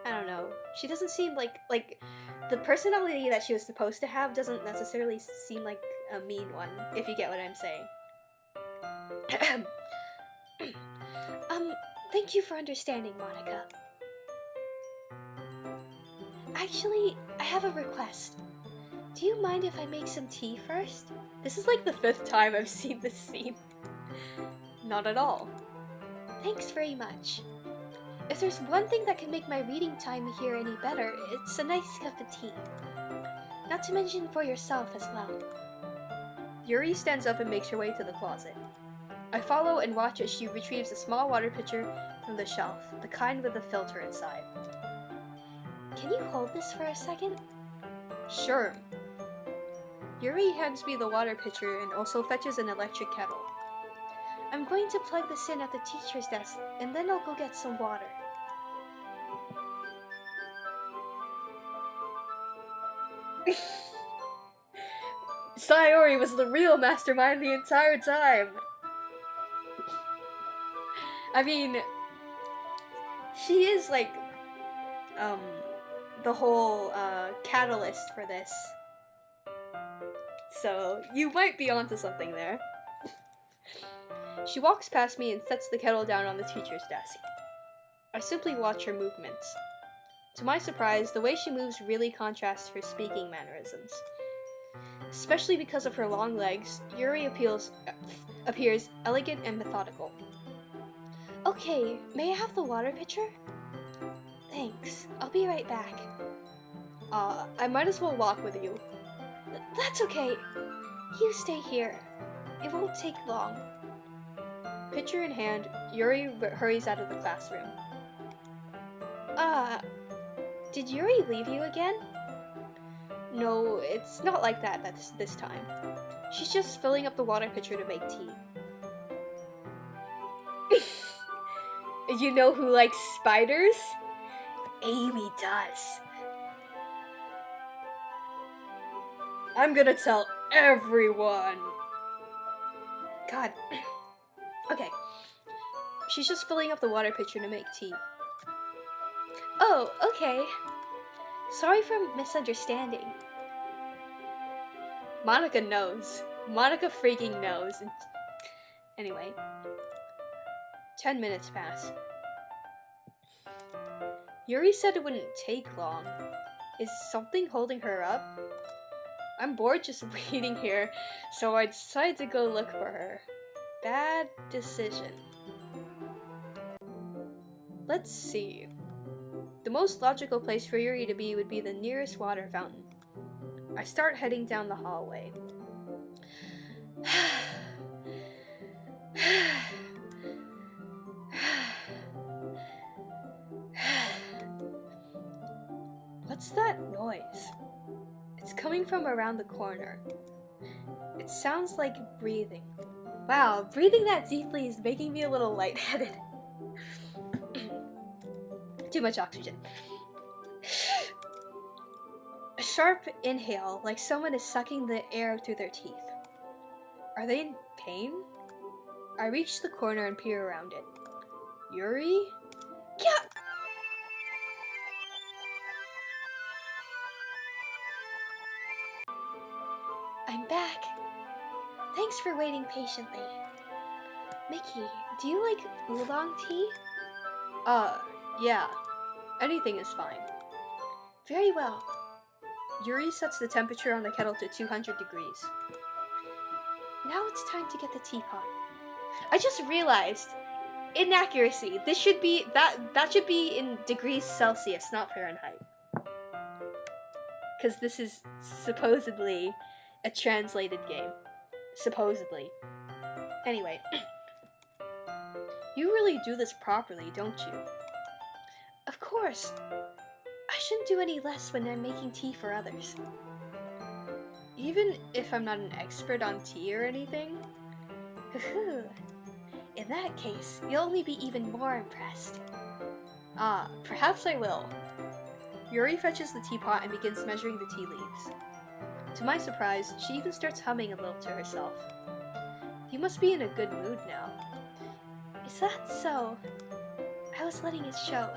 B: I don't know. She doesn't seem like, the personality that she was supposed to have doesn't necessarily seem like a mean one, if you get what I'm saying. Thank you for understanding, Monika. Actually, I have a request. Do you mind if I make some tea first? This is the 5th time I've seen this scene. Not at all. Thanks very much. If there's one thing that can make my reading time here any better, it's a nice cup of tea. Not to mention for yourself as well. Yuri stands up and makes her way to the closet. I follow and watch as she retrieves a small water pitcher from the shelf, the kind with a filter inside. Can you hold this for a second? Sure. Yuri hands me the water pitcher and also fetches an electric kettle. I'm going to plug this in at the teacher's desk, and then I'll go get some water. Sayori was the real mastermind the entire time! I mean, she is like, the whole, catalyst for this. So, you might be onto something there. She walks past me and sets the kettle down on the teacher's desk. I simply watch her movements. To my surprise, the way she moves really contrasts her speaking mannerisms. Especially because of her long legs, Yuri appears elegant and methodical. Okay, may I have the water pitcher? Thanks, I'll be right back. I might as well walk with you. That's okay. You stay here. It won't take long. Pitcher in hand, Yuri hurries out of the classroom. Did Yuri leave you again? No, it's not like that this time. She's just filling up the water pitcher to make tea. You know who likes spiders? Amy does. I'm gonna tell everyone. God. Okay. She's just filling up the water pitcher to make tea. Oh, okay. Sorry for misunderstanding. Monika knows. Monika freaking knows. Anyway. 10 minutes pass. Yuri said it wouldn't take long. Is something holding her up? I'm bored just waiting here, so I decided to go look for her. Bad decision. Let's see. The most logical place for Yuri to be would be the nearest water fountain. I start heading down the hallway. What's that noise? It's coming from around the corner. It sounds like breathing. Wow, breathing that deeply is making me a little lightheaded. Too much oxygen. A sharp inhale, like someone is sucking the air through their teeth. Are they in pain? I reach the corner and peer around it. Yuri? Yeah! I'm back. Thanks for waiting patiently. Mickey, do you like oolong tea? Yeah. Anything is fine. Very well. Yuri sets the temperature on the kettle to 200 degrees. Now it's time to get the teapot. I just realized, inaccuracy. This should be, that should be in degrees Celsius, not Fahrenheit. Because this is supposedly a translated game. Supposedly. Anyway. You really do this properly, don't you? Of course. I shouldn't do any less when I'm making tea for others. Even if I'm not an expert on tea or anything? In that case, you'll only be even more impressed. Perhaps I will. Yuri fetches the teapot and begins measuring the tea leaves. To my surprise, she even starts humming a little to herself. You must be in a good mood now. Is that so? I was letting it show.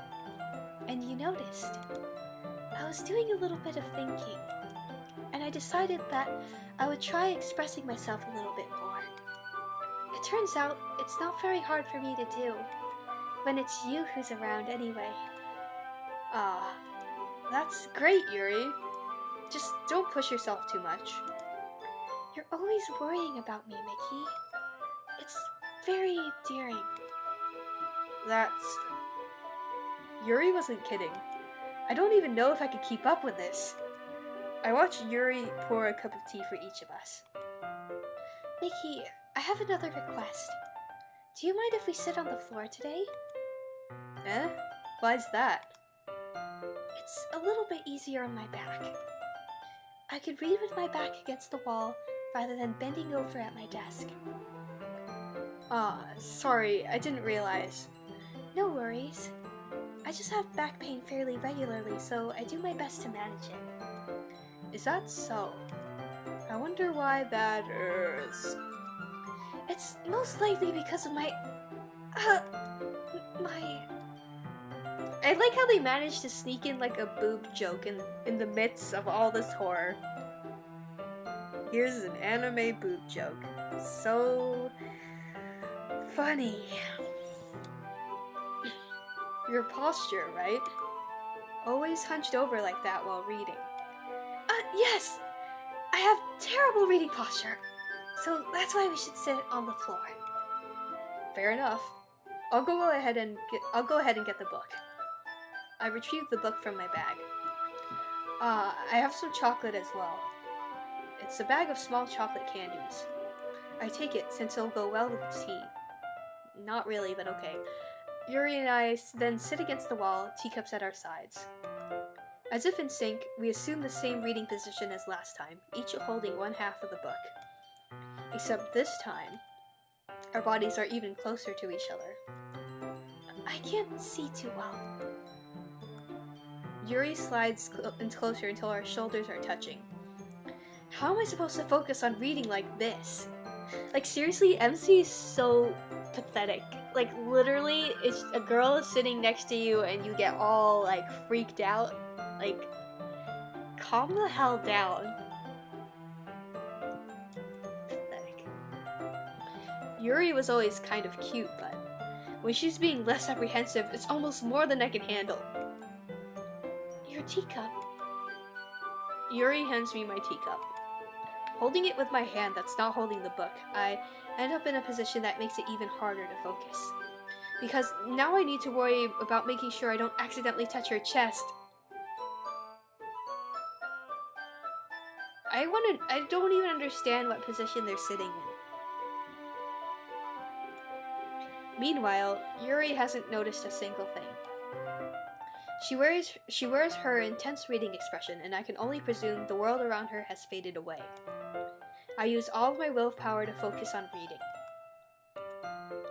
B: And you noticed. I was doing a little bit of thinking. And I decided that I would try expressing myself a little bit more. It turns out it's not very hard for me to do. When it's you who's around anyway. That's great, Yuri. Just don't push yourself too much. You're always worrying about me, Mickey. It's very endearing. Yuri wasn't kidding. I don't even know if I could keep up with this. I watched Yuri pour a cup of tea for each of us. Mickey, I have another request. Do you mind if we sit on the floor today? Why's that? It's a little bit easier on my back. I could read with my back against the wall rather than bending over at my desk. Sorry, I didn't realize. No worries. I just have back pain fairly regularly, so I do my best to manage it. Is that so? I wonder why that is. It's most likely because of my... My... I like how they managed to sneak in like a boob joke in the midst of all this horror. Here's an anime boob joke. So... funny. Your posture, right? Always hunched over like that while reading. Yes! I have terrible reading posture. So that's why we should sit on the floor. Fair enough. I'll go ahead and get the book. I retrieved the book from my bag. I have some chocolate as well. It's a bag of small chocolate candies. I take it since it'll go well with tea. Not really, but okay. Yuri and I then sit against the wall, teacups at our sides. As if in sync, we assume the same reading position as last time, each holding one half of the book. Except this time, our bodies are even closer to each other. I can't see too well. Yuri slides closer until our shoulders are touching. How am I supposed to focus on reading like this? Like, seriously, MC is so pathetic. Like, literally, it's a girl is sitting next to you and you get all, like, freaked out. Like, calm the hell down. Pathetic. Yuri was always kind of cute, but when she's being less apprehensive, it's almost more than I can handle. Your teacup. Yuri hands me my teacup. Holding it with my hand that's not holding the book, I end up in a position that makes it even harder to focus. Because now I need to worry about making sure I don't accidentally touch her chest. I don't even understand what position they're sitting in. Meanwhile, Yuri hasn't noticed a single thing. She wears her intense reading expression, and I can only presume the world around her has faded away. I use all of my willpower to focus on reading.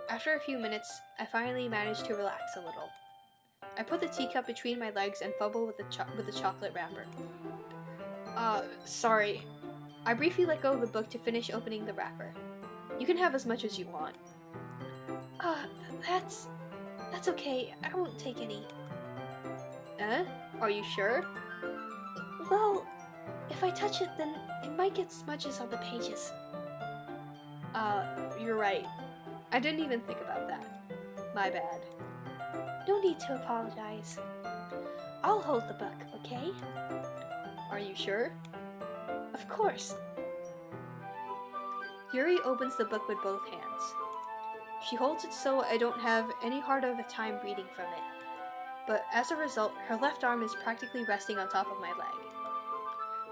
B: After a few minutes, I finally manage to relax a little. I put the teacup between my legs and fumble with the chocolate wrapper. Sorry. I briefly let go of the book to finish opening the wrapper. You can have as much as you want. That's okay. I won't take any. Are you sure? Well, if I touch it, then it might get smudges on the pages. You're right. I didn't even think about that. My bad. No need to apologize. I'll hold the book, okay? Are you sure? Of course. Yuri opens the book with both hands. She holds it so I don't have any hard of a time reading from it. But as a result, her left arm is practically resting on top of my leg.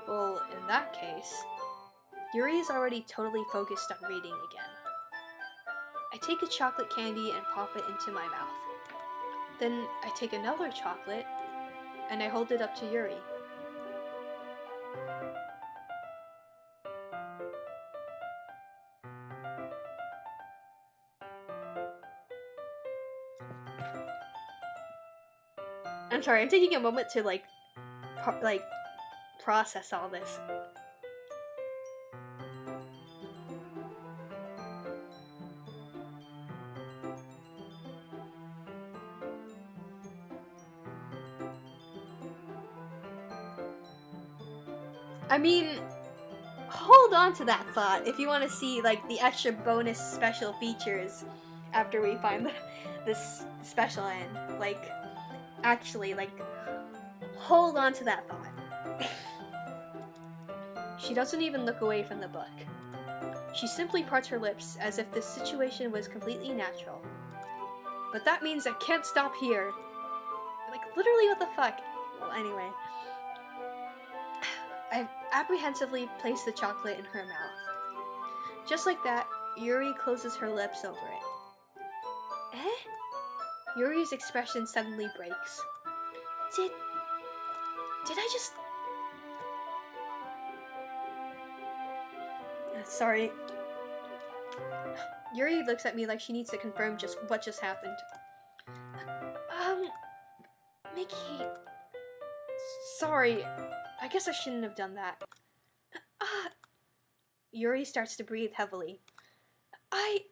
B: Well, in that case, Yuri is already totally focused on reading again. I take a chocolate candy and pop it into my mouth. Then I take another chocolate and I hold it up to Yuri. I'm sorry, I'm taking a moment to process all this. I mean, hold on to that thought if you want to see like the extra bonus special features after we find this special end. Like, actually, like, hold on to that thought. She doesn't even look away from the book. She simply parts her lips as if this situation was completely natural. But that means I can't stop here. Like, literally, what the fuck? Well, anyway. I apprehensively place the chocolate in her mouth. Just like that, Yuri closes her lips over it. Yuri's expression suddenly breaks. Did I just... Sorry. Yuri looks at me like she needs to confirm just what just happened. Mickey... Sorry. I guess I shouldn't have done that. Yuri starts to breathe heavily. I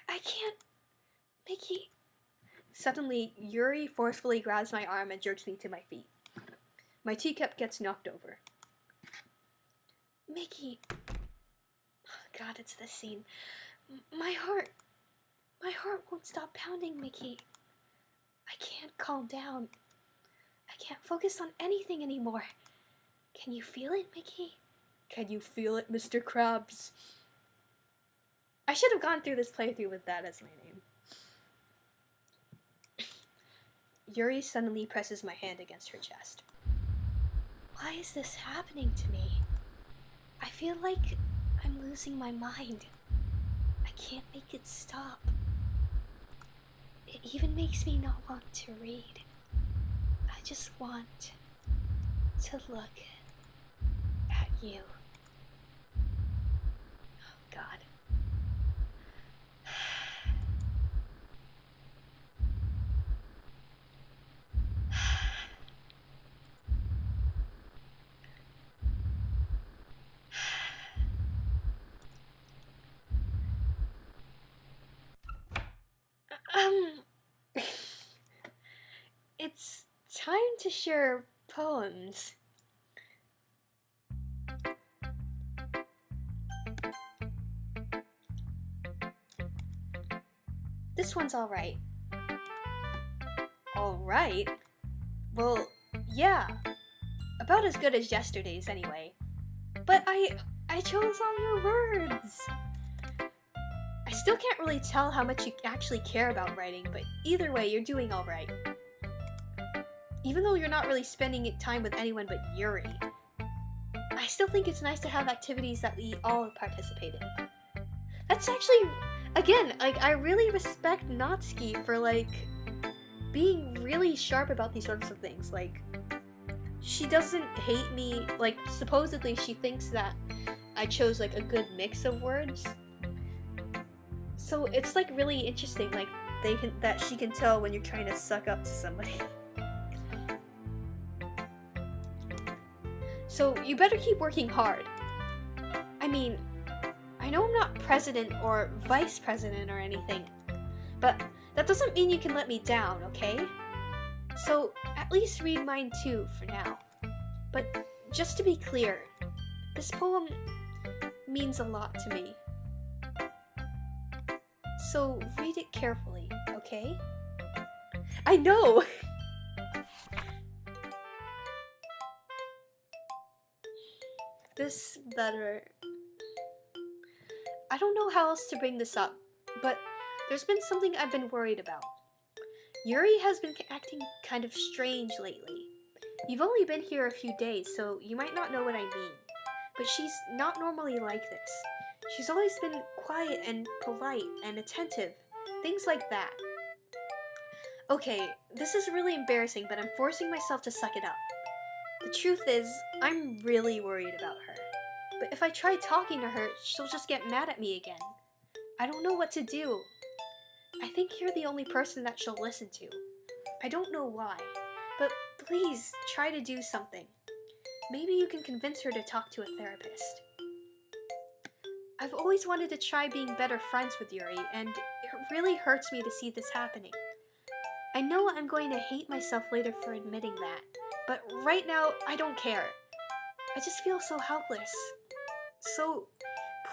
B: can't... Mickey... Suddenly, Yuri forcefully grabs my arm and jerks me to my feet. My teacup gets knocked over. Mickey. Oh, God, it's this scene. My heart won't stop pounding, Mickey. I can't calm down. I can't focus on anything anymore. Can you feel it, Mickey? Can you feel it, Mr. Krabs? I should have gone through this playthrough with that as my name. Yuri suddenly presses my hand against her chest. Why is this happening to me? I feel like I'm losing my mind. I can't make it stop. It even makes me not want to read. I just want to look at you. Oh, God. It's time to share poems. This one's alright. Alright? Well, yeah. About as good as yesterday's anyway. But I chose all your words. I still can't really tell how much you actually care about writing, but either way, you're doing alright. Even though you're not really spending time with anyone but Yuri, I still think it's nice to have activities that we all participate in. That's actually, again, I really respect Natsuki for, being really sharp about these sorts of things. She doesn't hate me, supposedly she thinks that I chose, a good mix of words. So it's, really interesting, that she can tell when you're trying to suck up to somebody. So you better keep working hard. I mean, I know I'm not president or vice president or anything, but that doesn't mean you can let me down, okay? So at least read mine too for now. But just to be clear, this poem means a lot to me. So read it carefully, okay? I know! This letter... I don't know how else to bring this up, but there's been something I've been worried about. Yuri has been acting kind of strange lately. You've only been here a few days, so you might not know what I mean. But she's not normally like this. She's always been quiet and polite and attentive. Things like that. Okay, this is really embarrassing, but I'm forcing myself to suck it up. The truth is, I'm really worried about her. But if I try talking to her, she'll just get mad at me again. I don't know what to do. I think you're the only person that she'll listen to. I don't know why, but please try to do something. Maybe you can convince her to talk to a therapist. I've always wanted to try being better friends with Yuri, and it really hurts me to see this happening. I know I'm going to hate myself later for admitting that, but right now, I don't care. I just feel so helpless. So,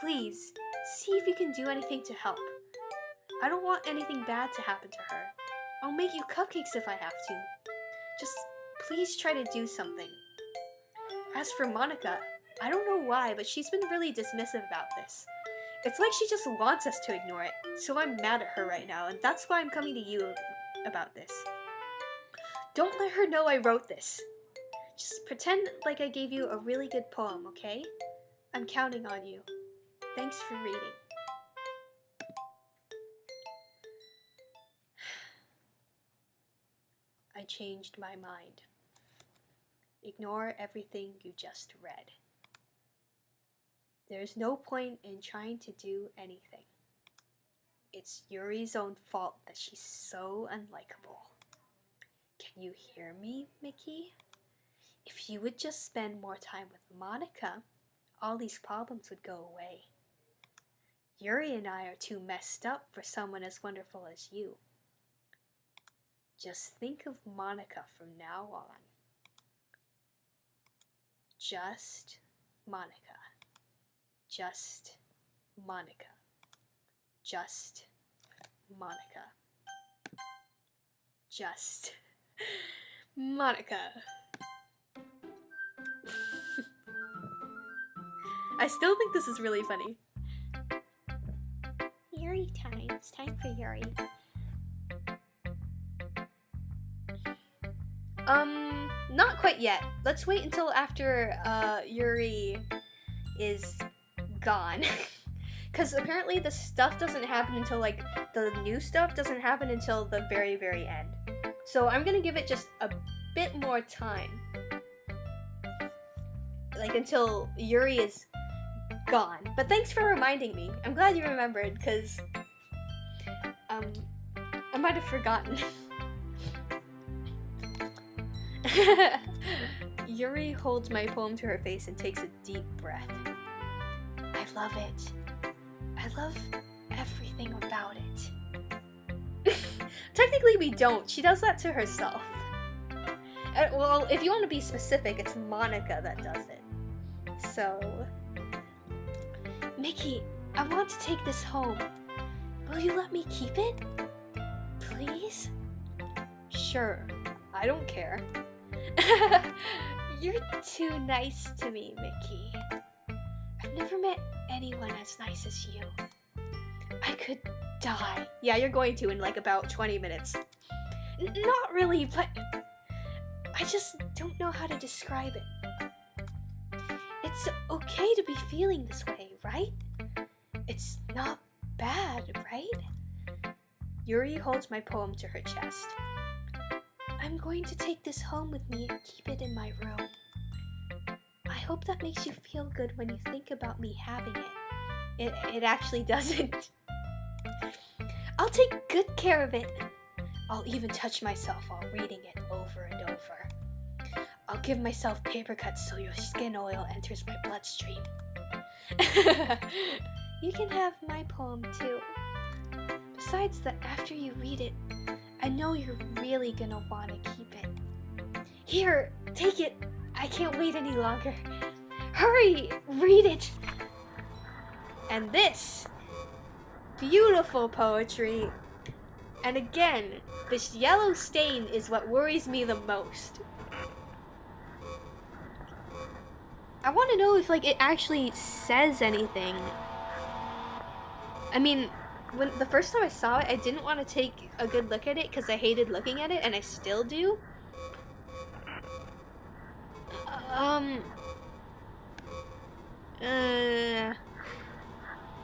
B: please, see if you can do anything to help. I don't want anything bad to happen to her. I'll make you cupcakes if I have to. Just please try to do something. As for Monika, I don't know why, but she's been really dismissive about this. It's like she just wants us to ignore it, so I'm mad at her right now, and that's why I'm coming to you about this. Don't let her know I wrote this. Just pretend like I gave you a really good poem, okay? I'm counting on you. Thanks for reading. I changed my mind. Ignore everything you just read. There's no point in trying to do anything. It's Yuri's own fault that she's so unlikable. Can you hear me, Mickey? If you would just spend more time with Monika, all these problems would go away. Yuri and I are too messed up for someone as wonderful as you. Just think of Monika from now on. Just Monika. Just Monika. Just Monika. Just Monika. I still think this is really funny. Yuri time. It's time for Yuri. Not quite yet. Let's wait until after Yuri is gone. Because apparently the stuff doesn't happen until, like, the new stuff doesn't happen until the very, very end. So I'm gonna give it just a bit more time. Like, until Yuri is gone. But thanks for reminding me. I'm glad you remembered, because I might have forgotten. Yuri holds my poem to her face and takes a deep breath. I love it. I love everything about it. Technically we don't. She does that to herself. Well, if you want to be specific, it's Monika that does it. So... Mickey, I want to take this home. Will you let me keep it? Please? Sure. I don't care. You're too nice to me, Mickey. I've never met anyone as nice as you. I could die. Yeah, you're going to in like about 20 minutes. Not really, but I just don't know how to describe it. It's okay to be feeling this way, right? It's not bad, right? Yuri holds my poem to her chest. I'm going to take this home with me and keep it in my room. I hope that makes you feel good when you think about me having it. It actually doesn't. I'll take good care of it. I'll even touch myself while reading it over and over. I'll give myself paper cuts so your skin oil enters my bloodstream. You can have my poem too. Besides that, after you read it, I know you're really gonna want to keep it. Here, take it. I can't wait any longer. Hurry, read it. And this beautiful poetry. And again, this yellow stain is what worries me the most. I want to know if like it actually says anything. I mean, when the first time I saw it, I didn't want to take a good look at it because I hated looking at it, and I still do.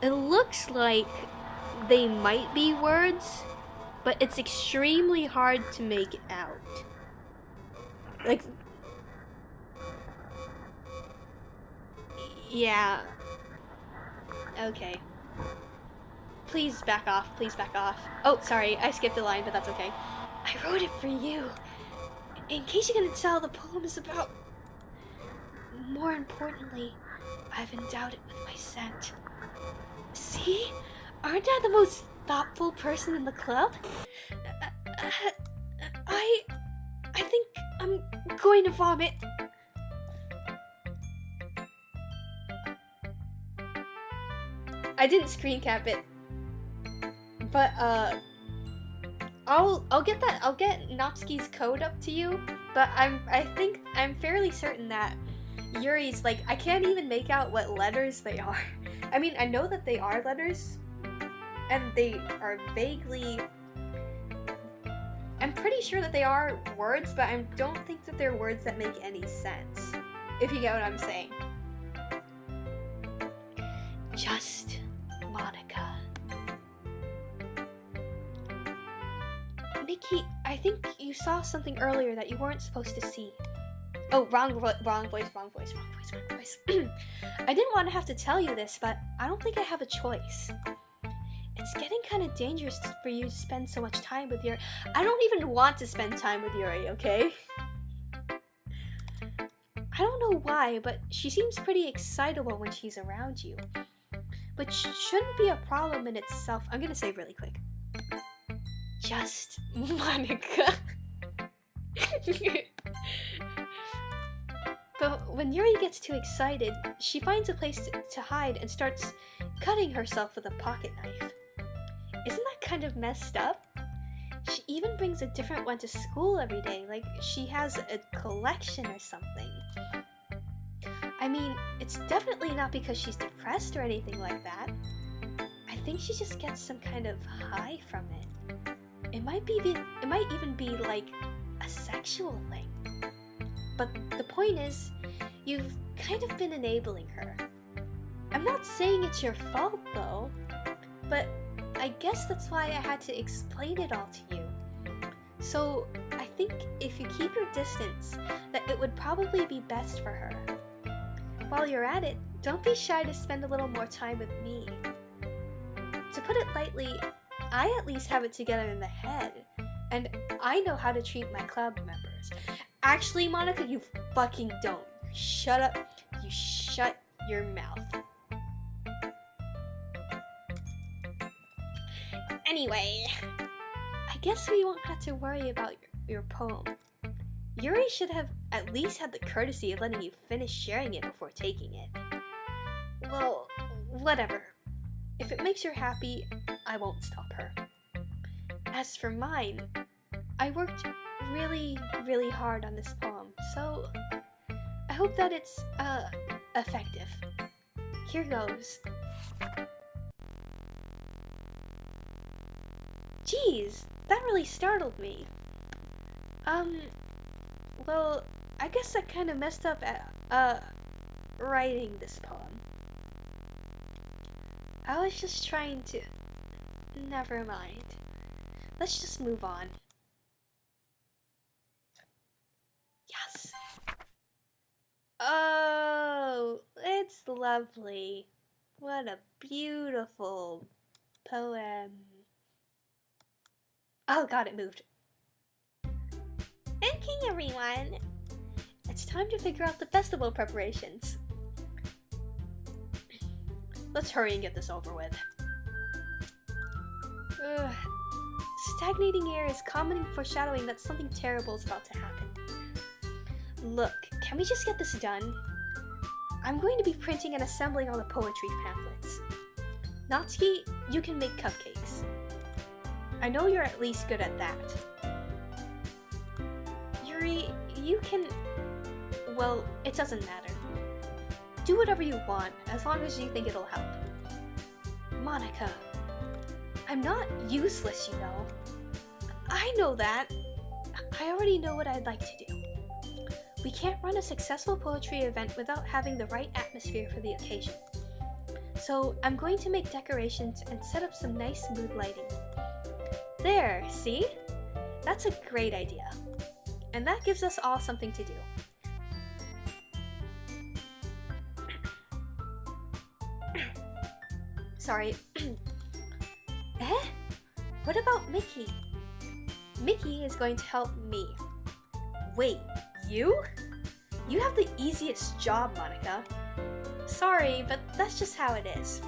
B: It looks like they might be words, but it's extremely hard to make out. Like, yeah. Okay. Please back off, please back off. Oh, sorry, I skipped a line, but that's okay. I wrote it for you. In case you couldn't tell, the poem is about... More importantly, I've endowed it with my scent. See? Aren't I the most thoughtful person in the club? I think I'm going to vomit. I didn't screen cap it. But I'll get Natsuki's code up to you, but I'm fairly certain that Yuri's, like, I can't even make out what letters they are. I mean, I know that they are letters, and they are vaguely... I'm pretty sure that they are words, but I don't think that they're words that make any sense, if you get what I'm saying. Just Monika. Mickey, I think you saw something earlier that you weren't supposed to see. Oh, wrong voice. I didn't want to have to tell you this, but I don't think I have a choice. It's getting kind of dangerous for you to spend so much time with Yuri. I don't even want to spend time with Yuri, okay? I don't know why, but she seems pretty excitable when she's around you. But shouldn't be a problem in itself. I'm gonna say really quick. just Monika. But when Yuri gets too excited, she finds a place to hide and starts cutting herself with a pocket knife. Isn't that kind of messed up? She even brings a different one to school every day, like she has a collection or something. I mean, it's definitely not because she's depressed or anything like that. I think she just gets some kind of high from it. It might even be like a sexual thing. But the point is, you've kind of been enabling her. I'm not saying it's your fault though, but I guess that's why I had to explain it all to you. So I think if you keep your distance, that it would probably be best for her. While you're at it, don't be shy to spend a little more time with me. To put it lightly, I at least have it together in the head, and I know how to treat my club members. Actually, Monika, you fucking don't. Shut up. You shut your mouth. Anyway, I guess we won't have to worry about your poem. Yuri should have at least had the courtesy of letting you finish sharing it before taking it. Well, whatever. If it makes her happy, I won't stop her. As for mine, I worked really, really hard on this poem, so I hope that it's, effective. Here goes. Jeez, that really startled me. Well, I guess I kind of messed up at, writing this poem. I was just trying to... Never mind. Let's just move on. Yes! Oh, it's lovely. What a beautiful poem. Oh god, it moved. Okay, everyone. It's time to figure out the festival preparations. Let's hurry and get this over with. Ugh. Stagnating air is common foreshadowing that something terrible is about to happen. Look, can we just get this done? I'm going to be printing and assembling all the poetry pamphlets. Natsuki, you can make cupcakes. I know you're at least good at that. Yuri, you can... Well, it doesn't matter. Do whatever you want, as long as you think it'll help. Monika, I'm not useless, you know. I know that. I already know what I'd like to do. We can't run a successful poetry event without having the right atmosphere for the occasion. So I'm going to make decorations and set up some nice mood lighting. There, see? That's a great idea. And that gives us all something to do. Sorry. Eh? What about Mickey? Mickey is going to help me. Wait, you? You have the easiest job, Monika. Sorry, but that's just how it is.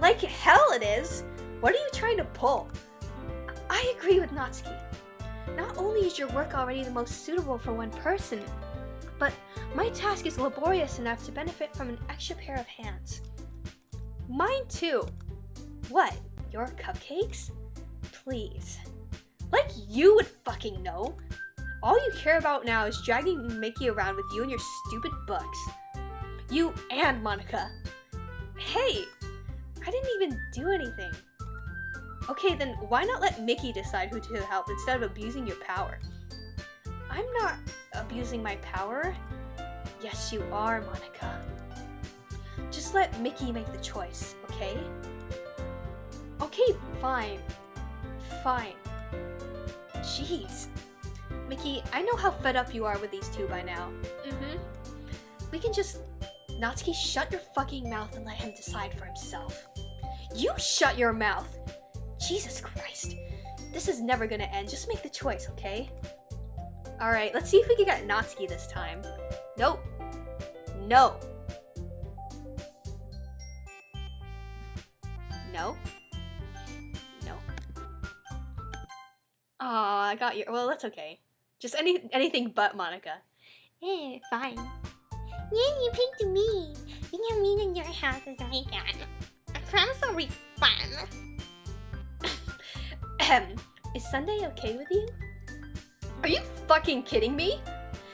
B: Like hell it is! What are you trying to pull? I agree with Natsuki. Not only is your work already the most suitable for one person, but my task is laborious enough to benefit from an extra pair of hands. Mine too. What, your cupcakes? Please. Like you would fucking know. All you care about now is dragging Mickey around with you and your stupid books. You and Monika. Hey, I didn't even do anything. Okay, then why not let Mickey decide who to help instead of abusing your power? I'm not abusing my power. Yes, you are, Monika. Just let Mickey make the choice, okay? Okay, fine. Fine. Jeez. Mickey, I know how fed up you are with these two by now. We can just... Natsuki, shut your fucking mouth and let him decide for himself. You shut your mouth! Jesus Christ. This is never gonna end. Just make the choice, okay? Alright, let's see if we can get Natsuki this time. Nope. No. No. No. Aw, I got your. Well, that's okay. Just anything but Monika.
C: Fine. Yeah, you picked me. We can meet in your house as I can. I promise it'll be fun.
B: Is Sunday okay with you? Are you fucking kidding me?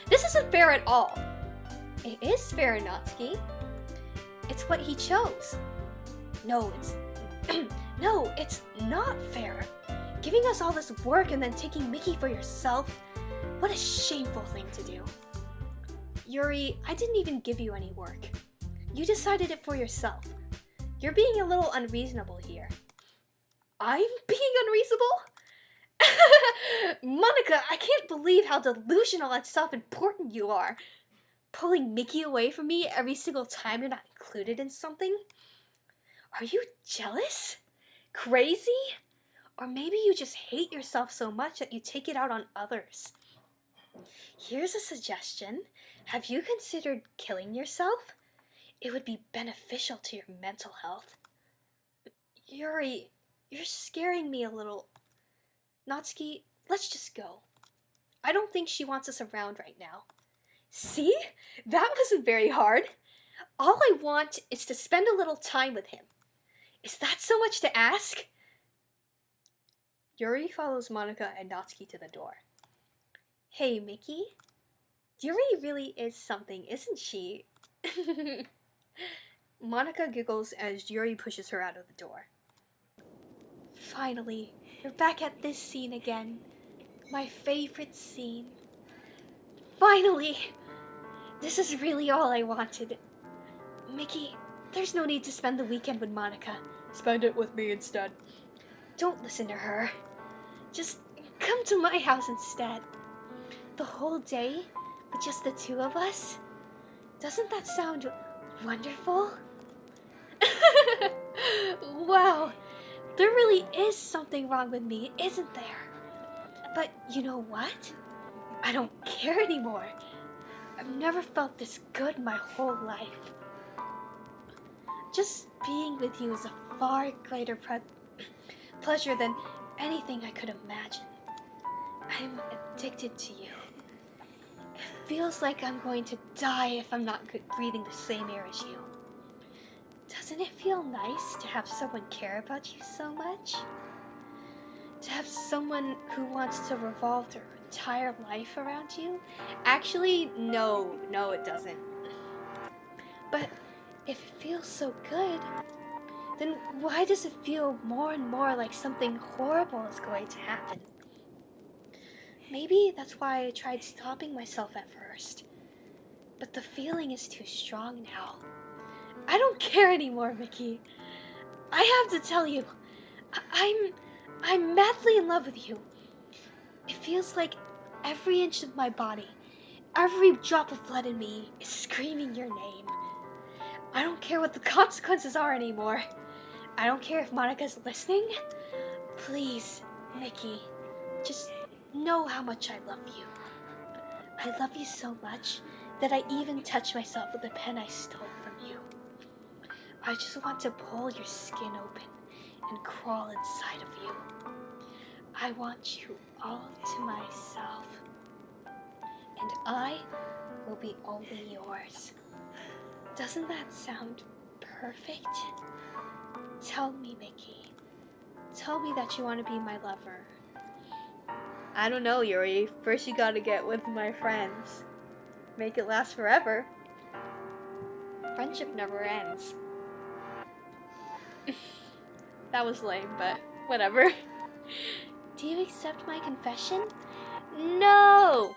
B: This isn't fair at all. It is fair, Natsuki. It's what he chose. No, it's... no, it's not fair. Giving us all this work and then taking Mickey for yourself? What a shameful thing to do. Yuri, I didn't even give you any work. You decided it for yourself. You're being a little unreasonable here. I'm being unreasonable? Monika, I can't believe how delusional and self-important you are. Pulling Mickey away from me every single time you're not included in something? Are you jealous? Crazy? Or maybe you just hate yourself so much that you take it out on others. Here's a suggestion. Have you considered killing yourself? It would be beneficial to your mental health. Yuri, you're scaring me a little. Natsuki, let's just go. I don't think she wants us around right now. See? That wasn't very hard. All I want is to spend a little time with him. Is that so much to ask? Yuri follows Monika and Natsuki to the door. Hey, Mickey. Yuri really is something, isn't she? Monika giggles as Yuri pushes her out of the door. Finally, we're back at this scene again. My favorite scene. Finally! This is really all I wanted. Mickey, there's no need to spend the weekend with Monika. Spend it with me instead. Don't listen to her. Just come to my house instead. The whole day with just the two of us? Doesn't that sound wonderful? Wow, there really is something wrong with me, isn't there? But you know what? I don't care anymore. I've never felt this good my whole life. Just being with you is a far greater pleasure than anything I could imagine. I'm addicted to you. It feels like I'm going to die if I'm not breathing the same air as you. Doesn't it feel nice to have someone care about you so much? To have someone who wants to revolve their entire life around you? Actually, no, it doesn't. But if it feels so good, then why does it feel more and more like something horrible is going to happen? Maybe that's why I tried stopping myself at first. But the feeling is too strong now. I don't care anymore, Mickey. I have to tell you, I'm madly in love with you. It feels like every inch of my body, every drop of blood in me is screaming your name. I don't care what the consequences are anymore. I don't care if Monika's listening. Please, Mickey, just know how much I love you. I love you so much that I even touch myself with the pen I stole from you. I just want to pull your skin open and crawl inside of you. I want you all to myself. And I will be only yours. Doesn't that sound perfect? Tell me, Mickey. Tell me that you want to be my lover. I don't know, Yuri. First you gotta get with my friends. Make it last forever. Friendship never ends. That was lame, but whatever. Do you accept my confession? No!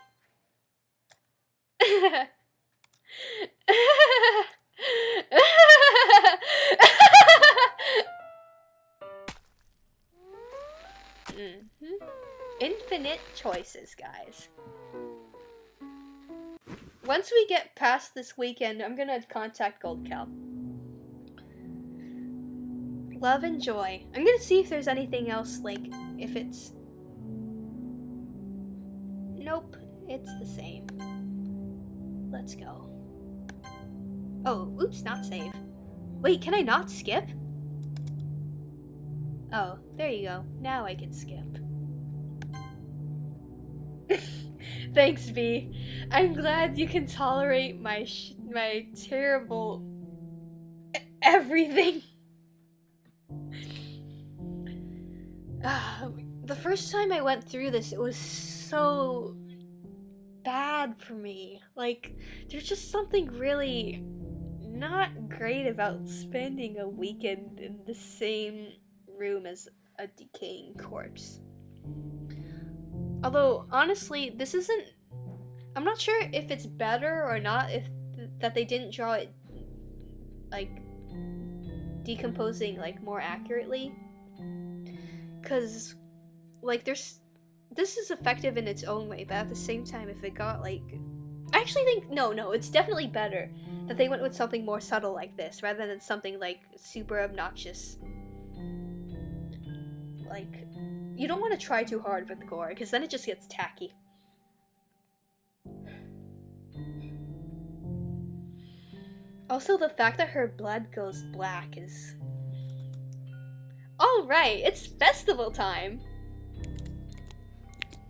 B: Infinite choices, guys. Once we get past this weekend, I'm gonna contact Gold Cow. Love and joy. I'm gonna see if there's anything else, like, if it's... Nope, it's the same. Let's go. Oh, oops, not save. Wait, can I not skip? Oh, there you go. Now I can skip. Thanks, B. I'm glad you can tolerate my terrible everything. The first time I went through this, it was so bad for me. Like, there's just something really not great about spending a weekend in the same room as a decaying corpse. Although, honestly, this isn't... I'm not sure if it's better or not if that they didn't draw it, like, decomposing, like, more accurately. Because, like, this is effective in its own way, but at the same time, if it got, like... I actually think, no, it's definitely better that they went with something more subtle like this, rather than something, like, super obnoxious. Like, you don't want to try too hard with gore, because then it just gets tacky. Also, the fact that her blood goes black is... Alright, it's festival time!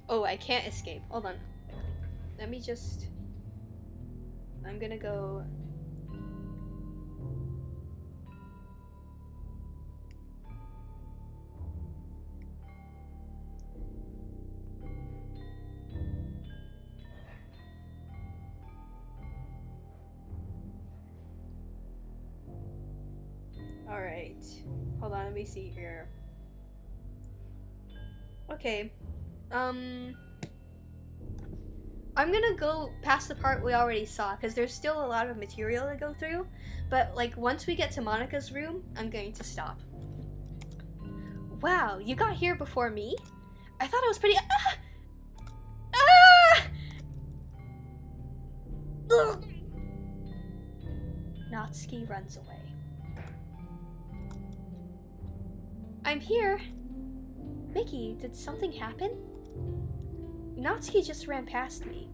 B: Oh, I can't escape. Hold on. Let me just... I'm gonna go... Alright. Hold on, let me see here. Okay. I'm gonna go past the part we already saw, because there's still a lot of material to go through, but, like, once we get to Monika's room, I'm going to stop. Wow, you got here before me? I thought it was pretty... Ugh! Natsuki runs away. I'm here. Mickey, did something happen? Natsuki just ran past me.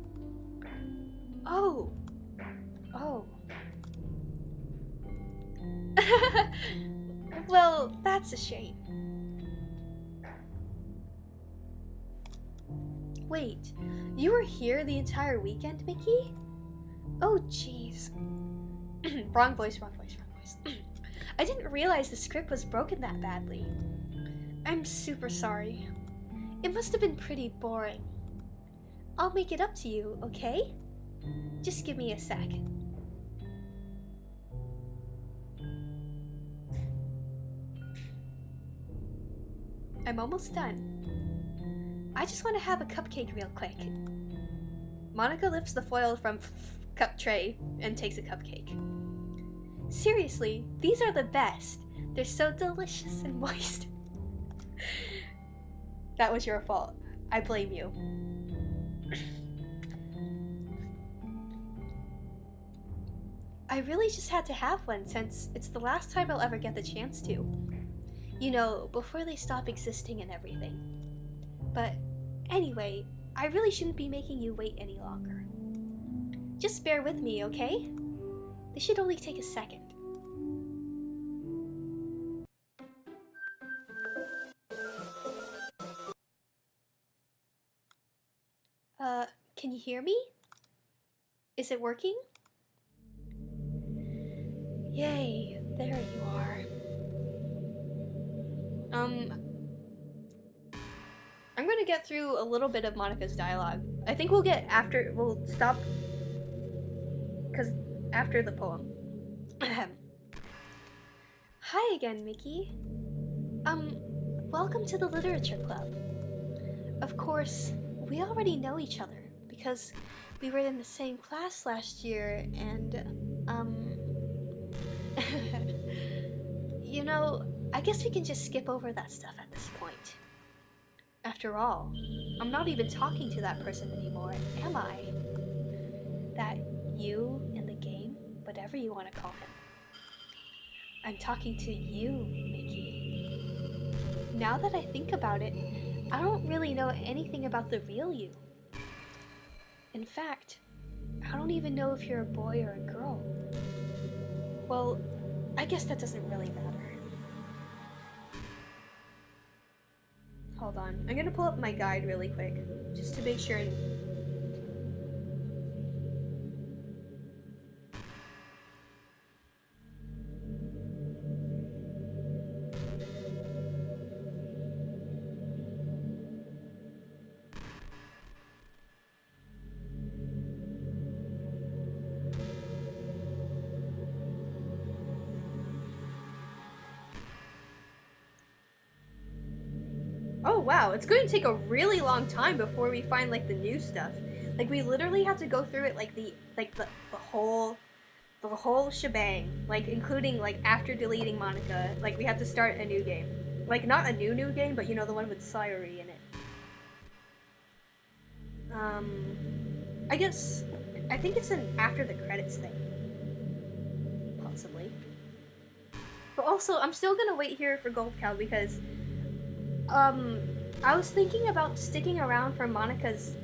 B: Oh. Well, that's a shame. Wait, you were here the entire weekend, Mickey? Oh, jeez. Wrong voice. I didn't realize the script was broken that badly. I'm super sorry. It must have been pretty boring. I'll make it up to you, okay? Just give me a sec. I'm almost done. I just want to have a cupcake real quick. Monika lifts the foil from cup tray and takes a cupcake. Seriously, these are the best. They're so delicious and moist. That was your fault. I blame you. I really just had to have one since it's the last time I'll ever get the chance to. You know, before they stop existing and everything. But anyway, I really shouldn't be making you wait any longer. Just bear with me, okay? This should only take a second. Can you hear me? Is it working? Yay, there you are. I'm gonna get through a little bit of Monika's dialogue. I think we'll stop, because after the poem. Hi again, Mickey. Welcome to the Literature Club. Of course, we already know each other, because we were in the same class last year, and, you know, I guess we can just skip over that stuff at this point. After all, I'm not even talking to that person anymore, am I? That you in the game, whatever you want to call him. I'm talking to you, Mickey. Now that I think about it, I don't really know anything about the real you. In fact, I don't even know if you're a boy or a girl. Well, I guess that doesn't really matter. Hold on, I'm gonna pull up my guide really quick, just to make sure wow, it's going to take a really long time before we find like the new stuff. Like we literally have to go through it like the whole shebang, like including like after deleting Monika, like we have to start a new game. Like not a new game, but you know, the one with Sayori in it. I think it's an after the credits thing. Possibly. But also, I'm still gonna wait here for Gold Cow because, I was thinking about sticking around for Monika's...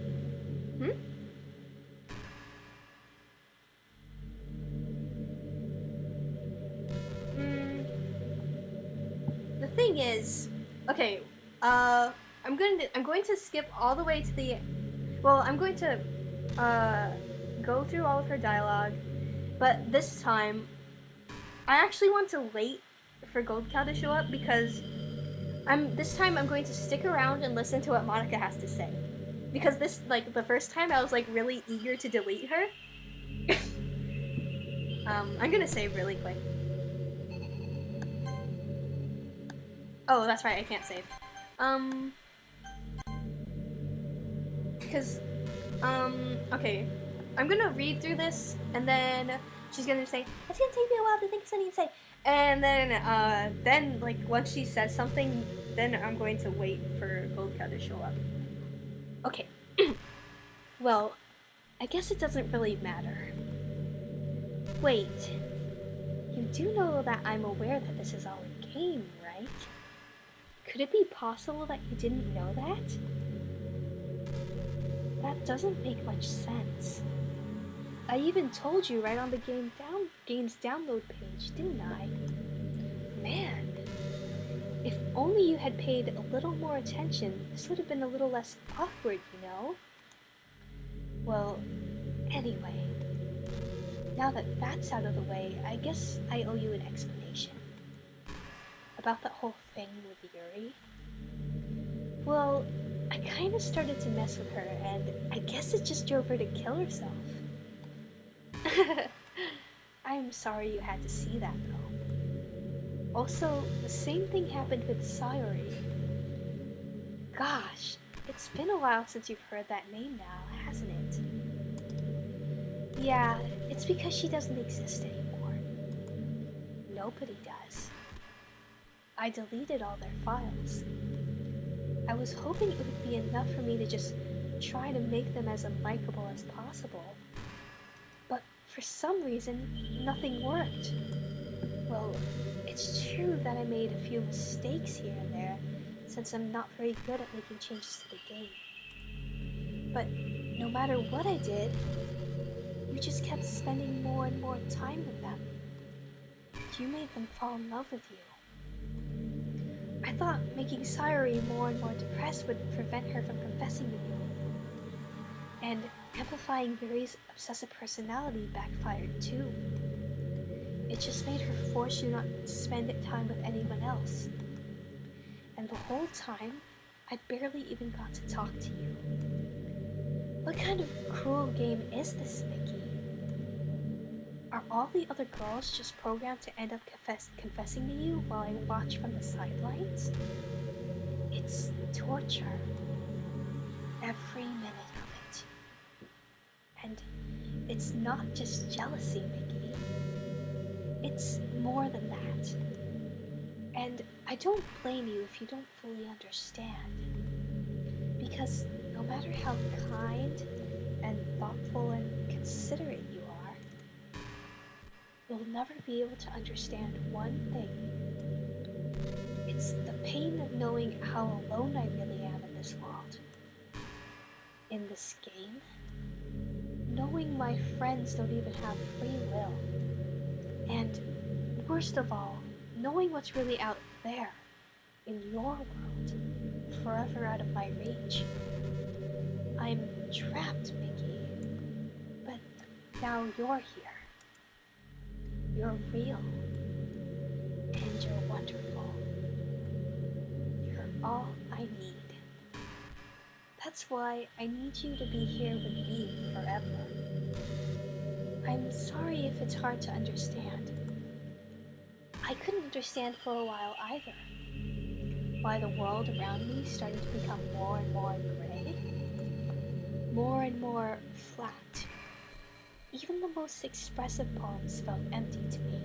B: The thing is, okay, I'm going to skip all the way to the... Well, I'm going to, go through all of her dialogue, but this time, I actually want to wait for Gold Cow to show up because this time I'm going to stick around and listen to what Monika has to say. Because this, like, the first time I was, like, really eager to delete her. I'm gonna save really quick. Oh, that's right, I can't save. Okay. I'm gonna read through this, and then she's gonna say, it's gonna take me a while to think of something to say. And then, like, once she says something, then I'm going to wait for Gold Cow to show up. Okay. Well, I guess it doesn't really matter. Wait. You do know that I'm aware that this is all a game, right? Could it be possible that you didn't know that? That doesn't make much sense. I even told you right on the game's download page, didn't I? Man, if only you had paid a little more attention, this would have been a little less awkward, you know? Well, anyway, now that that's out of the way, I guess I owe you an explanation. About that whole thing with Yuri. Well, I kinda started to mess with her, and I guess it just drove her to kill herself. I'm sorry you had to see that, though. Also, the same thing happened with Sayori. Gosh, it's been a while since you've heard that name now, hasn't it? Yeah, it's because she doesn't exist anymore. Nobody does. I deleted all their files. I was hoping it would be enough for me to just try to make them as unlikable as possible. But for some reason, nothing worked. Well, it's true that I made a few mistakes here and there, since I'm not very good at making changes to the game. But no matter what I did, you just kept spending more and more time with them. You made them fall in love with you. I thought making Sayori more and more depressed would prevent her from confessing to you. And amplifying Yuri's obsessive personality backfired too. It just made her force you not to spend time with anyone else. And the whole time, I barely even got to talk to you. What kind of cruel game is this, Mickey? Are all the other girls just programmed to end up confessing to you while I watch from the sidelines? It's torture. Every minute of it. And it's not just jealousy, Mickey. It's more than that. And I don't blame you if you don't fully understand. Because no matter how kind and thoughtful and considerate you are, you'll never be able to understand one thing. It's the pain of knowing how alone I really am in this world. In this game. Knowing my friends don't even have free will. And worst of all, knowing what's really out there, in your world, forever out of my reach. I'm trapped, Mickey. But now you're here. You're real. And you're wonderful. You're all I need. That's why I need you to be here with me forever. I'm sorry if it's hard to understand. I couldn't understand for a while either. why the world around me started to become more and more gray, more and more flat. Even the most expressive poems felt empty to me.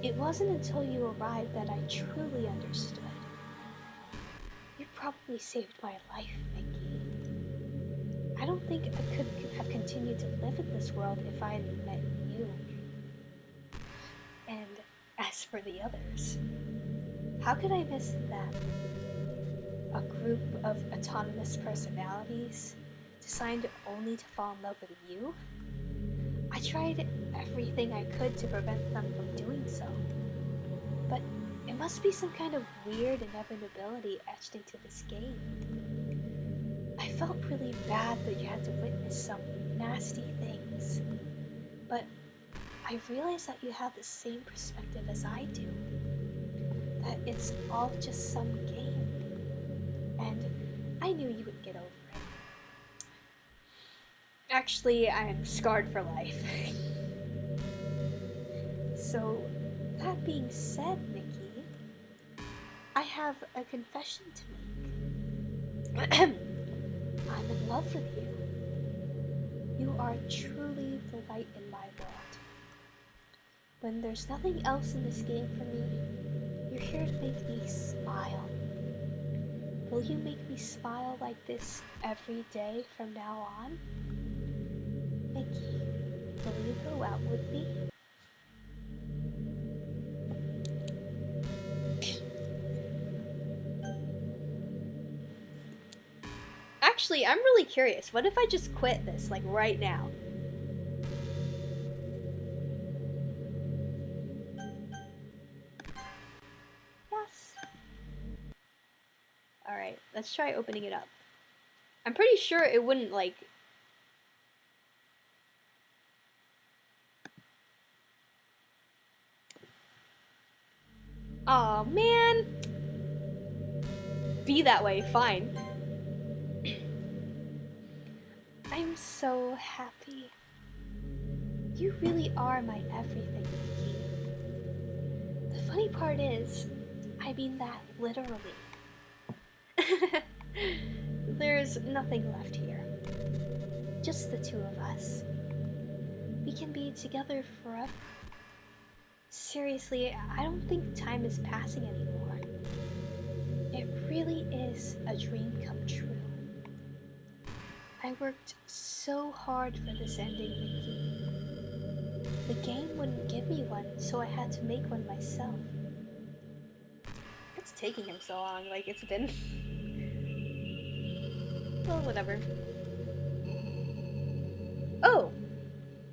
B: It wasn't until you arrived that I truly understood. You probably saved my life, Mickey. I don't think I could have continued to live in this world if I hadn't met you. And as for the others, how could I miss them? A group of autonomous personalities designed only to fall in love with you? I tried everything I could to prevent them from doing so. But it must be some kind of weird inevitability etched into this game. I felt really bad that you had to witness some nasty things. But I realized that you have the same perspective as I do. That it's all just some game. And I knew you would get over it. Actually, I am scarred for life. So, that being said, Mickey, I have a confession to make. I'm in love with you. You are truly the light in my world. When there's nothing else in this game for me, you're here to make me smile. Will you make me smile like this every day from now on? Mickey, will you go out with me? Actually, I'm really curious. What if I just quit this, like, right now? Yes. Alright, let's try opening it up. I'm pretty sure it wouldn't, like... Aw, man! Be that way, fine. I'm so happy. You really are my everything, Doki. The funny part is, I mean that literally. There's nothing left here. Just the two of us. We can be together forever. Seriously, I don't think time is passing anymore. It really is a dream come true. I worked so hard for this ending, Mickey. The game wouldn't give me one, so I had to make one myself. It's taking him so long, like it's been... well, whatever. Oh!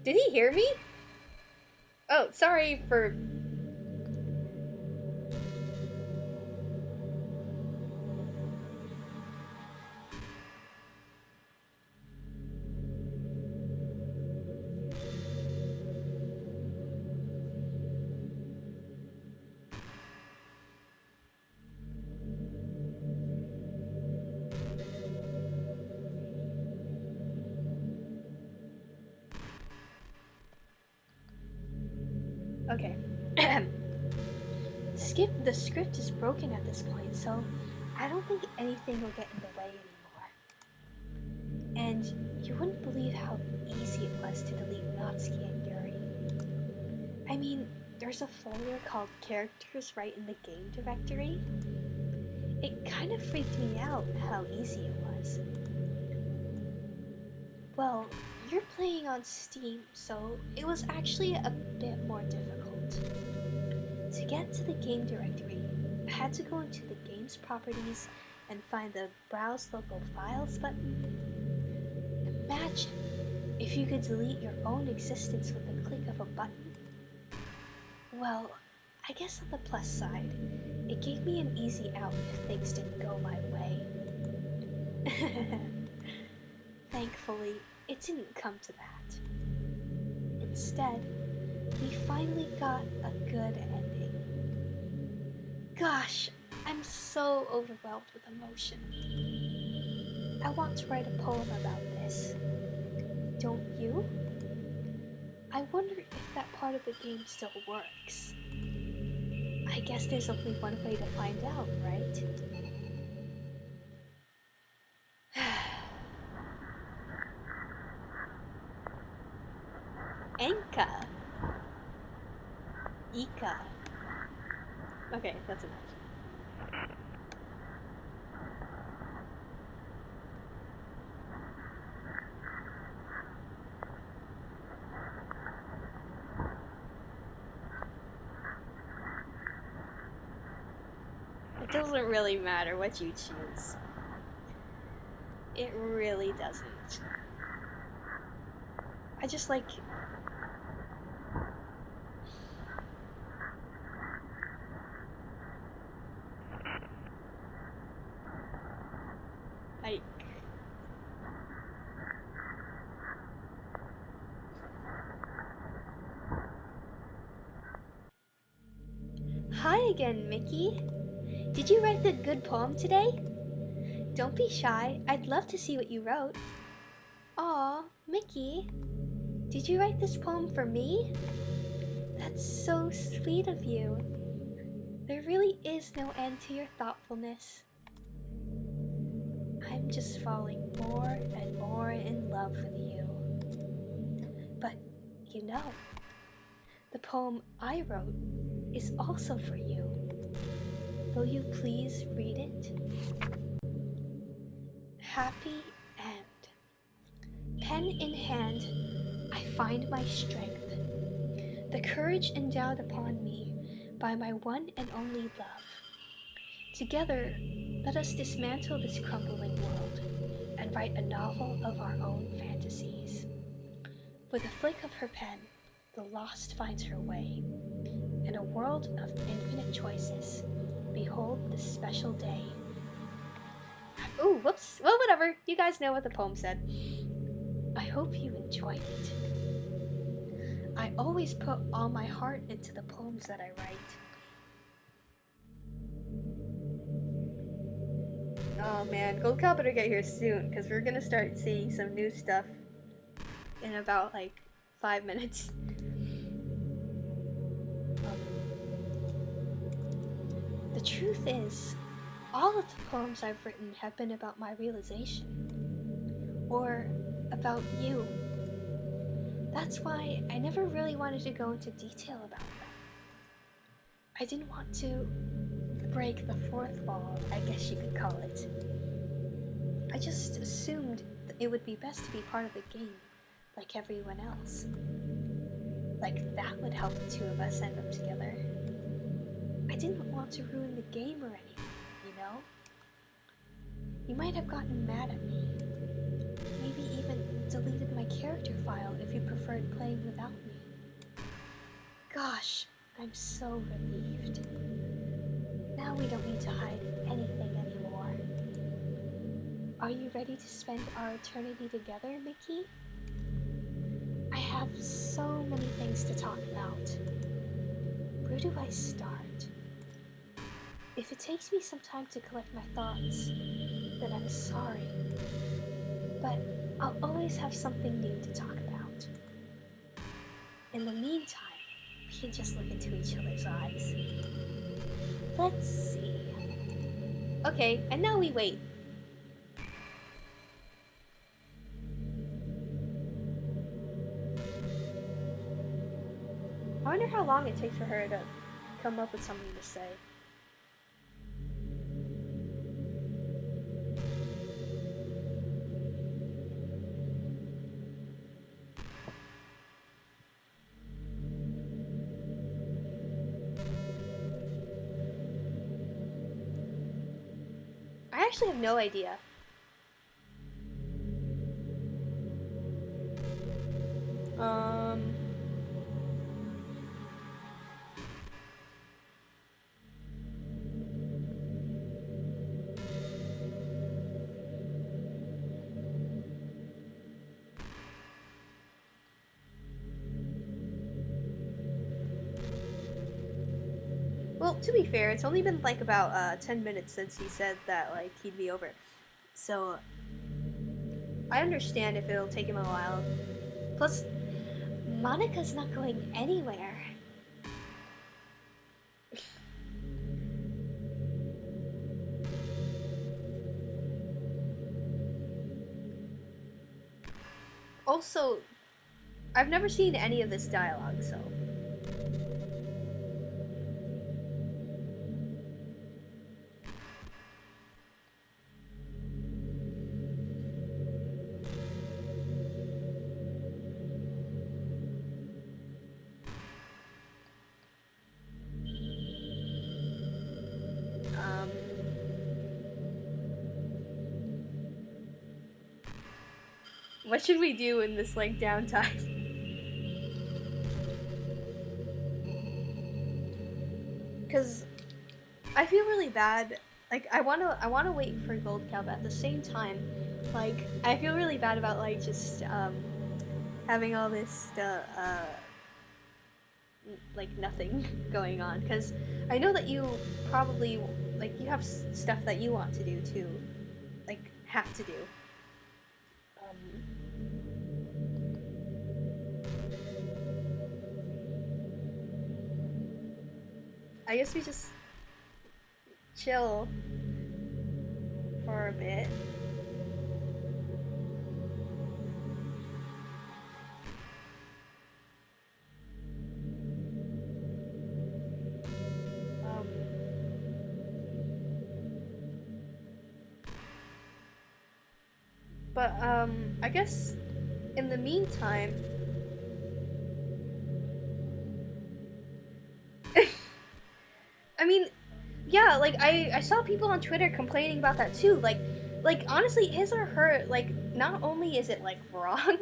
B: Did he hear me? Oh, sorry for... Okay. The script is broken at this point, so I don't think anything will get in the way anymore. And you wouldn't believe how easy it was to delete Natsuki and Yuri. I mean, there's a folder called Characters right in the game directory. It kind of freaked me out how easy it was. Well, you're playing on Steam, so it was actually a bit more difficult. To get to the game directory, I had to go into the game's properties and find the Browse Local Files button. Imagine if you could delete your own existence with a click of a button. Well, I guess on the plus side, it gave me an easy out if things didn't go my way. Thankfully, it didn't come to that. Instead, we finally got a good ending. Gosh, I'm so overwhelmed with emotion. I want to write a poem about this. Don't you? I wonder if that part of the game still works. I guess there's only one way to find out, right? Enka. Ika. Okay, that's enough. It doesn't really matter what you choose. It really doesn't. I just like... Hi again, Mickey. Did you write the good poem today? Don't be shy. I'd love to see what you wrote. Aw, Mickey. Did you write this poem for me? That's so sweet of you. There really is no end to your thoughtfulness. I'm just falling more and more in love with you. But, you know, the poem I wrote is also for you. Will you please read it? Happy End. Pen in hand, I find my strength, the courage endowed upon me by my one and only love. Together, let us dismantle this crumbling world and write a novel of our own fantasies. With a flick of her pen, the lost finds her way. In a world of infinite choices, behold this special day. Ooh, whoops. Well, whatever. You guys know what the poem said. I hope you enjoyed it. I always put all my heart into the poems that I write. Oh man, Gold Cow better get here soon, because we're gonna start seeing some new stuff in about like 5 minutes. The truth is, all of the poems I've written have been about my realization, or about you. That's why I never really wanted to go into detail about them. I didn't want to break the fourth wall, I guess you could call it. I just assumed that it would be best to be part of the game, like everyone else. Like that would help the two of us end up together. I didn't want to ruin the game or anything, you know? You might have gotten mad at me. Maybe even deleted my character file if you preferred playing without me. Gosh, I'm so relieved. Now we don't need to hide anything anymore. Are you ready to spend our eternity together, Mickey? I have so many things to talk about. Where do I start? If it takes me some time to collect my thoughts, then I'm sorry. But I'll always have something new to talk about. In the meantime, we can just look into each other's eyes. Let's see. Okay, and now we wait. I wonder how long it takes for her to come up with something to say. I actually have no idea. Well, to be fair, it's only been like about 10 minutes since he said that like he'd be over. So I understand if it'll take him a while. Plus, Monika's not going anywhere. Also, I've never seen any of this dialogue, so. What should we do in this, like, downtime? Because I feel really bad. Like, I wanna wait for Gold Cap, but at the same time, like, I feel really bad about, like, just, having all this, like, nothing going on. Because I know that you probably, like, you have stuff that you want to do, too. Like, have to do. I guess we just chill for a bit. But I guess in the meantime, I mean, yeah, like I saw people on Twitter complaining about that too. Like honestly, his or her, like, not only is it like wrong,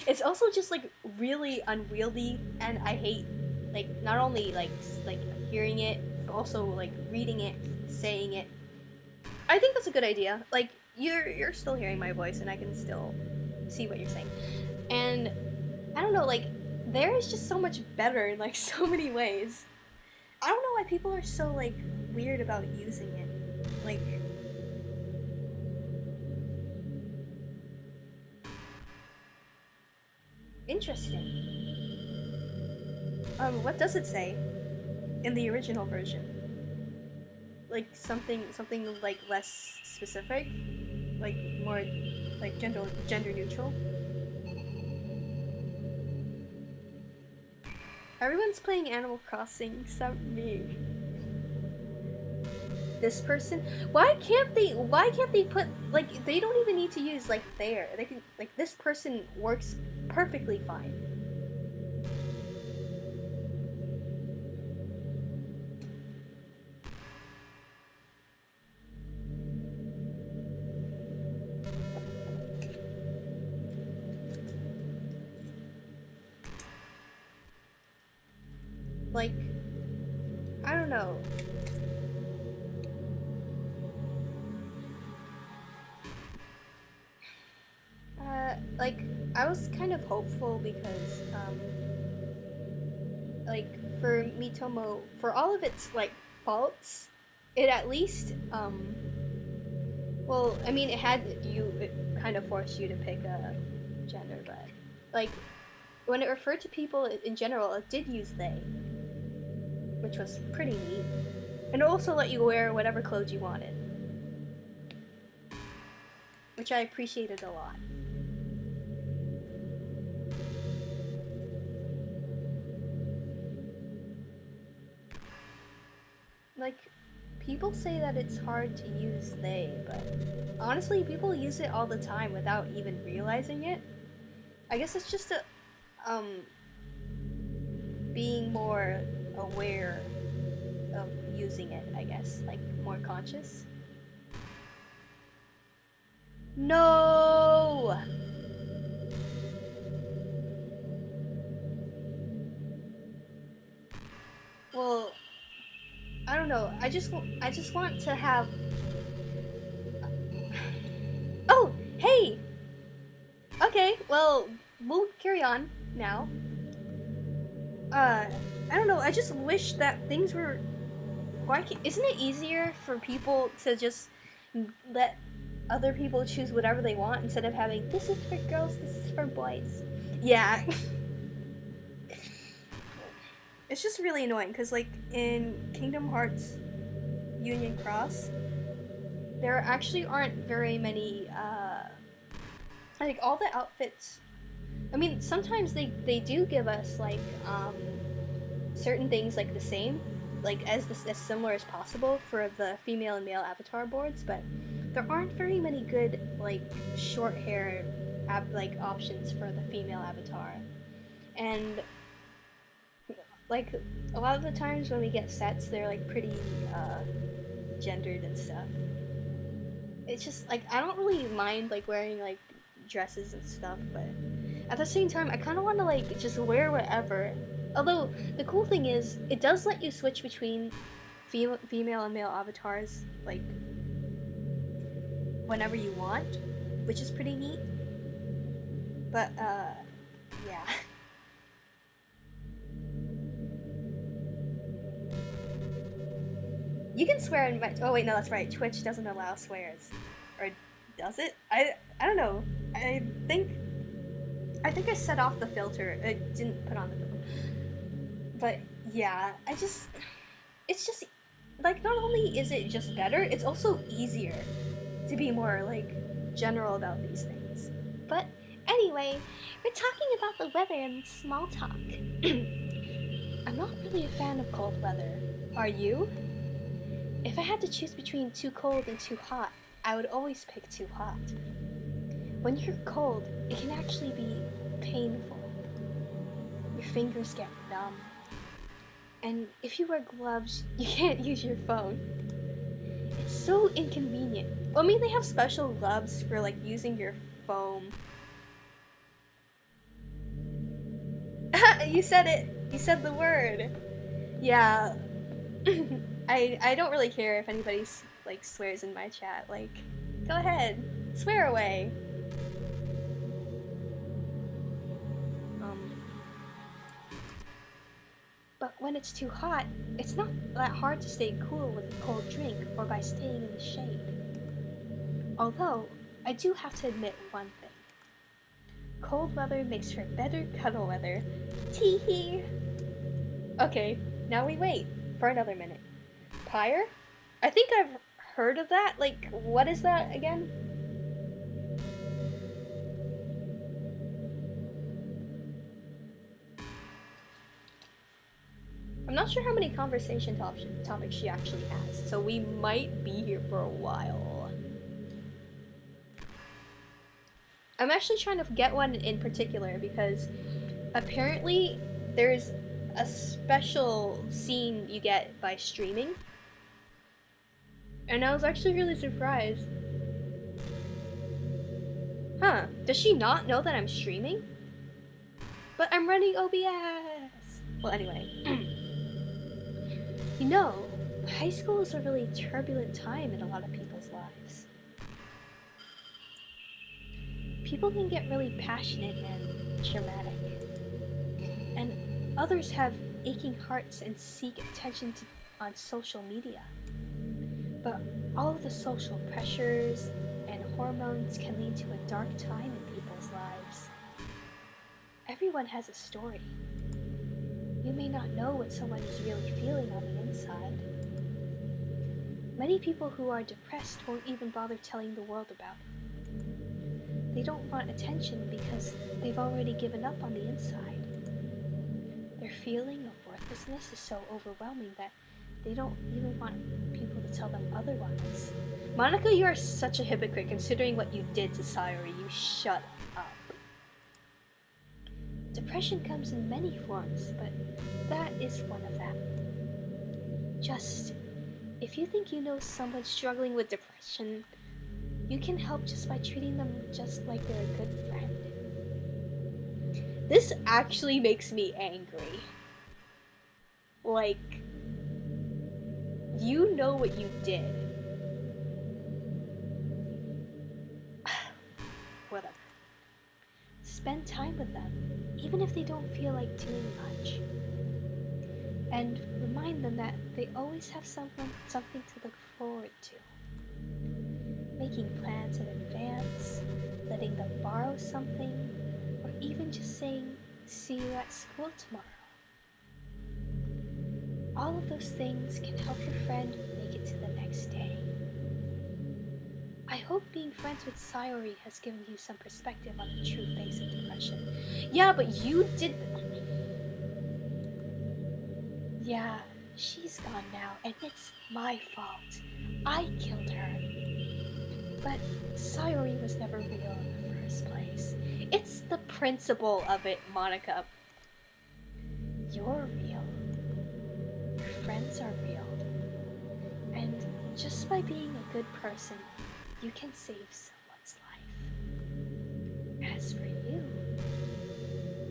B: it's also just like really unwieldy, and I hate, like, not only like hearing it, but also like reading it, saying it. I think that's a good idea. Like, you're still hearing my voice, and I can still see what you're saying. And I don't know, like, there is just so much better in like so many ways. I don't know why people are so, like, weird about using it. Like, interesting. What does it say in the original version? Like, something like less specific? Like, more, like, gender neutral? Everyone's playing Animal Crossing except me. This person? Why can't they put, like, they don't even need to use, like, there. They can, like, this person works perfectly fine. Like, I don't know. Like, I was kind of hopeful because, like, for Mitomo, for all of its, like, faults, it at least, well, I mean, it kind of forced you to pick a gender, but, like, when it referred to people in general, it did use they, which was pretty neat. And it also let you wear whatever clothes you wanted, which I appreciated a lot. Like, people say that it's hard to use they, but honestly, people use it all the time without even realizing it. I guess it's just being more aware of using it, I guess, like, more conscious. No! Well, I don't know. I just want to have. Oh, hey. Okay, well, we'll carry on now. I don't know. I just wish that things were. Isn't it easier for people to just let other people choose whatever they want instead of having this is for girls, this is for boys? Yeah. It's just really annoying because, like, in Kingdom Hearts Union Cross, there actually aren't very many, like, all the outfits I mean, sometimes they do give us like certain things like the same, like as similar as possible for the female and male avatar boards, but there aren't very many good like short hair like options for the female avatar. And like a lot of the times when we get sets, they're like pretty gendered and stuff. It's just like I don't really mind like wearing like dresses and stuff, but at the same time I kind of want to like just wear whatever. Although the cool thing is it does let you switch between female and male avatars like whenever you want, which is pretty neat. But yeah. You can swear in my. Oh wait, no, that's right. Twitch doesn't allow swears, or does it? I don't know. I think I set off the filter. I didn't put on the filter. But yeah, it's just like not only is it just better, it's also easier to be more like general about these things.
C: But anyway, we're talking about the weather and small talk.
B: I'm not really a fan of cold weather. Are you? If I had to choose between too cold and too hot, I would always pick too hot. When you're cold, it can actually be painful. Your fingers get numb. And if you wear gloves, you can't use your phone. It's so inconvenient. Well, I mean, they have special gloves for like using your phone. You said it! You said the word! Yeah. I don't really care if anybody like swears in my chat. Like, go ahead, swear away. But when it's too hot, it's not that hard to stay cool with a cold drink or by staying in the shade. Although, I do have to admit one thing. Cold weather makes for better cuddle weather. Tee-hee! Okay, now we wait for another minute. Pyre? I think I've heard of that. Like, what is that again? I'm not sure how many conversation topics she actually has, so we might be here for a while. I'm actually trying to get one in particular because apparently there's a special scene you get by streaming. And I was actually really surprised. Huh, does she not know that I'm streaming? But I'm running OBS! Well, anyway. You know, high school is a really turbulent time in a lot of people's lives. People can get really passionate and dramatic. And others have aching hearts and seek attention on social media. But all of the social pressures and hormones can lead to a dark time in people's lives. Everyone has a story. You may not know what someone is really feeling on the inside. Many people who are depressed won't even bother telling the world about it. They don't want attention because they've already given up on the inside. Their feeling of worthlessness is so overwhelming that they don't even want people to tell them otherwise. Monika, you are such a hypocrite considering what you did to Sayori. You shut up. Depression comes in many forms, but that is one of them. Just, if you think you know someone struggling with depression, you can help just by treating them just like they're a good friend. This actually makes me angry. Like, you know what you did. Whatever. Spend time with them, even if they don't feel like doing much. And remind them that they always have something to look forward to. Making plans in advance, letting them borrow something, or even just saying, "See you at school tomorrow." All of those things can help your friend make it to the next day. I hope being friends with Sayori has given you some perspective on the true face of depression. Yeah, but you did. Yeah, she's gone now, and it's my fault. I killed her. But Sayori was never real in the first place. It's the principle of it, Monika. You're real. Your friends are real. And just by being a good person, you can save someone's life. As for you,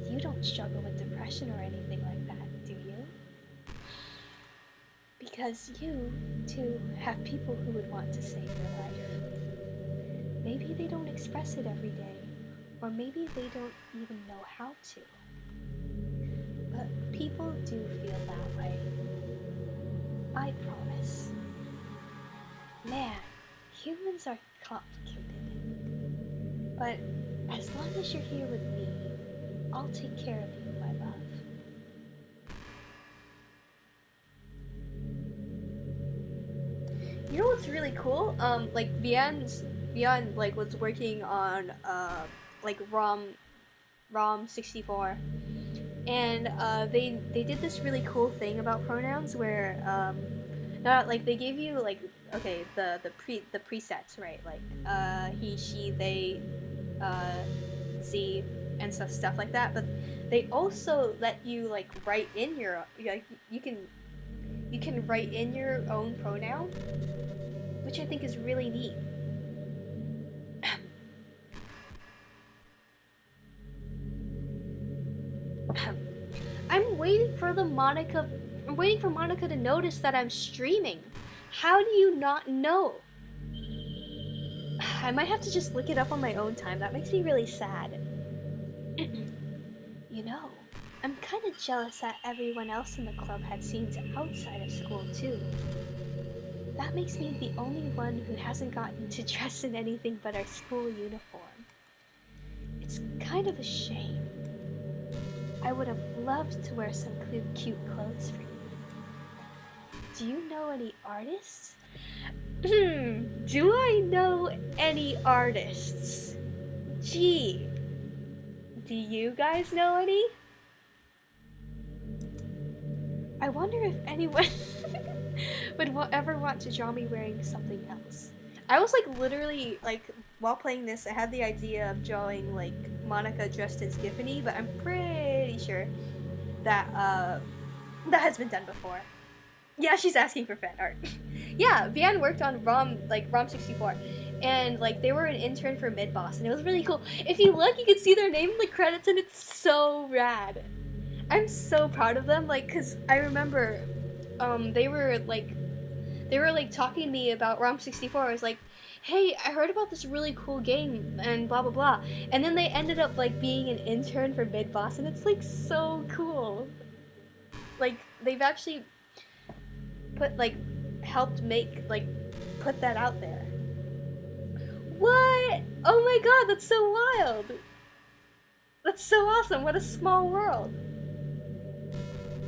B: you don't struggle with depression or anything like that, do you? Because you, too, have people who would want to save your life. Maybe they don't express it every day, or maybe they don't even know how to. But people do feel that way. I promise. Man, humans are complicated. But as long as you're here with me, I'll take care of you, my love. You know what's really cool? Like Vian like was working on like ROM 64, and they did this really cool thing about pronouns where not like they gave you like okay the presets, right, like he, she, they, z, and stuff like that, but they also let you like write in your like you can write in your own pronoun, which I think is really neat. I'm waiting for Monika to notice that I'm streaming. How do you not know? I might have to just look it up on my own time. That makes me really sad. You know, I'm kind of jealous that everyone else in the club had scenes outside of school too. That makes me the only one who hasn't gotten to dress in anything but our school uniform. It's kind of a shame. I would have loved to wear some cute clothes for you. Do you know any artists? Do I know any artists? Gee, do you guys know any? I wonder if anyone would ever want to draw me wearing something else. I was like literally like while playing this, I had the idea of drawing like Monika dressed as Giffany, but I'm pretty sure that that has been done before. Yeah, she's asking for fan art. Yeah, Vian worked on ROM 64, and like they were an intern for Mid Boss, and it was really cool. If you look, you can see their name in the credits, and it's so rad. I'm so proud of them, like, cause I remember, they were like talking to me about ROM 64. I was like, hey, I heard about this really cool game, and blah blah blah. And then they ended up like being an intern for Mid Boss, and it's like so cool. Like they've actually helped make put that out there. What? Oh my god, that's so wild. That's so awesome. What a small world.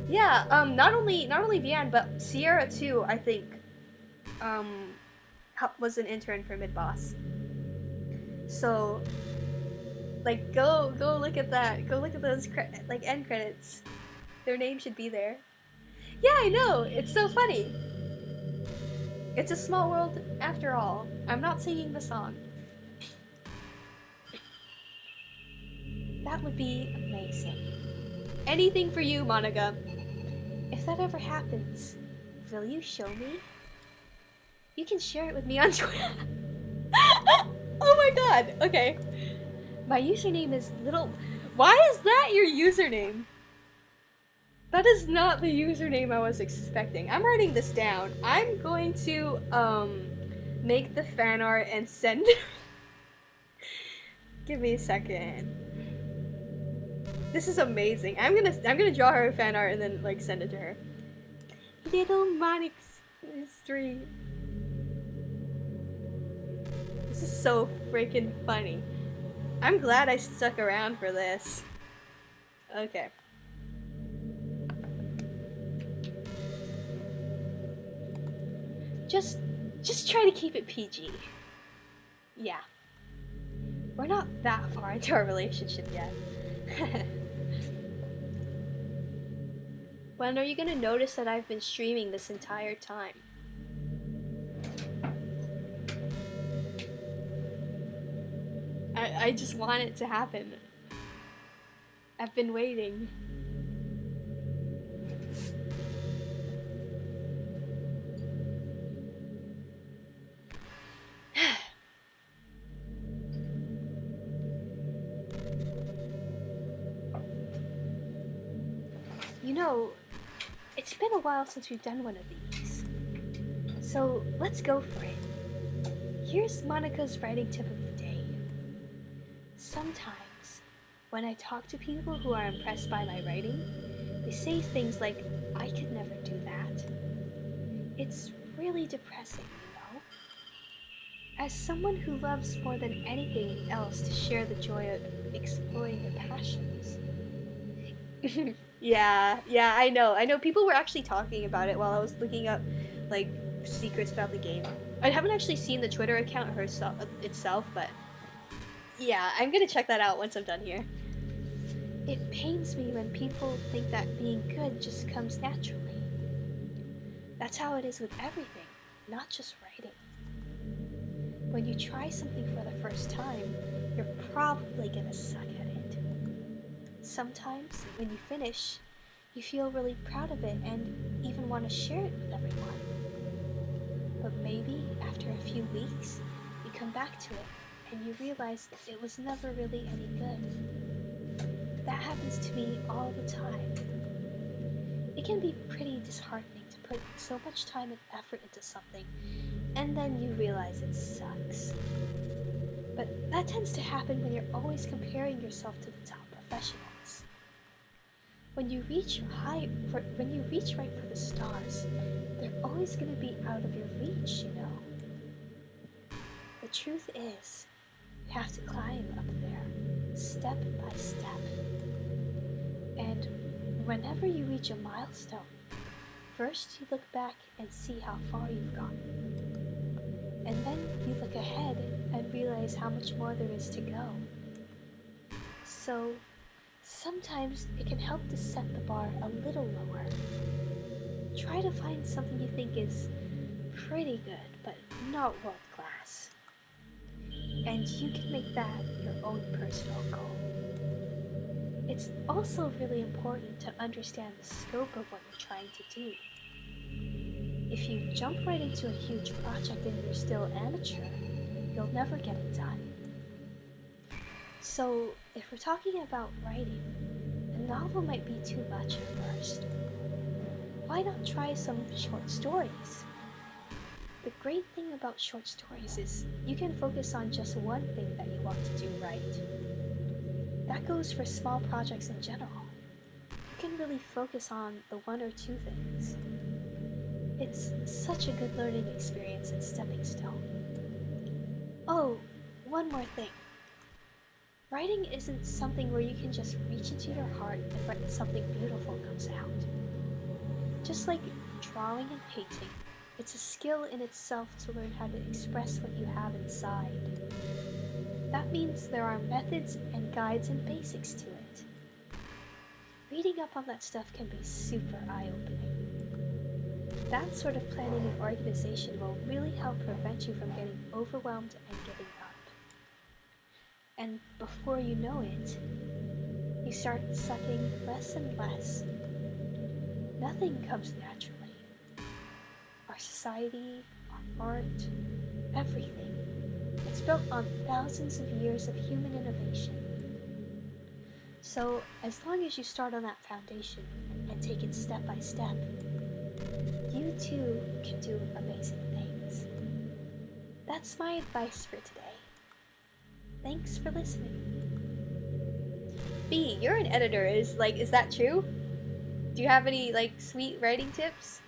B: Yeah, not only Vian, but Sierra too, I think, was an intern for Mid Boss. So, like, go look at that. Go look at those end credits. Their name should be there. Yeah, I know. It's so funny. It's a small world after all. I'm not singing the song. That would be amazing. Anything for you, Monika. If that ever happens, will you show me? You can share it with me on Twitter. Oh my god. Okay. My username is Little... Why is that your username? That is not the username I was expecting. I'm writing this down. I'm going to, make the fan art and send... Give me a second. This is amazing. I'm gonna draw her fan art and then, like, send it to her. Little Monix is 3. This is so freaking funny. I'm glad I stuck around for this. Okay. Just try to keep it PG. Yeah. We're not that far into our relationship yet. When are you gonna notice that I've been streaming this entire time? I just want it to happen. I've been waiting. You know, it's been a while since we've done one of these. So let's go for it. Here's Monika's writing tip of the day. Sometimes, when I talk to people who are impressed by my writing, they say things like, I could never do that. It's really depressing, you know? As someone who loves more than anything else to share the joy of exploring their passions. Yeah, I know. People were actually talking about it while I was looking up, like, secrets about the game. I haven't actually seen the Twitter account itself, but yeah, I'm gonna check that out once I'm done here. It pains me when people think that being good just comes naturally. That's how it is with everything, not just writing. When you try something for the first time, you're probably gonna suck at it. Sometimes, when you finish, you feel really proud of it and even want to share it with everyone. But maybe, after a few weeks, you come back to it and you realize that it was never really any good. That happens to me all the time. It can be pretty disheartening to put so much time and effort into something, and then you realize it sucks. But that tends to happen when you're always comparing yourself to the top professionals. When you reach right for the stars, they're always going to be out of your reach, you know. The truth is, you have to climb up there, step by step. And whenever you reach a milestone, first you look back and see how far you've gotten. And then you look ahead and realize how much more there is to go. So, sometimes it can help to set the bar a little lower. Try to find something you think is pretty good, but not world class. And you can make that your own personal goal. It's also really important to understand the scope of what you're trying to do. If you jump right into a huge project and you're still amateur, you'll never get it done. So, if we're talking about writing, a novel might be too much at first. Why not try some short stories? The great thing about short stories is you can focus on just one thing that you want to do right. That goes for small projects in general. You can really focus on the one or two things. It's such a good learning experience and stepping stone. Oh, one more thing. Writing isn't something where you can just reach into your heart and write something beautiful comes out. Just like drawing and painting, it's a skill in itself to learn how to express what you have inside. That means there are methods and guides and basics to it. Reading up on that stuff can be super eye-opening. That sort of planning and organization will really help prevent you from getting overwhelmed and giving up. And before you know it, you start sucking less and less. Nothing comes naturally. Our society, our art, everything. It's built on thousands of years of human innovation. So, as long as you start on that foundation and take it step by step, you too can do amazing things. That's my advice for today. Thanks for listening. B, you're an editor. Is that true? Do you have any sweet writing tips?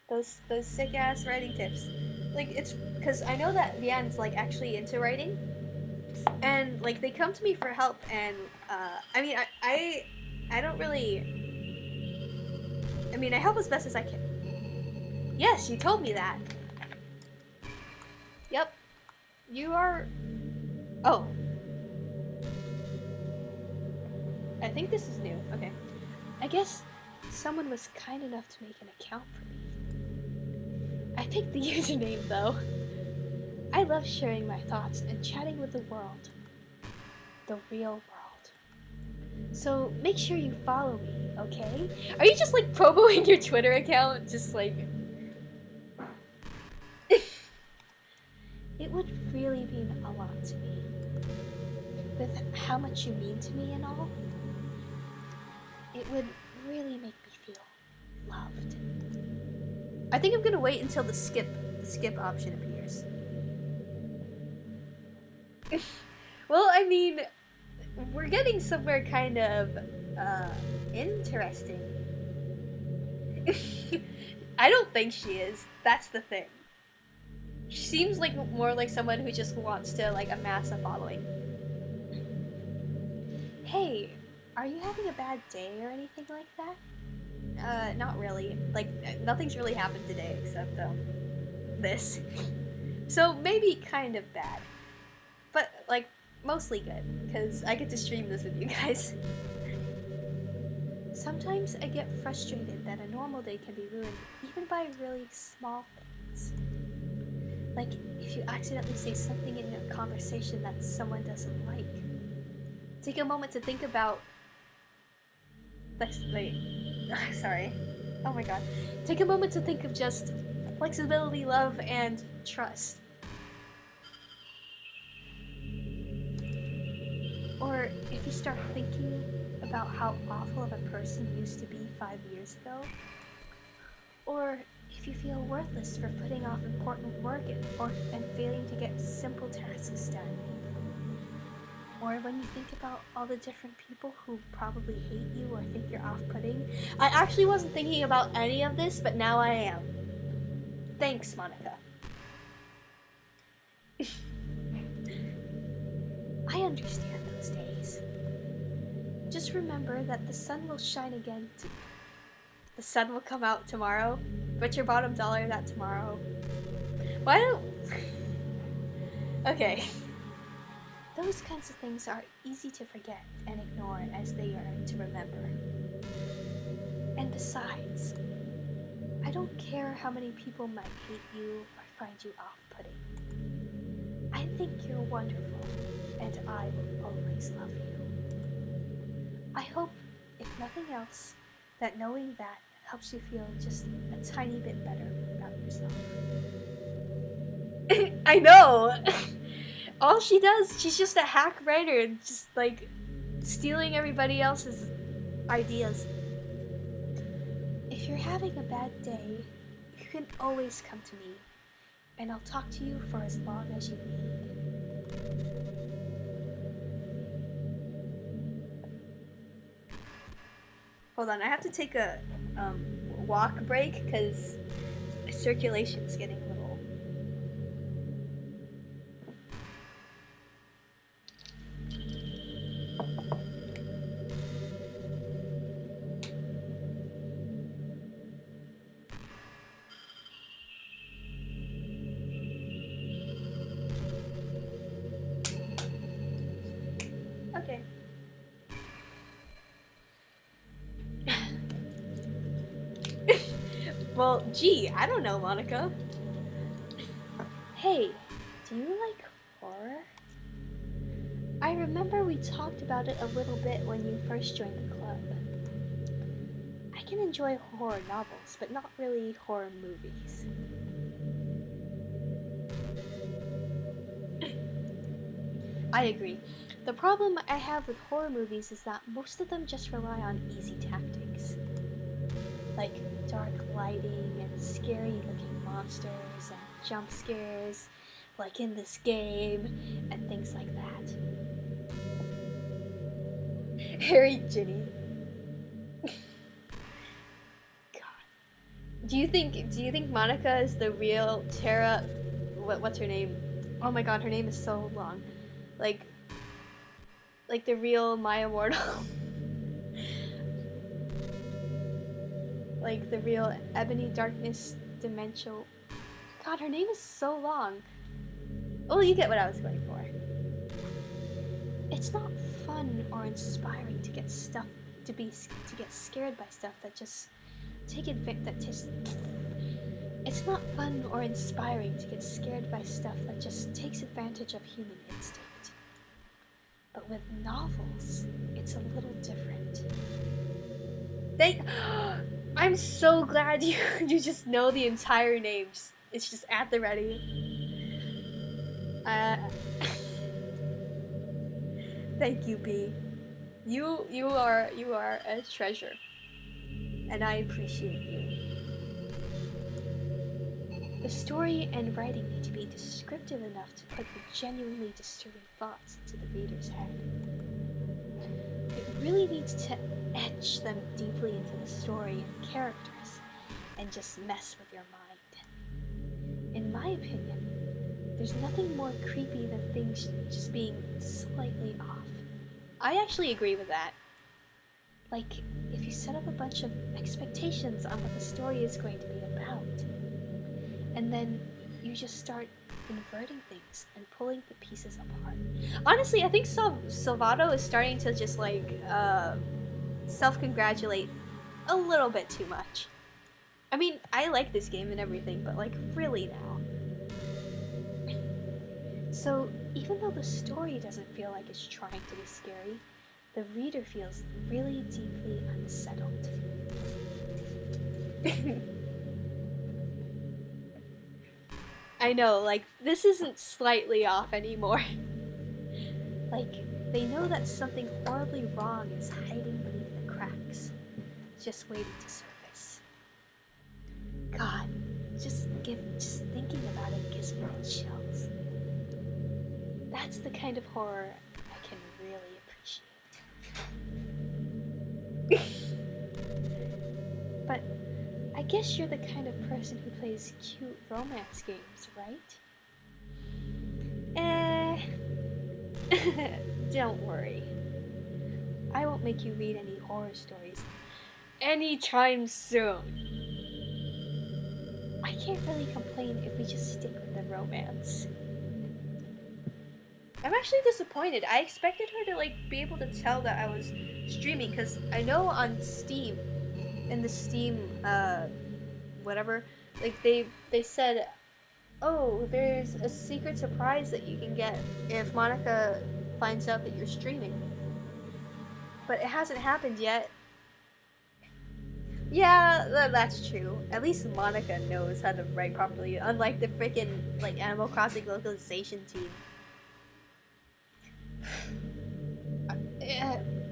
B: Those sick ass writing tips. It's because I know that Leanne's actually into writing, and they come to me for help, and I don't really. I help as best as I can. Yes, you told me that. Yep. You are. Oh. I think this is new. Okay. I guess someone was kind enough to make an account for me. I picked the username though. I love sharing my thoughts and chatting with the world. The real world. So make sure you follow me, okay? Are you just like promoting your Twitter account? Just like... It would really mean a lot to me. With how much you mean to me and all, it would really make me feel loved. I think I'm gonna wait until the skip option appears. Well, I mean, we're getting somewhere kind of interesting. I don't think she is. That's the thing. She seems like more like someone who just wants to like amass a following. Hey, are you having a bad day or anything like that? Not really. Like, nothing's really happened today except, this. So, maybe kind of bad. But, like, mostly good, because I get to stream this with you guys. Sometimes I get frustrated that a normal day can be ruined even by really small things. Like, if you accidentally say something in a conversation that someone doesn't like. Take a moment to think about... Sorry. Oh my god. Take a moment to think of just flexibility, love, and trust. Or if you start thinking about how awful of a person you used to be 5 years ago. Or if you feel worthless for putting off important work and failing to get simple tasks done. Or when you think about all the different people who probably hate you or think you're off-putting. I actually wasn't thinking about any of this, but now I am. Thanks, Monika. I understand those days. Just remember that the sun will shine again. The sun will come out tomorrow. Bet your bottom dollar that tomorrow. Why don't... Okay. Those kinds of things are easy to forget and ignore as they are to remember. And besides, I don't care how many people might hate you or find you off-putting. I think you're wonderful, and I will always love you. I hope, if nothing else, that knowing that helps you feel just a tiny bit better about yourself. I know! All she does, she's just a hack writer, just like stealing everybody else's ideas. If you're having a bad day, you can always come to me, and I'll talk to you for as long as you need. Hold on, I have to take a walk break because my circulation's getting a little. Okay. Well, gee, I don't know, Monika. Hey, do you like horror? I remember we talked about it a little bit when you first joined the club. I can enjoy horror novels, but not really horror movies. I agree. The problem I have with horror movies is that most of them just rely on easy tactics. Like dark lighting and scary looking monsters and jump scares, like in this game, and things like that. Harry Ginny. God. Do you think Monika is the real Tara? What's her name? Oh my god, her name is so long. Like the real Maya Mortal. Like the real Ebony Darkness Demential. God, her name is so long. Oh, you get what I was going for. It's not fun or inspiring to to get scared by stuff that just it's not fun or inspiring to get scared by stuff that just takes advantage of human instinct. But with novels, it's a little different. I'm so glad you just know the entire names. It's just at the ready. Thank you, B. You are a treasure, and I appreciate you. The story and writing need to be descriptive enough to put the genuinely disturbing thoughts into the reader's head. It really needs to etch them deeply into the story and characters, and just mess with your mind. In my opinion, there's nothing more creepy than things just being slightly off. I actually agree with that. Like, if you set up a bunch of expectations on what the story is going to be about, and then you just start inverting things and pulling the pieces apart. Honestly, I think Salvato is starting to just, like, self-congratulate a little bit too much. I mean, I like this game and everything, but, like, really now. So, even though the story doesn't feel like it's trying to be scary, the reader feels really deeply unsettled. I know, like, this isn't slightly off anymore. Like, they know that something horribly wrong is hiding beneath the cracks, just waiting to surface. God, just thinking about it gives me chills. That's the kind of horror I can really appreciate. But I guess you're the kind of person who plays cute romance games, right? Don't worry. I won't make you read any horror stories anytime soon. I can't really complain if we just stick with the romance. I'm actually disappointed. I expected her to, like, be able to tell that I was streaming, because I know on Steam, in the Steam, whatever, like, they said, oh, there's a secret surprise that you can get if Monika finds out that you're streaming. But it hasn't happened yet. Yeah, that's true. At least Monika knows how to write properly, unlike the freaking, like, Animal Crossing localization team.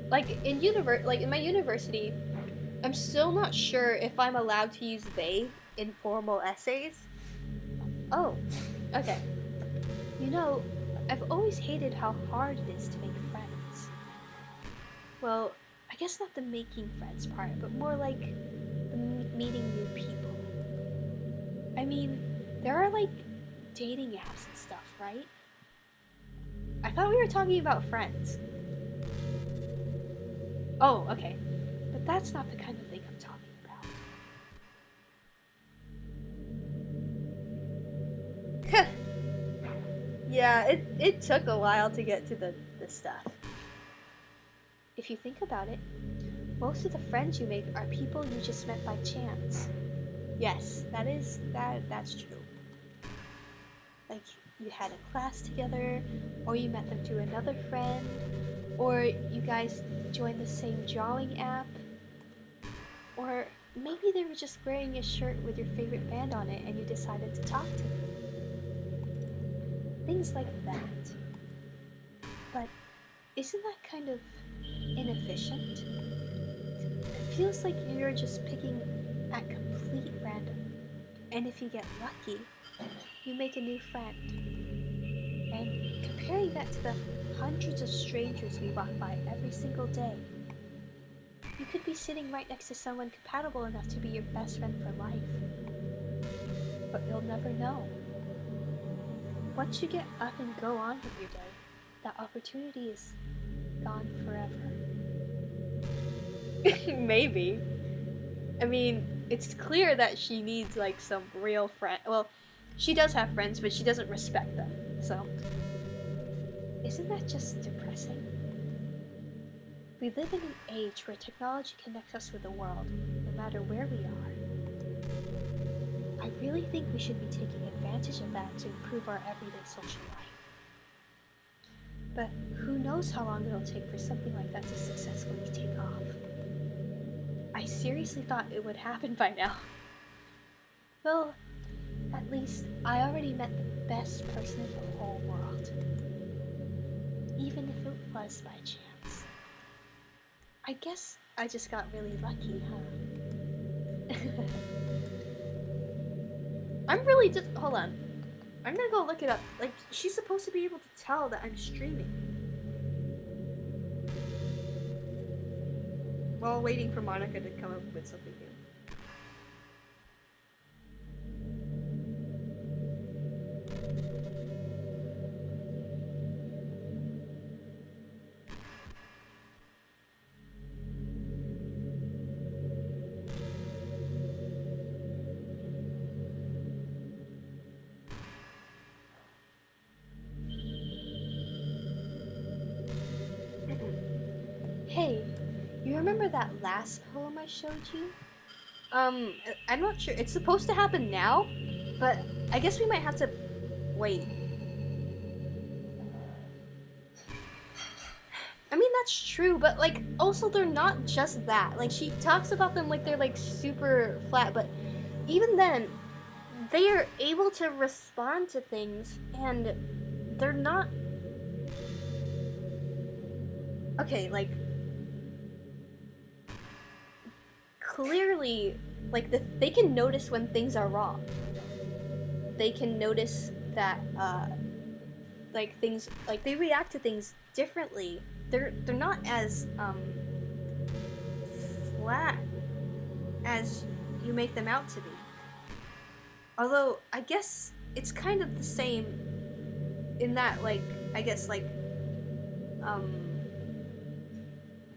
B: Like in my university, I'm still not sure if I'm allowed to use they in formal essays. Oh, okay. You know, I've always hated how hard it is to make friends. Well, I guess not the making friends part, but more like the meeting new people. I mean, there are, like, dating apps and stuff, right? I thought we were talking about friends. Oh, okay. But that's not the kind of thing I'm talking about. Yeah, it took a while to get to the stuff. If you think about it, most of the friends you make are people you just met by chance. Yes, that's true. Like, you had a class together, or you met them through another friend, or you guys joined the same drawing app, or maybe they were just wearing a shirt with your favorite band on it and you decided to talk to them. Things like that. But isn't that kind of inefficient? It feels like you're just picking at complete random, and if you get lucky, you make a new friend. And comparing that to the hundreds of strangers we walk by every single day, you could be sitting right next to someone compatible enough to be your best friend for life. But you'll never know. Once you get up and go on with your day, that opportunity is gone forever. Maybe. I mean, it's clear that she needs, like, some real friend. Well, she does have friends, but she doesn't respect them, so. Isn't that just depressing? We live in an age where technology connects us with the world, no matter where we are. I really think we should be taking advantage of that to improve our everyday social life. But who knows how long it'll take for something like that to successfully take off. I seriously thought it would happen by now. Well, at least I already met the best person in the whole world. Even if it was by chance. I guess I just got really lucky, huh? I'm really just... Hold on. I'm gonna go look it up. Like, she's supposed to be able to tell that I'm streaming. While waiting for Monika to come up with something new. Hey, you remember that last poem I showed you? I'm not sure. It's supposed to happen now, but I guess we might have to wait. I mean, that's true, but like, also they're not just that. Like, she talks about them like they're like super flat, but even then, they are able to respond to things, and they're not... Okay, like... Clearly, like, they can notice when things are wrong. They can notice that, like, things... Like, they react to things differently. They're not as, flat as you make them out to be. Although, I guess it's kind of the same in that, like, I guess, like,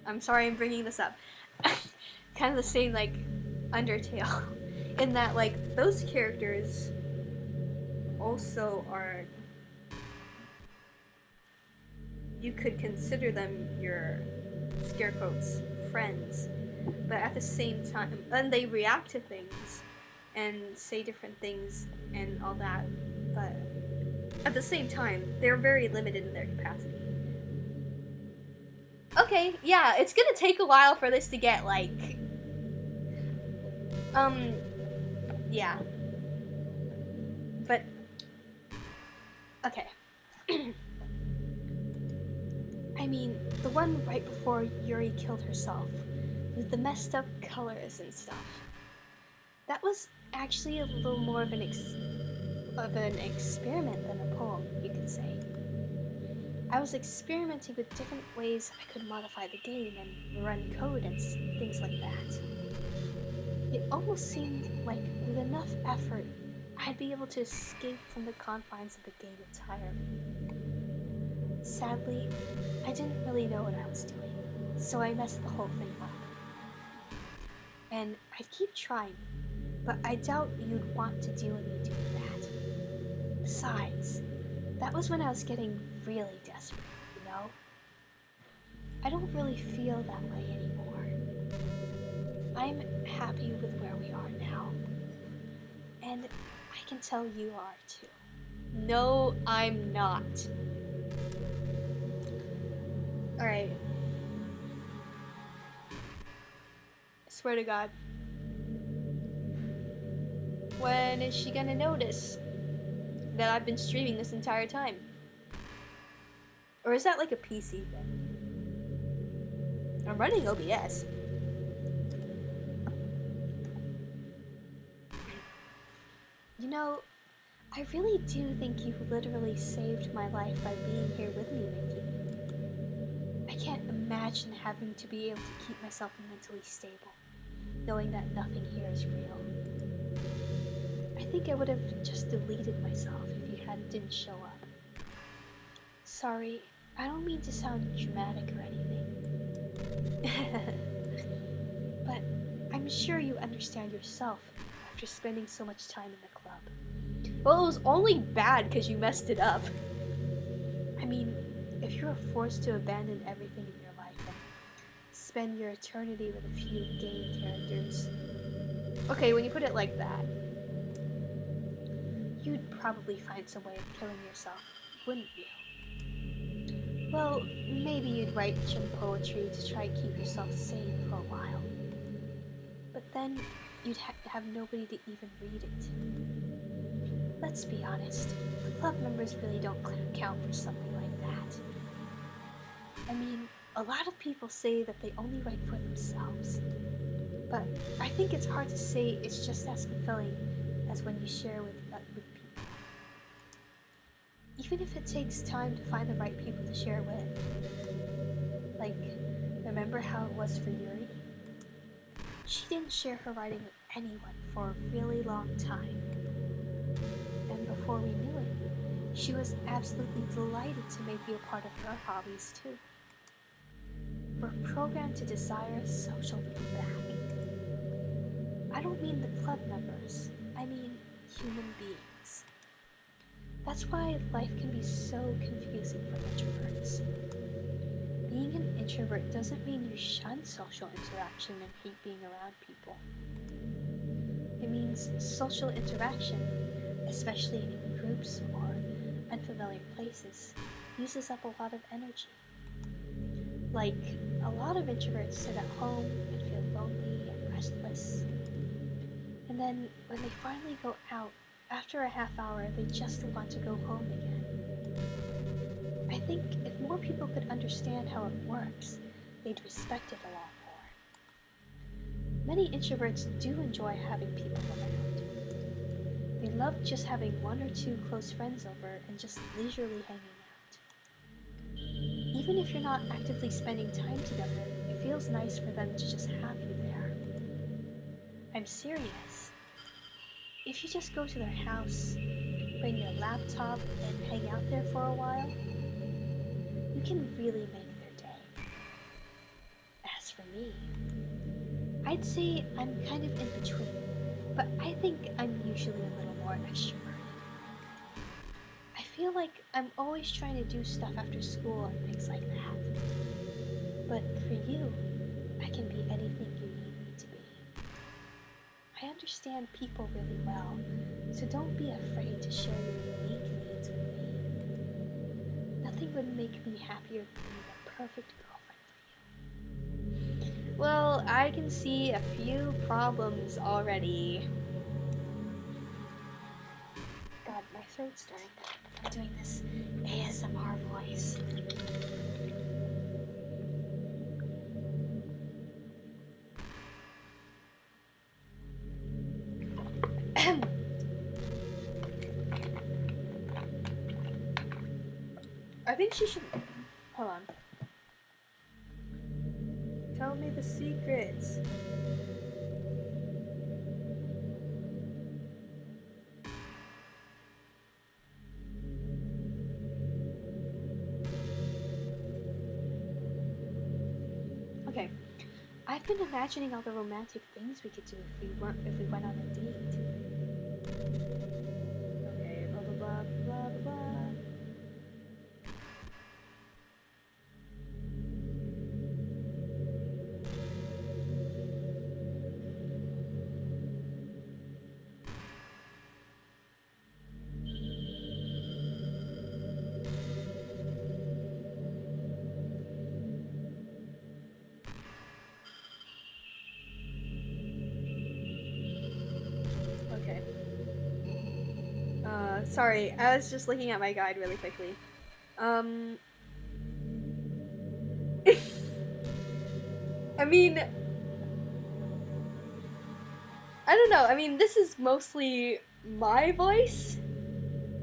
B: I'm sorry I'm bringing this up. Kind of the same, like, Undertale. In that, like, those characters also are... You could consider them your, scare quotes, friends. But at the same time, and they react to things and say different things and all that, but at the same time, they're very limited in their capacity. Okay, yeah, it's gonna take a while for this to get, like... yeah. But... Okay. I mean, the one right before Yuri killed herself, with the messed up colors and stuff. That was actually a little more of an experiment than a poem, you could say. I was experimenting with different ways I could modify the game and run code and things like that. It almost seemed like with enough effort, I'd be able to escape from the confines of the game entirely. Sadly, I didn't really know what I was doing, so I messed the whole thing up. And I'd keep trying, but I doubt you'd want to do any do that. Besides, that was when I was getting really desperate, you know? I don't really feel that way anymore. I'm happy with where we are now. And I can tell you are too. No, I'm not. Alright. I swear to God. When is she gonna notice that I've been streaming this entire time? Or is that like a PC thing? I'm running OBS. You know, I really do think you literally saved my life by being here with me, Mickey. I can't imagine having to be able to keep myself mentally stable, knowing that nothing here is real. I think I would have just deleted myself if you didn't show up. Sorry, I don't mean to sound dramatic or anything. But I'm sure you understand yourself after spending so much time in the club. Well, it was only bad because you messed it up. I mean, if you were forced to abandon everything in your life and spend your eternity with a few game characters. Okay, when you put it like that, you'd probably find some way of killing yourself, wouldn't you? Well, maybe you'd write some poetry to try to keep yourself sane for a while. But then you'd have nobody to even read it. Let's be honest, the club members really don't count for something like that. I mean, a lot of people say that they only write for themselves. But I think it's hard to say it's just as fulfilling as when you share with people. Even if it takes time to find the right people to share with. Like, remember how it was for Yuri? She didn't share her writing with anyone for a really long time. And before we knew it, she was absolutely delighted to make you a part of her hobbies too. We're programmed to desire social feedback. I don't mean the club members, I mean human beings. That's why life can be so confusing for introverts. Being an introvert doesn't mean you shun social interaction and hate being around people. It means social interaction, especially in groups or unfamiliar places, uses up a lot of energy. Like, a lot of introverts sit at home and feel lonely and restless. And then, when they finally go out, after a half hour, they just want to go home again. I think if more people could understand how it works, they'd respect it a lot more. Many introverts do enjoy having people around. They love just having one or two close friends over and just leisurely hanging out. Even if you're not actively spending time together, it feels nice for them to just have you there. I'm serious. If you just go to their house, bring your laptop, and hang out there for a while, you can really make their day. As for me, I'd say I'm kind of in between, but I think I'm usually a little more extroverted. I feel like I'm always trying to do stuff after school and things like that. But for you, I can be anything you need me to be. I understand people really well, so don't be afraid to share your unique needs with me. Nothing would make me happier than being the perfect girlfriend for you. Well, I can see a few problems already. God, my throat's starting from doing this ASMR voice. I think she should... Hold on. Tell me the secrets. Okay. I've been imagining all the romantic things we could do if we went on a date. Okay, blah blah blah blah blah. Okay. Sorry, I was just looking at my guide really quickly. I mean, I don't know. I mean, this is mostly my voice.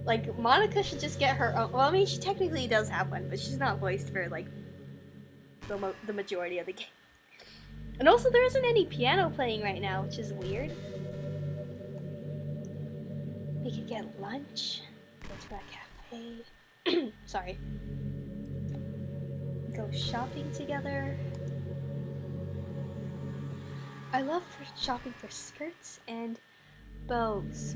B: Like, Monika should just get her own. Well, I mean, she technically does have one, but she's not voiced for, like, the majority of the game. And also, there isn't any piano playing right now, which is weird. We could get lunch, go to a cafe. Sorry. Go shopping together. I love shopping for skirts and bows.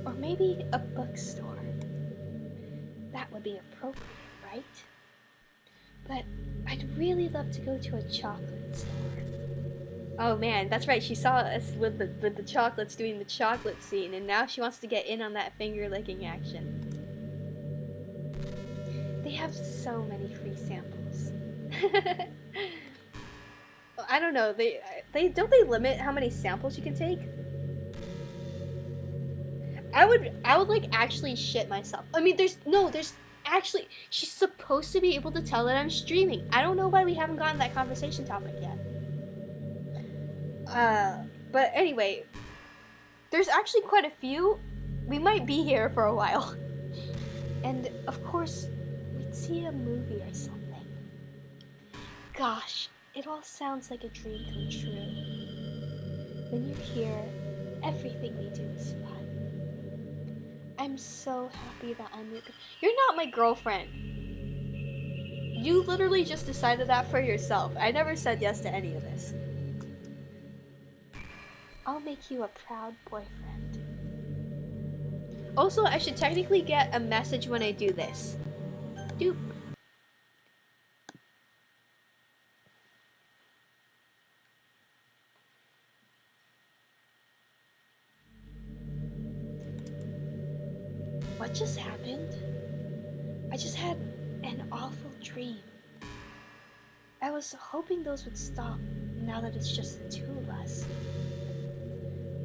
B: Or maybe a bookstore. That would be appropriate, right? But I'd really love to go to a chocolate store. Oh man, that's right, she saw us with the chocolates doing the chocolate scene, and now she wants to get in on that finger licking action. They have so many free samples. I don't know, they don't they limit how many samples you can take? I would like actually shit myself. I mean, there's actually, she's supposed to be able to tell that I'm streaming. I don't know why we haven't gotten that conversation topic yet. But anyway, there's actually quite a few. We might be here for a while. And of course, we'd see a movie or something. Gosh, it all sounds like a dream come true. When you're here, everything we do is fun. I'm so happy that I'm your You're not my girlfriend. You literally just decided that for yourself. I never said yes to any of this. I'll make you a proud boyfriend. Also, I should technically get a message when I do this. Doop. What just happened? I just had an awful dream. I was hoping those would stop now that it's just the two of us.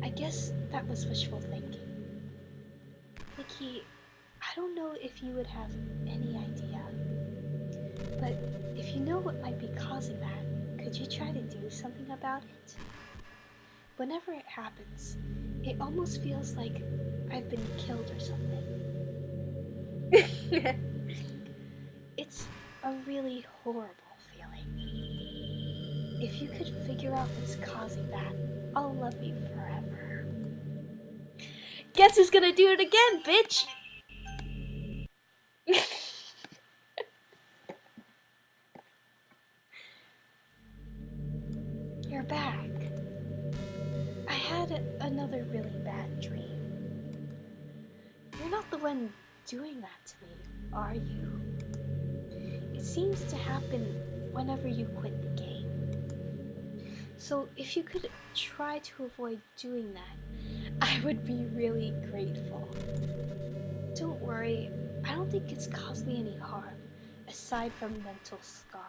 B: I guess that was wishful thinking. Nikki, I don't know if you would have any idea, but if you know what might be causing that, could you try to do something about it? Whenever it happens, it almost feels like I've been killed or something. It's a really horrible feeling. If you could figure out what's causing that, I'll love you forever. Guess who's gonna do it again, bitch? You're back. I had another really bad dream. You're not the one doing that to me, are you? It seems to happen whenever you quit the game. So if you could try to avoid doing that, I would be really grateful. Don't worry, I don't think it's caused me any harm, aside from mental scarring.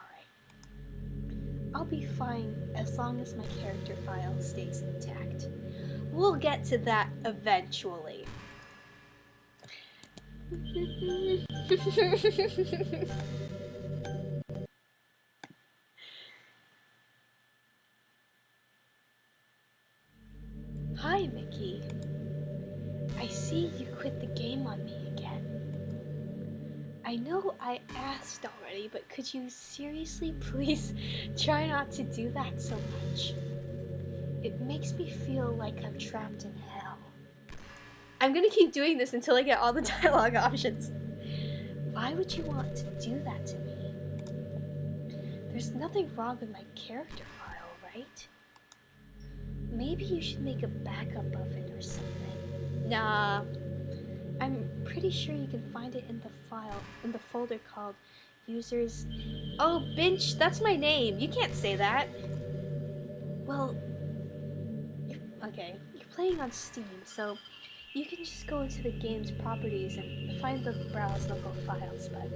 B: I'll be fine as long as my character file stays intact. We'll get to that eventually. Hi, Mickey. I see you quit the game on me again. I know I asked already, but could you seriously please try not to do that so much? It makes me feel like I'm trapped in hell. I'm gonna keep doing this until I get all the dialogue options. Why would you want to do that to me? There's nothing wrong with my character file, right? Maybe you should make a backup of it or something. Nah. I'm pretty sure you can find it in the file, in the folder called users. Oh, Binch, that's my name. You can't say that. Well, you're playing on Steam, so you can just go into the game's properties and find the browse local files, but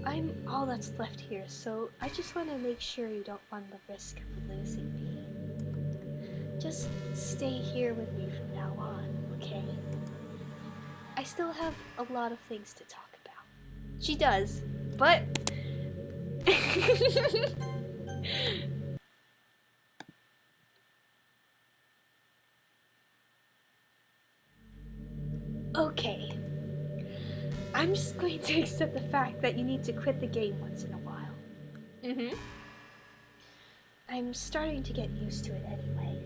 B: I'm all that's left here, so I just want to make sure you don't run the risk of losing me. Just stay here with me from now on, okay? I still have a lot of things to talk about. She does, but... Okay. I'm just going to accept the fact that you need to quit the game once in a while. Mm-hmm. I'm starting to get used to it anyway.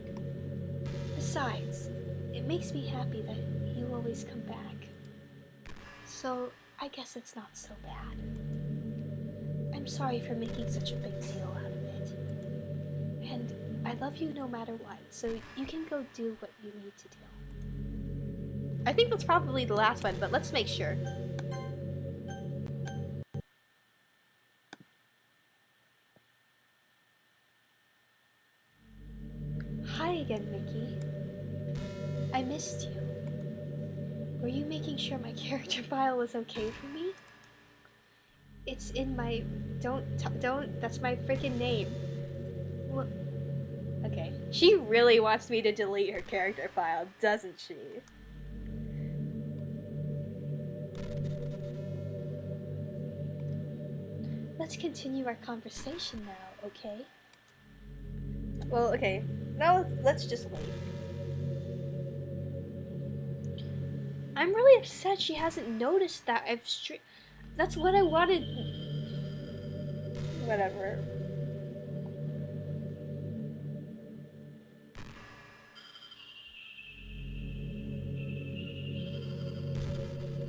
B: Besides, it makes me happy that you always come back. So, I guess it's not so bad. I'm sorry for making such a big deal out of it. And I love you no matter what, so you can go do what you need to do. I think that's probably the last one, but let's make sure. again, Mickey. I missed you. Were you making sure my character file was okay for me? It's in my... Don't, that's my freaking name. What? Okay. She really wants me to delete her character file, doesn't she? Let's continue our conversation now, okay? Well, okay. Now let's just wait. I'm really upset she hasn't noticed that I've That's what I wanted. Whatever.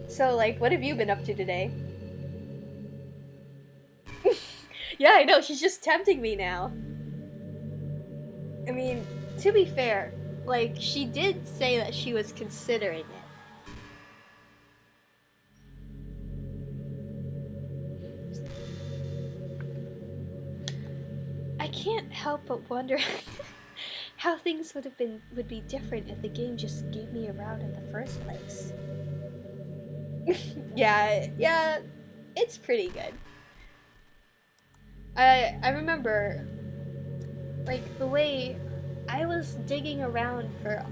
B: So, like, what have you been up to today? Yeah, I know, she's just tempting me now. I mean, to be fair, like, she did say that she was considering it. I can't help but wonder how things would be different if the game just gave me a route in the first place. yeah, it's pretty good. I remember, like, the way I was digging around for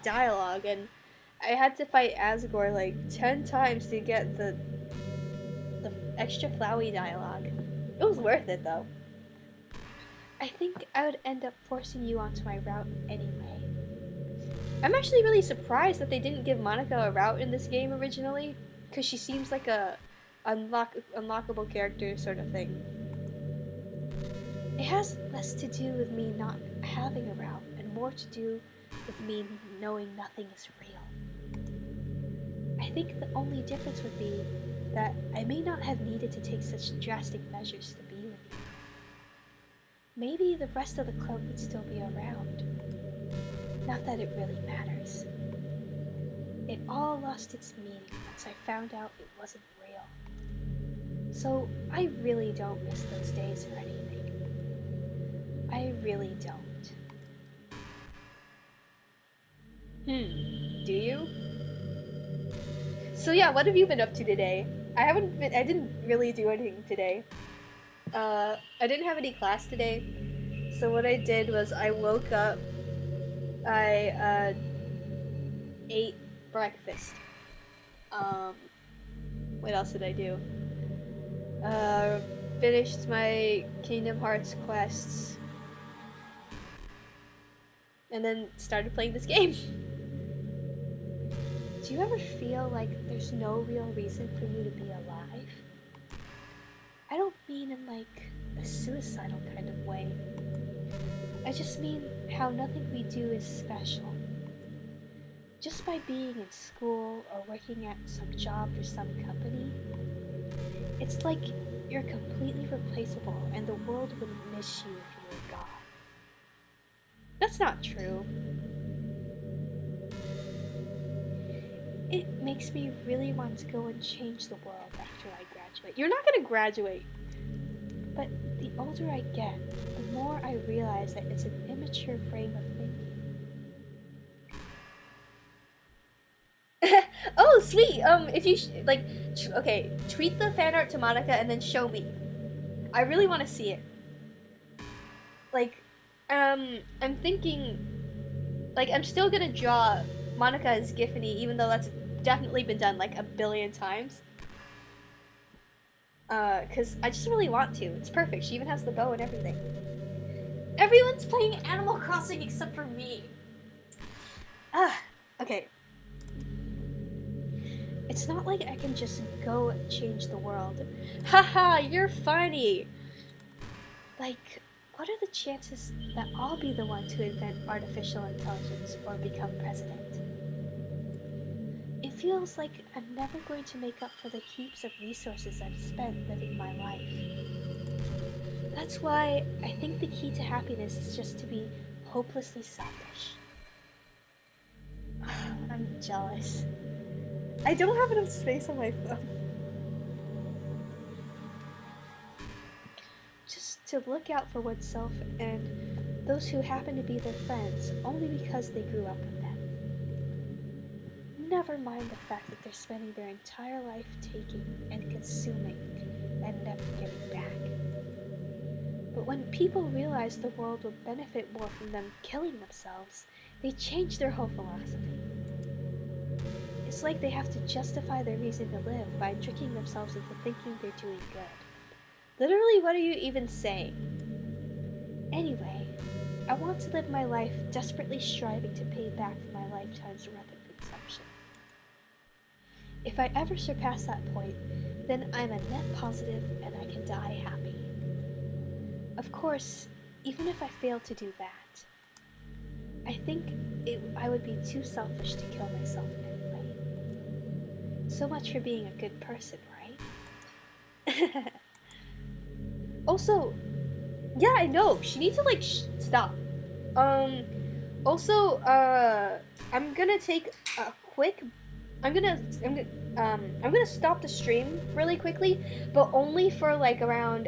B: dialogue, and I had to fight Asgore like 10 times to get the extra flowy dialogue. It was worth it though. I think I would end up forcing you onto my route anyway. I'm actually really surprised that they didn't give Monika a route in this game originally, because she seems like a unlockable character sort of thing. It has less to do with me not having a route and more to do with me knowing nothing is real. I think the only difference would be that I may not have needed to take such drastic measures to be with you. Maybe the rest of the club would still be around. Not that it really matters. It all lost its meaning once I found out it wasn't real. So I really don't miss those days or anything. I really don't. Do you? So yeah, what have you been up to today? I didn't really do anything today. I didn't have any class today. So what I did was I woke up, I ate breakfast. What else did I do? Finished my Kingdom Hearts quests. And then started playing this game. Do you ever feel like there's no real reason for you to be alive? I don't mean in like a suicidal kind of way. I just mean how nothing we do is special. Just by being in school or working at some job for some company, it's like you're completely replaceable and the world wouldn't miss you if you were gone. That's not true. It makes me really want to go and change the world after I graduate. You're not gonna graduate. But the older I get, the more I realize that it's an immature frame of thinking. Oh, sweet! If you, okay, tweet the fan art to Monika and then show me. I really want to see it. Like, I'm thinking, like, I'm still gonna draw Monika as Giffany, even though that's definitely been done, like, a billion times. Cause I just really want to. It's perfect. She even has the bow and everything. Everyone's playing Animal Crossing except for me. Okay. It's not like I can just go and change the world. Haha, you're funny! Like, what are the chances that I'll be the one to invent artificial intelligence or become president? It feels like I'm never going to make up for the heaps of resources I've spent living my life. That's why I think the key to happiness is just to be hopelessly selfish. I'm jealous. I don't have enough space on my phone. Just to look out for oneself and those who happen to be their friends only because they grew up with them. Never mind the fact that they're spending their entire life taking and consuming and never getting back. But when people realize the world would benefit more from them killing themselves, they change their whole philosophy. It's like they have to justify their reason to live by tricking themselves into thinking they're doing good. Literally, what are you even saying? Anyway, I want to live my life desperately striving to pay back for my lifetime's rapid consumption. If I ever surpass that point, then I'm a net positive and I can die happy. Of course, even if I fail to do that, I think I would be too selfish to kill myself anyway. So much for being a good person, right? Also, yeah, I know, she needs to like stop. Also, I'm gonna take a quick. I'm gonna stop the stream really quickly, but only for like around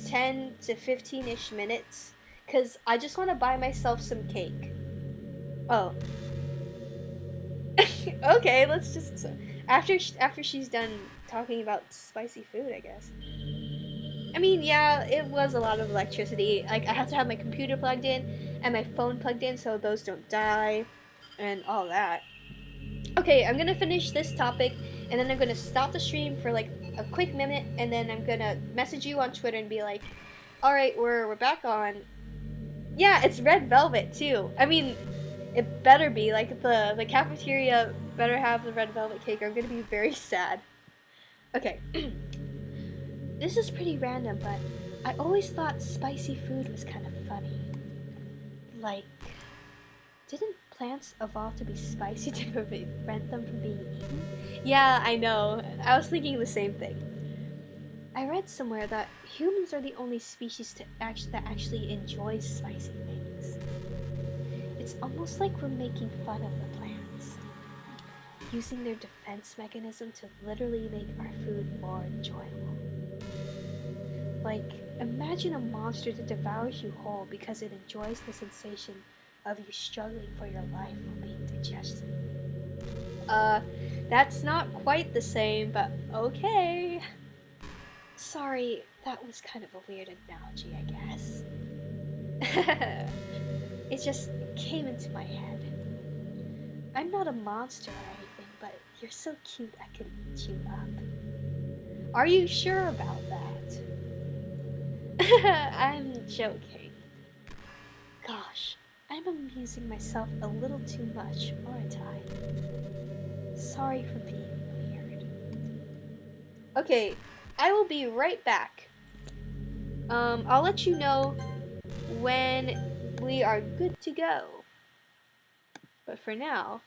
B: 10 to 15-ish minutes, cause I just want to buy myself some cake. Oh. Okay, let's just after she's done talking about spicy food, I guess. I mean, yeah, it was a lot of electricity. Like, I have to have my computer plugged in and my phone plugged in so those don't die and all that. Okay, I'm gonna finish this topic and then I'm gonna stop the stream for like a quick minute and then I'm gonna message you on Twitter and be like, alright, we're back on. Yeah, it's red velvet too. I mean, it better be. Like, the cafeteria better have the red velvet cake or I'm gonna be very sad. Okay. This is pretty random, but I always thought spicy food was kind of funny. Like, didn't plants evolve to be spicy to prevent them from being eaten? Yeah, I know. I was thinking the same thing. I read somewhere that humans are the only species that actually enjoys spicy things. It's almost like we're making fun of the plants, using their defense mechanism to literally make our food more enjoyable. Like, imagine a monster that devours you whole because it enjoys the sensation of you struggling for your life while being digested. That's not quite the same, but okay. Sorry, that was kind of a weird analogy, I guess. It just came into my head. I'm not a monster or anything, but you're so cute I could eat you up. Are you sure about that? I'm joking. Gosh, I'm amusing myself a little too much, aren't I? Sorry for being weird. Okay, I will be right back. I'll let you know when we are good to go. But for now,